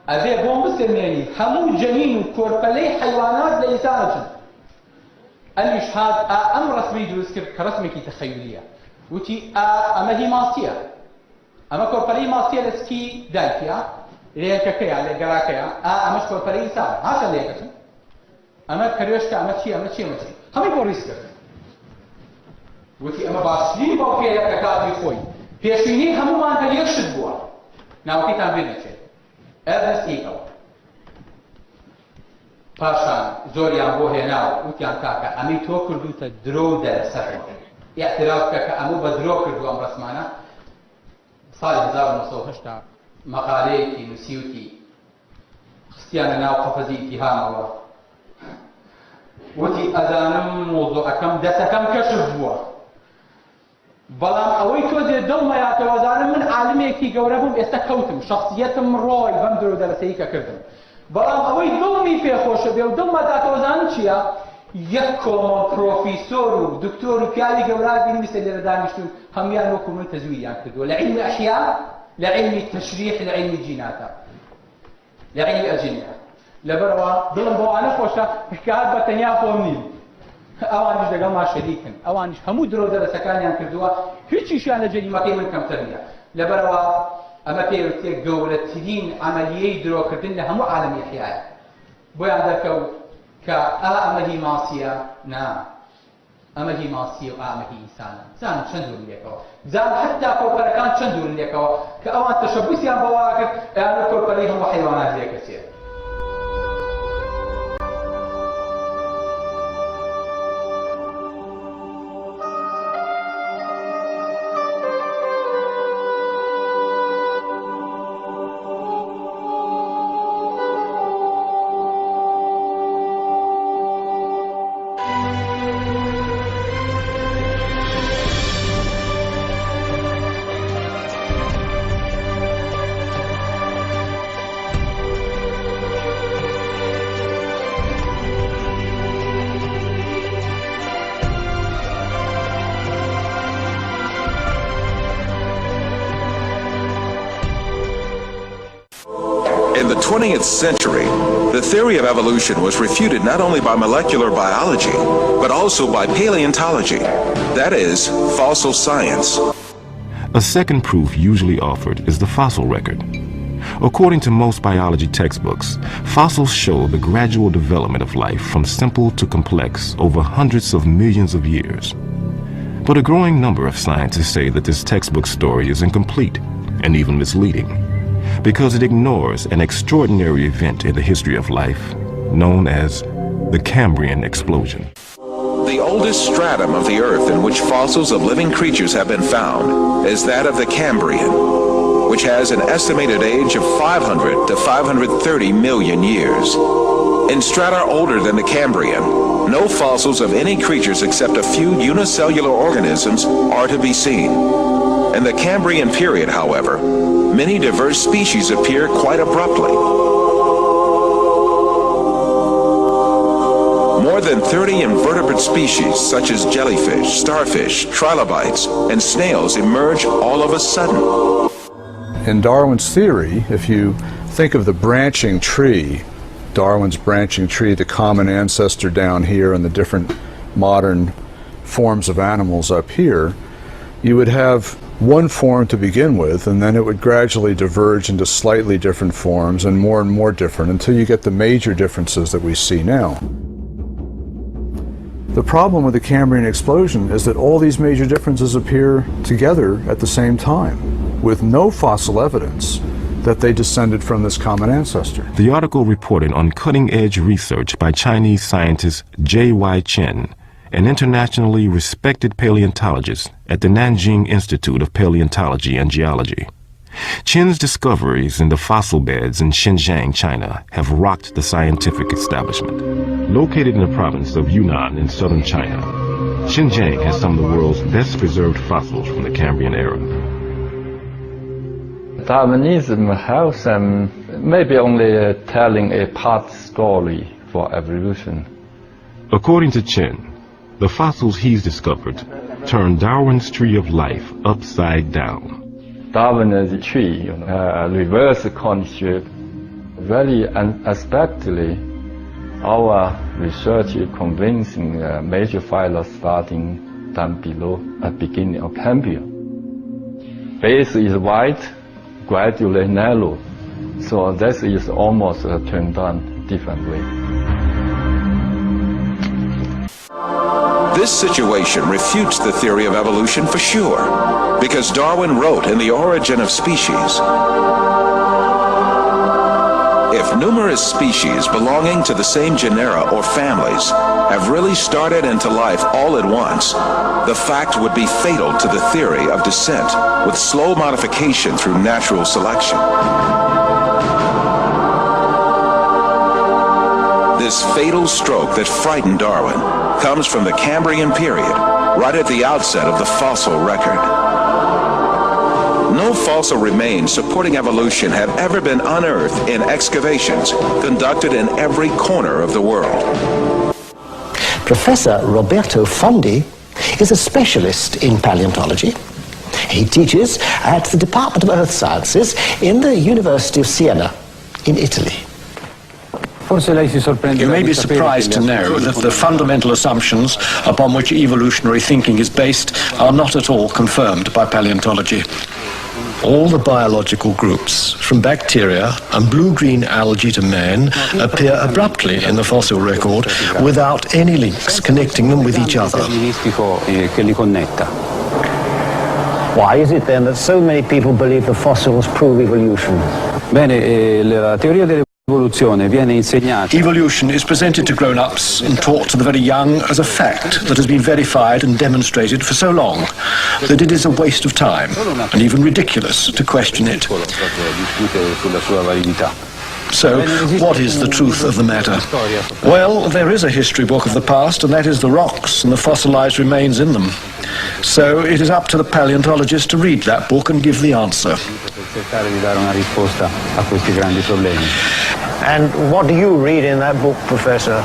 ئەبێ بۆ بسێنێنی هەموو جەنین و کۆرپەلەی حەیوانات لە ئینسانەچن ئەمیش هات ئەم ڕەسمی دروست کرد کە ڕەسمێکی تەخەیولیە وتی ئەمە هی ماسیە ئەمە کۆرپەلەی ماسیە لە سکی دایکە لێکەکەیە لە گەراکەیە ئەمەش کۆرپەلەی ئینسانە هاشە لێکەچن ئەمە کەروێشکە ئەمە چی ئەمە چی ئەمە چی هەمووی بۆ ڕیز کرد وتی ئەمە باشترین باوکەیە کە کاتی خۆی پێشبینی هەموومان هەر یەک شت بووە ناوەکەیتان بێ نەچێت ئەرنست هیگڵ پاشان زۆریان بۆ هێناوە وتیان کاکە ئەمەی تۆ کردوتە درۆ و دەرسەرەوە ئیعتراف بکە کە ئەموو بە درۆ کردووە ئەم ڕەسمانە ساڵی 1970 مەقالەیەکی نووسیوتی خستیانە ناو قەفەزی ئیتیهامەوە وتی ئەزانم مۆزوعەکەم دەستەکەم کەشف بووە بەڵام ئەوەی تۆ دێ دڵمەیاتەوەزانم من عالمێکی گەورە بووم ئێستا کەوتم شخصیەتم ڕۆی بەم درۆ دەرەسەیی کە کردم بەڵام ئەوەی دڵمی پێخۆشە بێ و دڵمەداتەوەزانم چییە یەک کۆمەڵ پرۆفیسۆر و دکتۆر و پیاوی گەورە بینویسە لێرە دانیشتون هەمویان وەکو من تەزویریان کردووە لە عیلمی ئەحیا لە عیلمی تەشریح لە عیلمی جیناتە لە عیلمی ئەجینە لەبەرەوە دڵم بۆ ئەوانە خۆشە کە هات بە تەنیا خۆم نیم ئەوانیش لەگەڵما شەریکن ئەوانیش هەموو درۆ دەرەسەکانیان کردووە هیچیشیان لە جەریمەکەی من کەمتر نییە لەبەرەوە ئەمە پێویستێ گەورەترین عەمەلیەی درۆکردن لە هەموو عالەمی ئەحیایە بۆیان دەکەوت کە ئەمە هی ماسیە نا ئەمە هی ماسیە و ئەمە هی ئینسانە زان چەند دوور لێکەوە زان حتا کۆپەرەکان چەند دوور لێکەوە کە ئەوان تەشەبوسیان بەوا کرد ئەیانە کۆپەرەی هەموو حەیوانات لێکەسێ In the 20th century, the theory of evolution was refuted not only by molecular biology, but also by paleontology, that is, fossil science. A second proof usually offered is the fossil record. According to most biology textbooks, fossils show the gradual development of life from simple to complex over hundreds of millions of years. But a growing number of scientists say that this textbook story is incomplete and even misleading, because it ignores an extraordinary event in the history of life known as the Cambrian explosion. The oldest stratum of the Earth in which fossils of living creatures have been found is that of the Cambrian, which has an estimated age of 500 to 530 million years. In strata older than the Cambrian, no fossils of any creatures except a few unicellular organisms are to be seen. In the Cambrian period, however, many diverse species appear quite abruptly. More than 30 invertebrate species such as jellyfish, starfish, trilobites, and snails emerge all of a sudden. In Darwin's theory, if you think of the branching tree, Darwin's branching tree, the common ancestor down here and the different modern forms of animals up here, you would have one form to begin with, and then it would gradually diverge into slightly different forms and more different until you get the major differences that we see now. The problem with the Cambrian explosion is that all these major differences appear together at the same time, with no fossil evidence that they descended from this common ancestor. The article reported on cutting-edge research by Chinese scientist J.Y. Chen, an internationally respected paleontologist at the Nanjing Institute of Paleontology and Geology. Chen's discoveries in the fossil beds in Xinjiang, China, have rocked the scientific establishment. Located in the province of Yunnan in southern China, Xinjiang has some of the world's best preserved fossils from the Cambrian era. Darwinism has maybe only telling a part story for evolution. According to Chen, the fossils he's discovered turn Darwin's tree of life upside down. Darwin's tree, reverse condition, very unexpectedly, our research is convincing major phyla starting down below at beginning of Cambrian. Base is wide, gradually narrow, so this is almost turned on different way. This situation refutes the theory of evolution for sure, because Darwin wrote in The Origin of Species, if numerous species belonging to the same genera or families have really started into life all at once, the fact would be fatal to the theory of descent with slow modification through natural selection. This fatal stroke that frightened Darwin comes from the Cambrian period, right at the outset of the fossil record. No fossil remains supporting evolution have ever been unearthed in excavations conducted in every corner of the world. Professor Roberto Fondi is a specialist in paleontology. He teaches at the Department of Earth Sciences in the University of Siena in Italy. You may be surprised to know that the fundamental assumptions upon which evolutionary thinking is based are not at all confirmed by paleontology. All the biological groups, from bacteria and blue-green algae to man, appear abruptly in the fossil record without any links connecting them with each other. Why is it then that so many people believe the fossils prove evolution? Evolution is presented to grown-ups and taught to the very young as a fact that has been verified and demonstrated for so long that it is a waste of time and even ridiculous to question it. So, what is the truth of the matter? Well, there is a history book of the past, and that is the rocks and the fossilized remains in them. So, it is up to the paleontologist to read that book and give the answer. And what do you read in that book, Professor?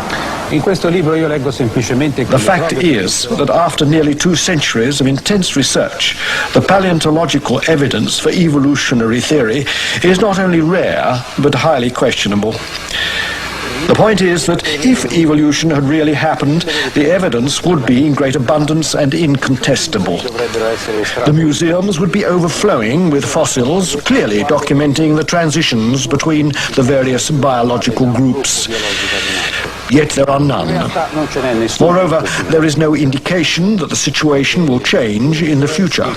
The fact is that after nearly 2 centuries of intense research, the paleontological evidence for evolutionary theory is not only rare, but highly questionable. The point is that if evolution had really happened, the evidence would be in great abundance and incontestable. The museums would be overflowing with fossils, clearly documenting the transitions between the various biological groups. Yet there are none. Moreover, there is no indication that the situation will change in the future.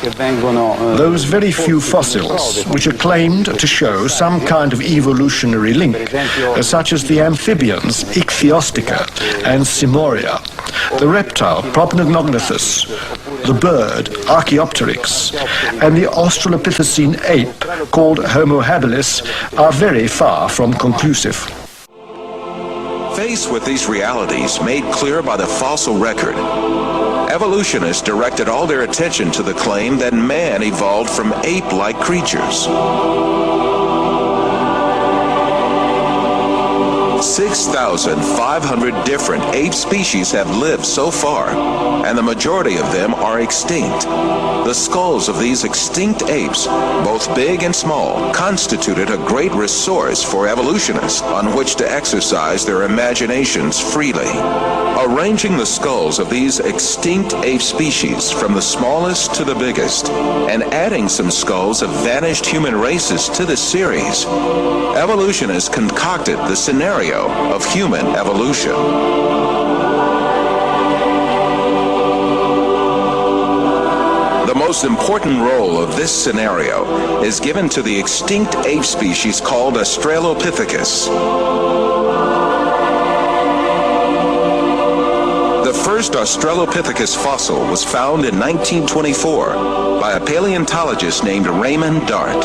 Those very few fossils which are claimed to show some kind of evolutionary link, such as the amphibians Ichthyostica and Simoria, the reptile Propenognathus, the bird Archaeopteryx, and the Australopithecine ape called Homo habilis are very far from conclusive. Faced with these realities made clear by the fossil record, evolutionists directed all their attention to the claim that man evolved from ape-like creatures. 6,500 different ape species have lived so far, and the majority of them are extinct. The skulls of these extinct apes, both big and small, constituted a great resource for evolutionists on which to exercise their imaginations freely. Arranging the skulls of these extinct ape species from the smallest to the biggest, and adding some skulls of vanished human races to the series, evolutionists concocted the scenario of human evolution. The most important role of this scenario is given to the extinct ape species called Australopithecus. The first Australopithecus fossil was found in 1924 by a paleontologist named Raymond Dart.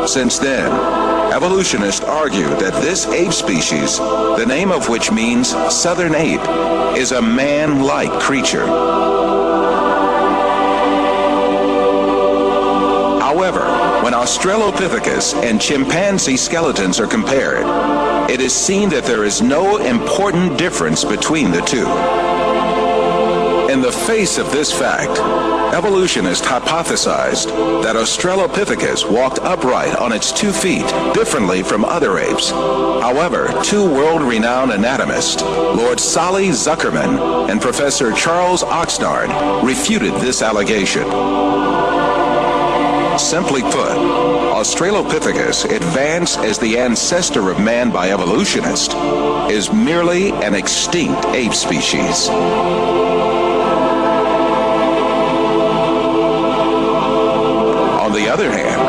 Since then, evolutionists argue that this ape species, the name of which means southern ape, is a man-like creature. However, when Australopithecus and chimpanzee skeletons are compared, it is seen that there is no important difference between the two. In the face of this fact, evolutionists hypothesized that Australopithecus walked upright on its 2 feet, differently from other apes. However, 2 world-renowned anatomists, Lord Solly Zuckerman and Professor Charles Oxnard, refuted this allegation. Simply put, Australopithecus, advanced as the ancestor of man by evolutionists, is merely an extinct ape species. On the other hand,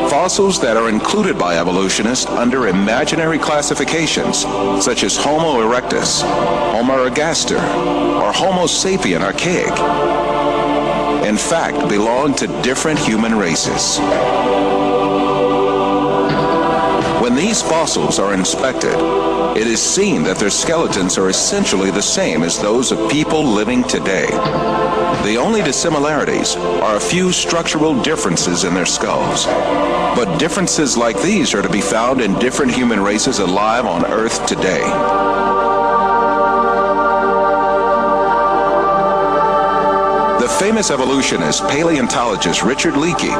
fossils that are included by evolutionists under imaginary classifications, such as Homo erectus, Homo ergaster, or Homo sapien archaic, in fact belong to different human races. When When these fossils are inspected, it is seen that their skeletons are essentially the same as those of people living today. The only dissimilarities are a few structural differences in their skulls. But differences like these are to be found in different human races alive on Earth today. The famous evolutionist paleontologist Richard Leakey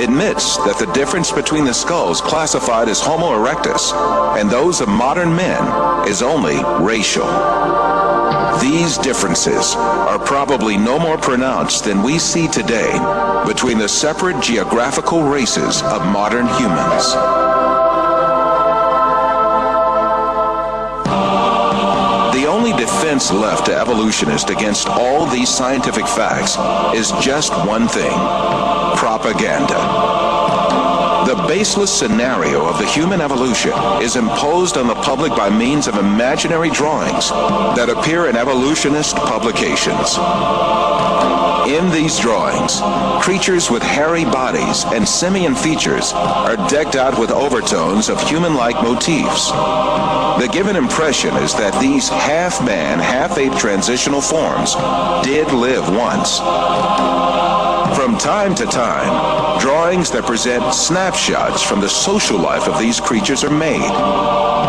admits that the difference between the skulls classified as Homo erectus and those of modern men is only racial. These differences are probably no more pronounced than we see today between the separate geographical races of modern humans. The only defense left to evolutionists against all these scientific facts is just one thing: propaganda. The baseless scenario of the human evolution is imposed on the public by means of imaginary drawings that appear in evolutionist publications. In these drawings, creatures with hairy bodies and simian features are decked out with overtones of human-like motifs. The given impression is that these half-man, half-ape transitional forms did live once. From time to time, drawings that present snapshots from the social life of these creatures are made.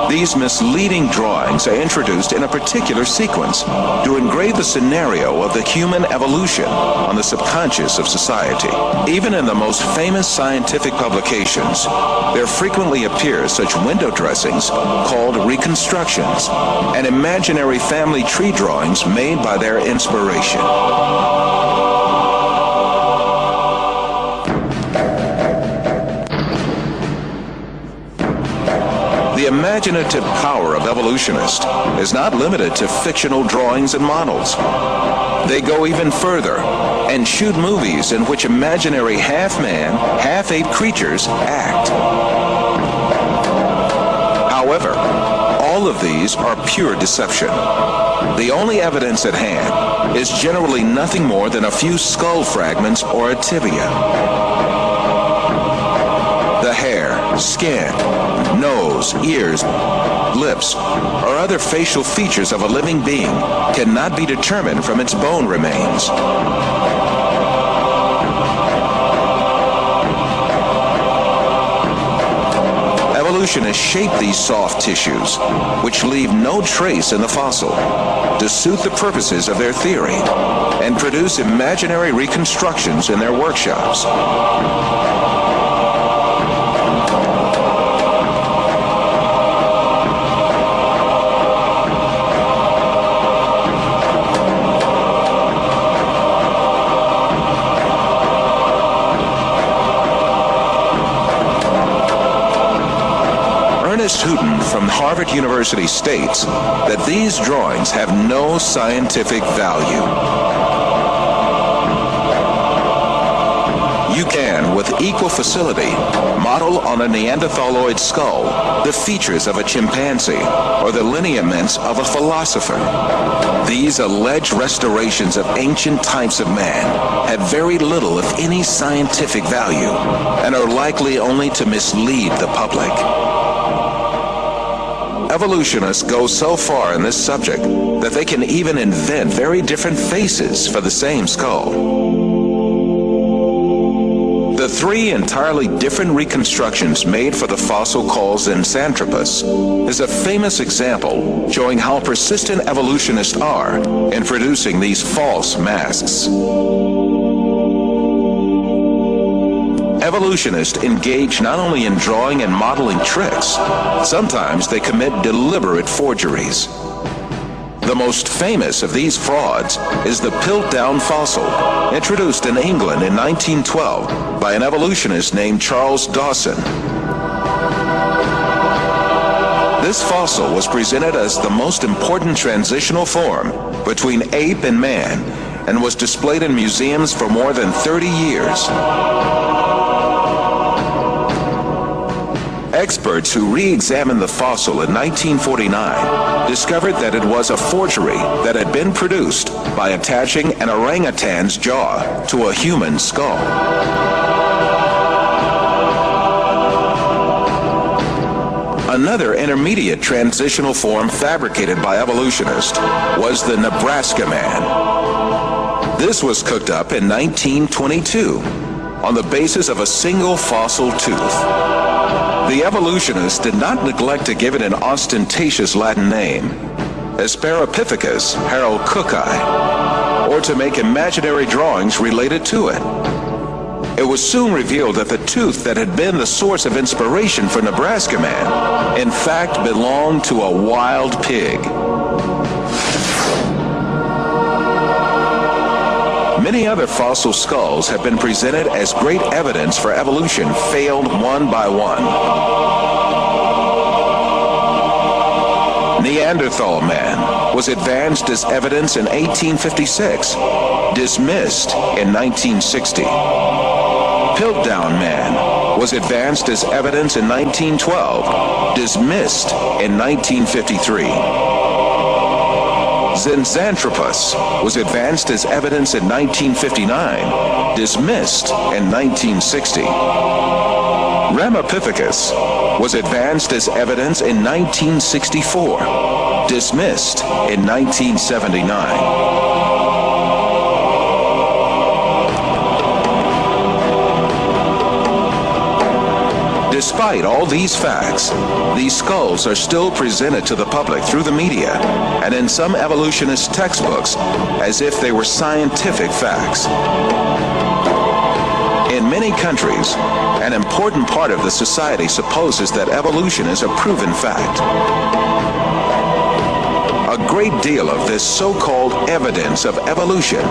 These misleading drawings are introduced in a particular sequence to engrave the scenario of the human evolution on the subconscious of society. Even in the most famous scientific publications, there frequently appear such window dressings called reconstructions and imaginary family tree drawings made by their inspiration. The imaginative power of evolutionists is not limited to fictional drawings and models. They go even further and shoot movies in which imaginary half-man, half-ape creatures act. However, all of these are pure deception. The only evidence at hand is generally nothing more than a few skull fragments or a tibia. The hair, skin, nose, ears, lips, or other facial features of a living being cannot be determined from its bone remains. Evolutionists shape these soft tissues, which leave no trace in the fossil, to suit the purposes of their theory, and produce imaginary reconstructions in their workshops. From Harvard University states that these drawings have no scientific value. You can, with equal facility, model on a Neanderthaloid skull the features of a chimpanzee or the lineaments of a philosopher. These alleged restorations of ancient types of man have very little, if any, scientific value and are likely only to mislead the public. Evolutionists go so far in this subject that they can even invent very different faces for the same skull. The three entirely different reconstructions made for the fossil called Zinjanthropus is a famous example showing how persistent evolutionists are in producing these false masks. Evolutionists engage not only in drawing and modeling tricks, sometimes they commit deliberate forgeries. The most famous of these frauds is the Piltdown fossil, introduced in England in 1912 by an evolutionist named Charles Dawson. This fossil was presented as the most important transitional form between ape and man and was displayed in museums for more than 30 years. Experts who re-examined the fossil in 1949 discovered that it was a forgery that had been produced by attaching an orangutan's jaw to a human skull. Another intermediate transitional form fabricated by evolutionists was the Nebraska man. This was cooked up in 1922 on the basis of a single fossil tooth. The evolutionists did not neglect to give it an ostentatious Latin name, Asparapithecus haralcooki, or to make imaginary drawings related to it. It was soon revealed that the tooth that had been the source of inspiration for Nebraska Man, in fact, belonged to a wild pig. Many other fossil skulls have been presented as great evidence for evolution, failed one by one. Neanderthal man was advanced as evidence in 1856, dismissed in 1960. Piltdown man was advanced as evidence in 1912, dismissed in 1953. Zinzanthropus was advanced as evidence in 1959, dismissed in 1960. Ramapithecus was advanced as evidence in 1964, dismissed in 1979. Despite all these facts, these skulls are still presented to the public through the media and in some evolutionist textbooks as if they were scientific facts. In many countries, an important part of the society supposes that evolution is a proven fact. A great deal of this so-called evidence of evolution,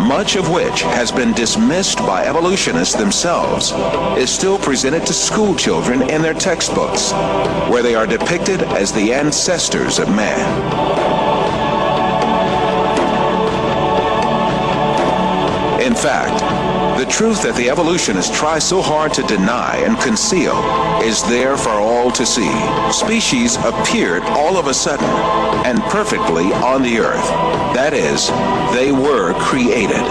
much of which has been dismissed by evolutionists themselves, is still presented to school children in their textbooks, where they are depicted as the ancestors of man. In fact, the truth that the evolutionists try so hard to deny and conceal is there for all to see. Species appeared all of a sudden and perfectly on the earth. That is, they were created.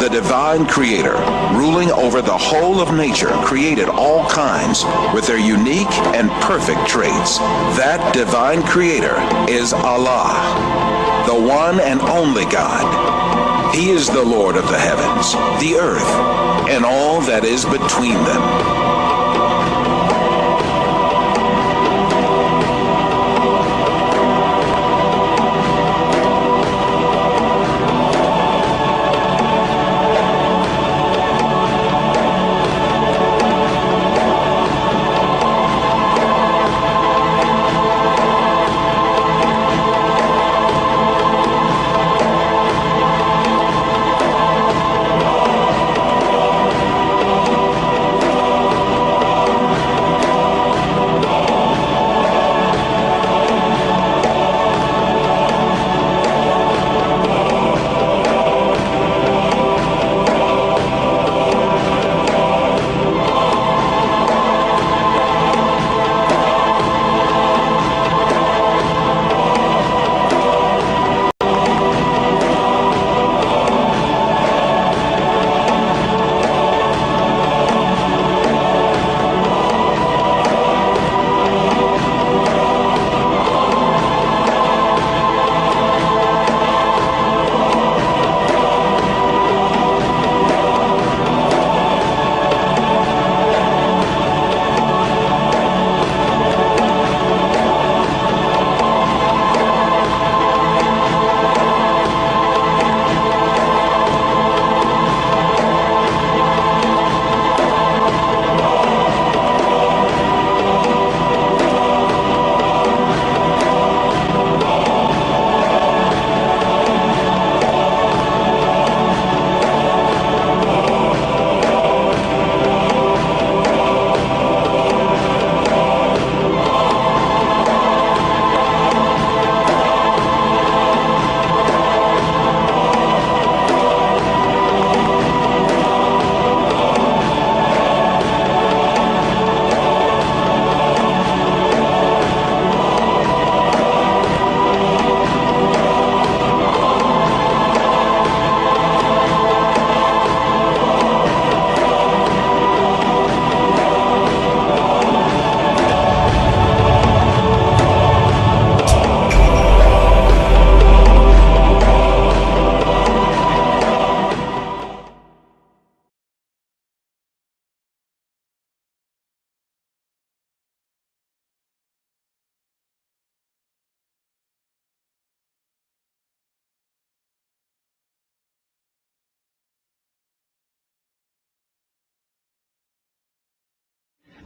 The divine creator, ruling over the whole of nature, created all kinds with their unique and perfect traits. That divine creator is Allah, the one and only God. He is the Lord of the heavens, the earth, and all that is between them.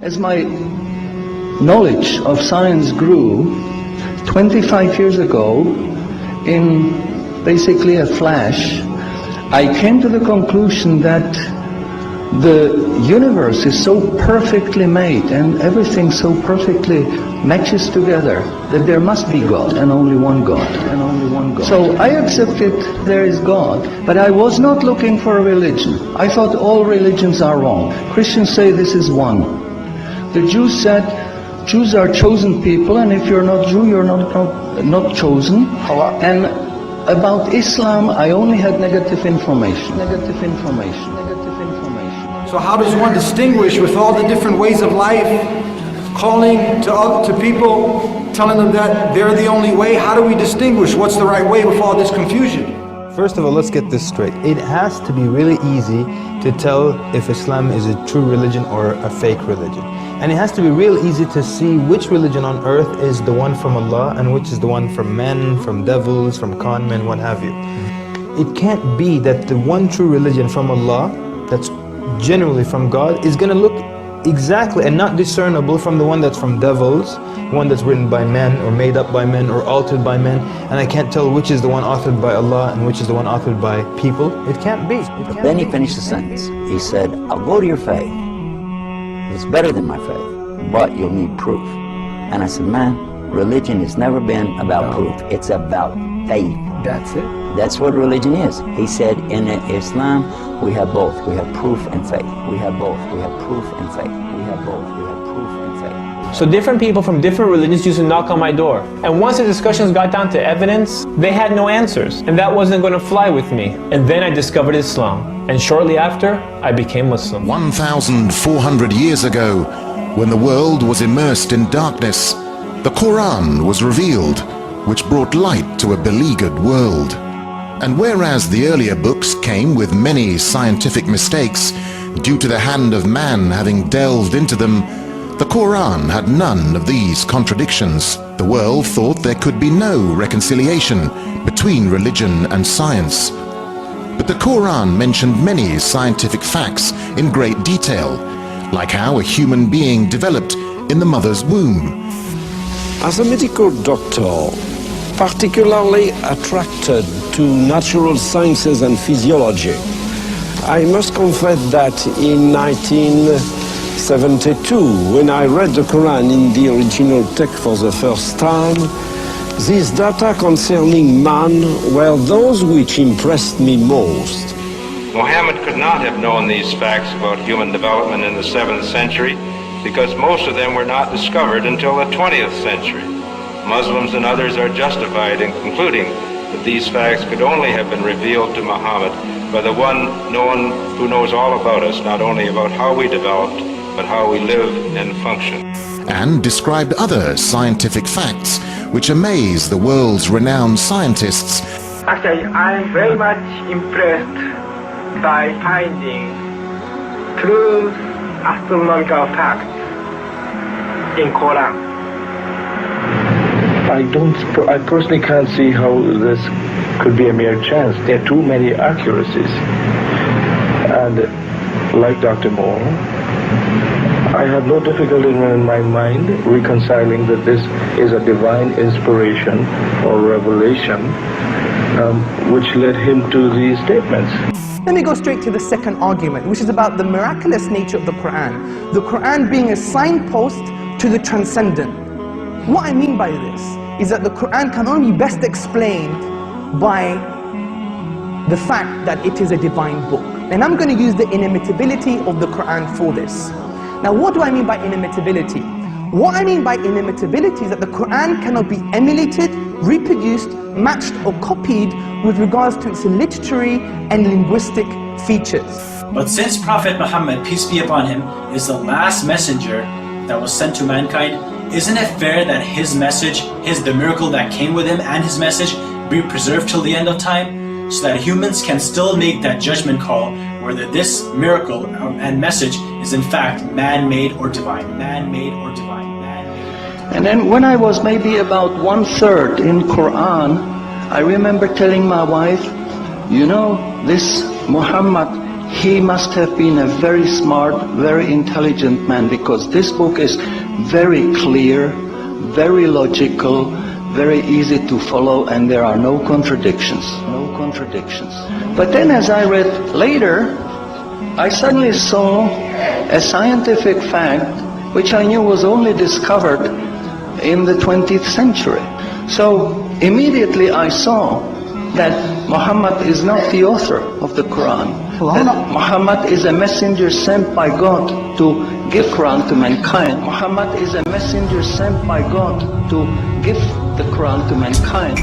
As my knowledge of science grew, 25 years ago, in basically a flash, I came to the conclusion that the universe is so perfectly made and everything so perfectly matches together that there must be God and only one God. So I accepted there is God, but I was not looking for a religion. I thought all religions are wrong. Christians say this is one. The Jews said Jews are chosen people, and if you're not Jew, you're not chosen. And about Islam, I only had negative information. So how does one distinguish with all the different ways of life, calling to people, telling them that they're the only way? How do we distinguish what's the right way with all this confusion? First of all, let's get this straight. It has to be really easy to tell if Islam is a true religion or a fake religion. And it has to be real easy to see which religion on earth is the one from Allah and which is the one from men, from devils, from con men, what have you. It can't be that the one true religion from Allah, that's generally from God, is going to look exactly and not discernible from the one that's from devils, one that's written by men or made up by men or altered by men, and I can't tell which is the one authored by Allah and which is the one authored by people. It can't be. Then he finished the sentence. He said, I'll go to your faith. It's better than my faith, but you'll need proof. And I said, man, religion has never been about proof. It's about faith. That's it. That's what religion is. He said, in Islam, we have both. We have proof and faith. We have both. We have proof and faith. We have both. We have proof and faith. So different people from different religions used to knock on my door. And once the discussions got down to evidence, they had no answers. And that wasn't going to fly with me. And then I discovered Islam. And shortly after, I became Muslim. 1,400 years ago, when the world was immersed in darkness, the Quran was revealed, which brought light to a beleaguered world. And whereas the earlier books came with many scientific mistakes, due to the hand of man having delved into them, the Quran had none of these contradictions. The world thought there could be no reconciliation between religion and science. But the Quran mentioned many scientific facts in great detail, like how a human being developed in the mother's womb. As a medical doctor, particularly attracted to natural sciences and physiology, I must confess that in 1972, when I read the Quran in the original text for the first time, these data concerning man were those which impressed me most. Muhammad could not have known these facts about human development in the 7th century because most of them were not discovered until the 20th century. Muslims and others are justified in concluding that these facts could only have been revealed to Muhammad by the one who knows all about us, not only about how we developed, but how we live and function. And described other scientific facts which amaze the world's renowned scientists. Actually, I'm very much impressed by finding true astronomical facts in Quran. I personally can't see how this could be a mere chance. There are too many accuracies. And like Dr. Moore, I have no difficulty in my mind reconciling that this is a divine inspiration or revelation which led him to these statements. Let me go straight to the second argument, which is about the miraculous nature of the Quran. The Quran being a signpost to the transcendent. What I mean by this is that the Quran can only be best explained by the fact that it is a divine book. And I'm going to use the inimitability of the Quran for this. Now, what do I mean by inimitability? What I mean by inimitability is that the Quran cannot be emulated, reproduced, matched or copied with regards to its literary and linguistic features. But since Prophet Muhammad, peace be upon him, is the last messenger that was sent to mankind, isn't it fair that his message, the miracle that came with him and his message be preserved till the end of time, so that humans can still make that judgment call whether this miracle and message is in fact man-made or divine, man-made or divine, man-made. And then when I was maybe about 1/3 in Quran, I remember telling my wife, you know, this Muhammad, he must have been a very smart, very intelligent man, because this book is very clear, very logical, very easy to follow, and there are no contradictions. No contradictions. But then as I read later, I suddenly saw a scientific fact which I knew was only discovered in the 20th century. So immediately I saw that Muhammad is not the author of the Quran. That Muhammad is a messenger sent by God to give Quran to mankind. Muhammad is a messenger sent by God to give the Quran to mankind.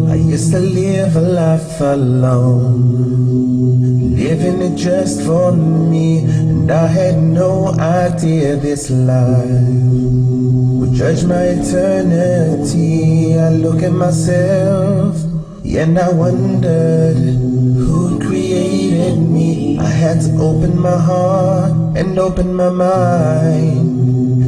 I used to live a life alone, living it just for me, and I had no idea this life would judge my eternity. I look at myself, and I wondered who created me. I had to open my heart and open my mind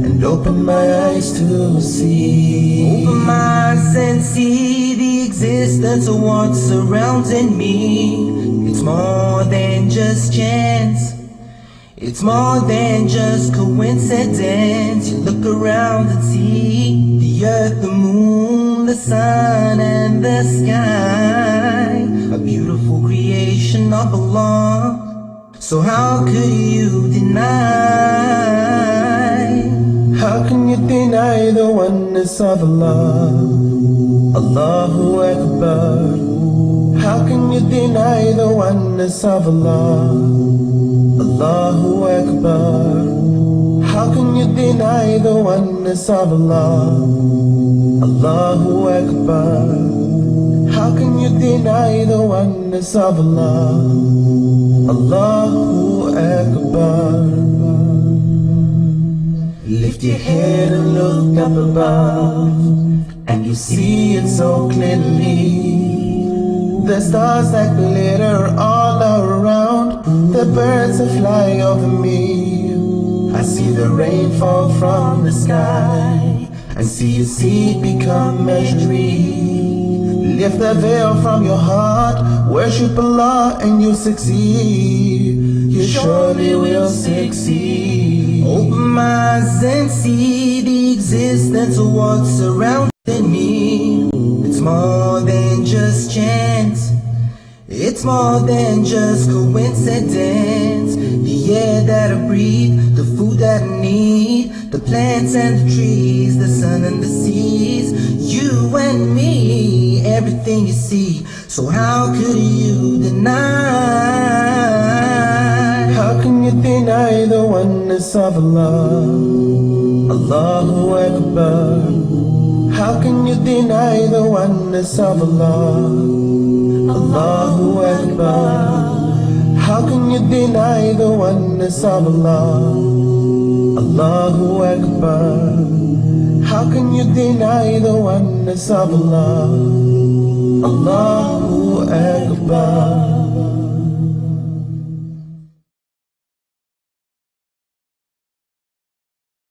and open my eyes to see. Open my eyes and see the existence of what's surrounding me. It's more than just chance, it's more than just coincidence. You look around and see the earth, the moon, the sun and the sky, a beautiful creation of Allah. So how could you deny? How can you deny the oneness of Allah? Allahu Akbar. How can you deny the oneness of Allah? Allahu Akbar. How can you deny the oneness of Allah? Allahu Akbar. How can you deny the oneness of Allah? Allahu Akbar. Lift your head and look up above, and you see it so clearly. The stars that glitter all around, the birds that fly over me. I see the rain fall from the sky, and see a seed become a tree. Lift the veil from your heart, worship Allah and you succeed. You surely will succeed. Open my eyes and see the existence of what's surrounding me. It's more than just chance, it's more than just coincidence. The air that I breathe, the food that I need, the plants and the trees, the sun and the seas, you and me, everything you see. So how could you deny? How can you deny the oneness of Allah? Allahu Akbar. How can you deny the oneness of Allah? Allahu Akbar. How can you deny the oneness of Allah? Allahu Akbar. How can you deny the oneness of Allah? Allahu Akbar.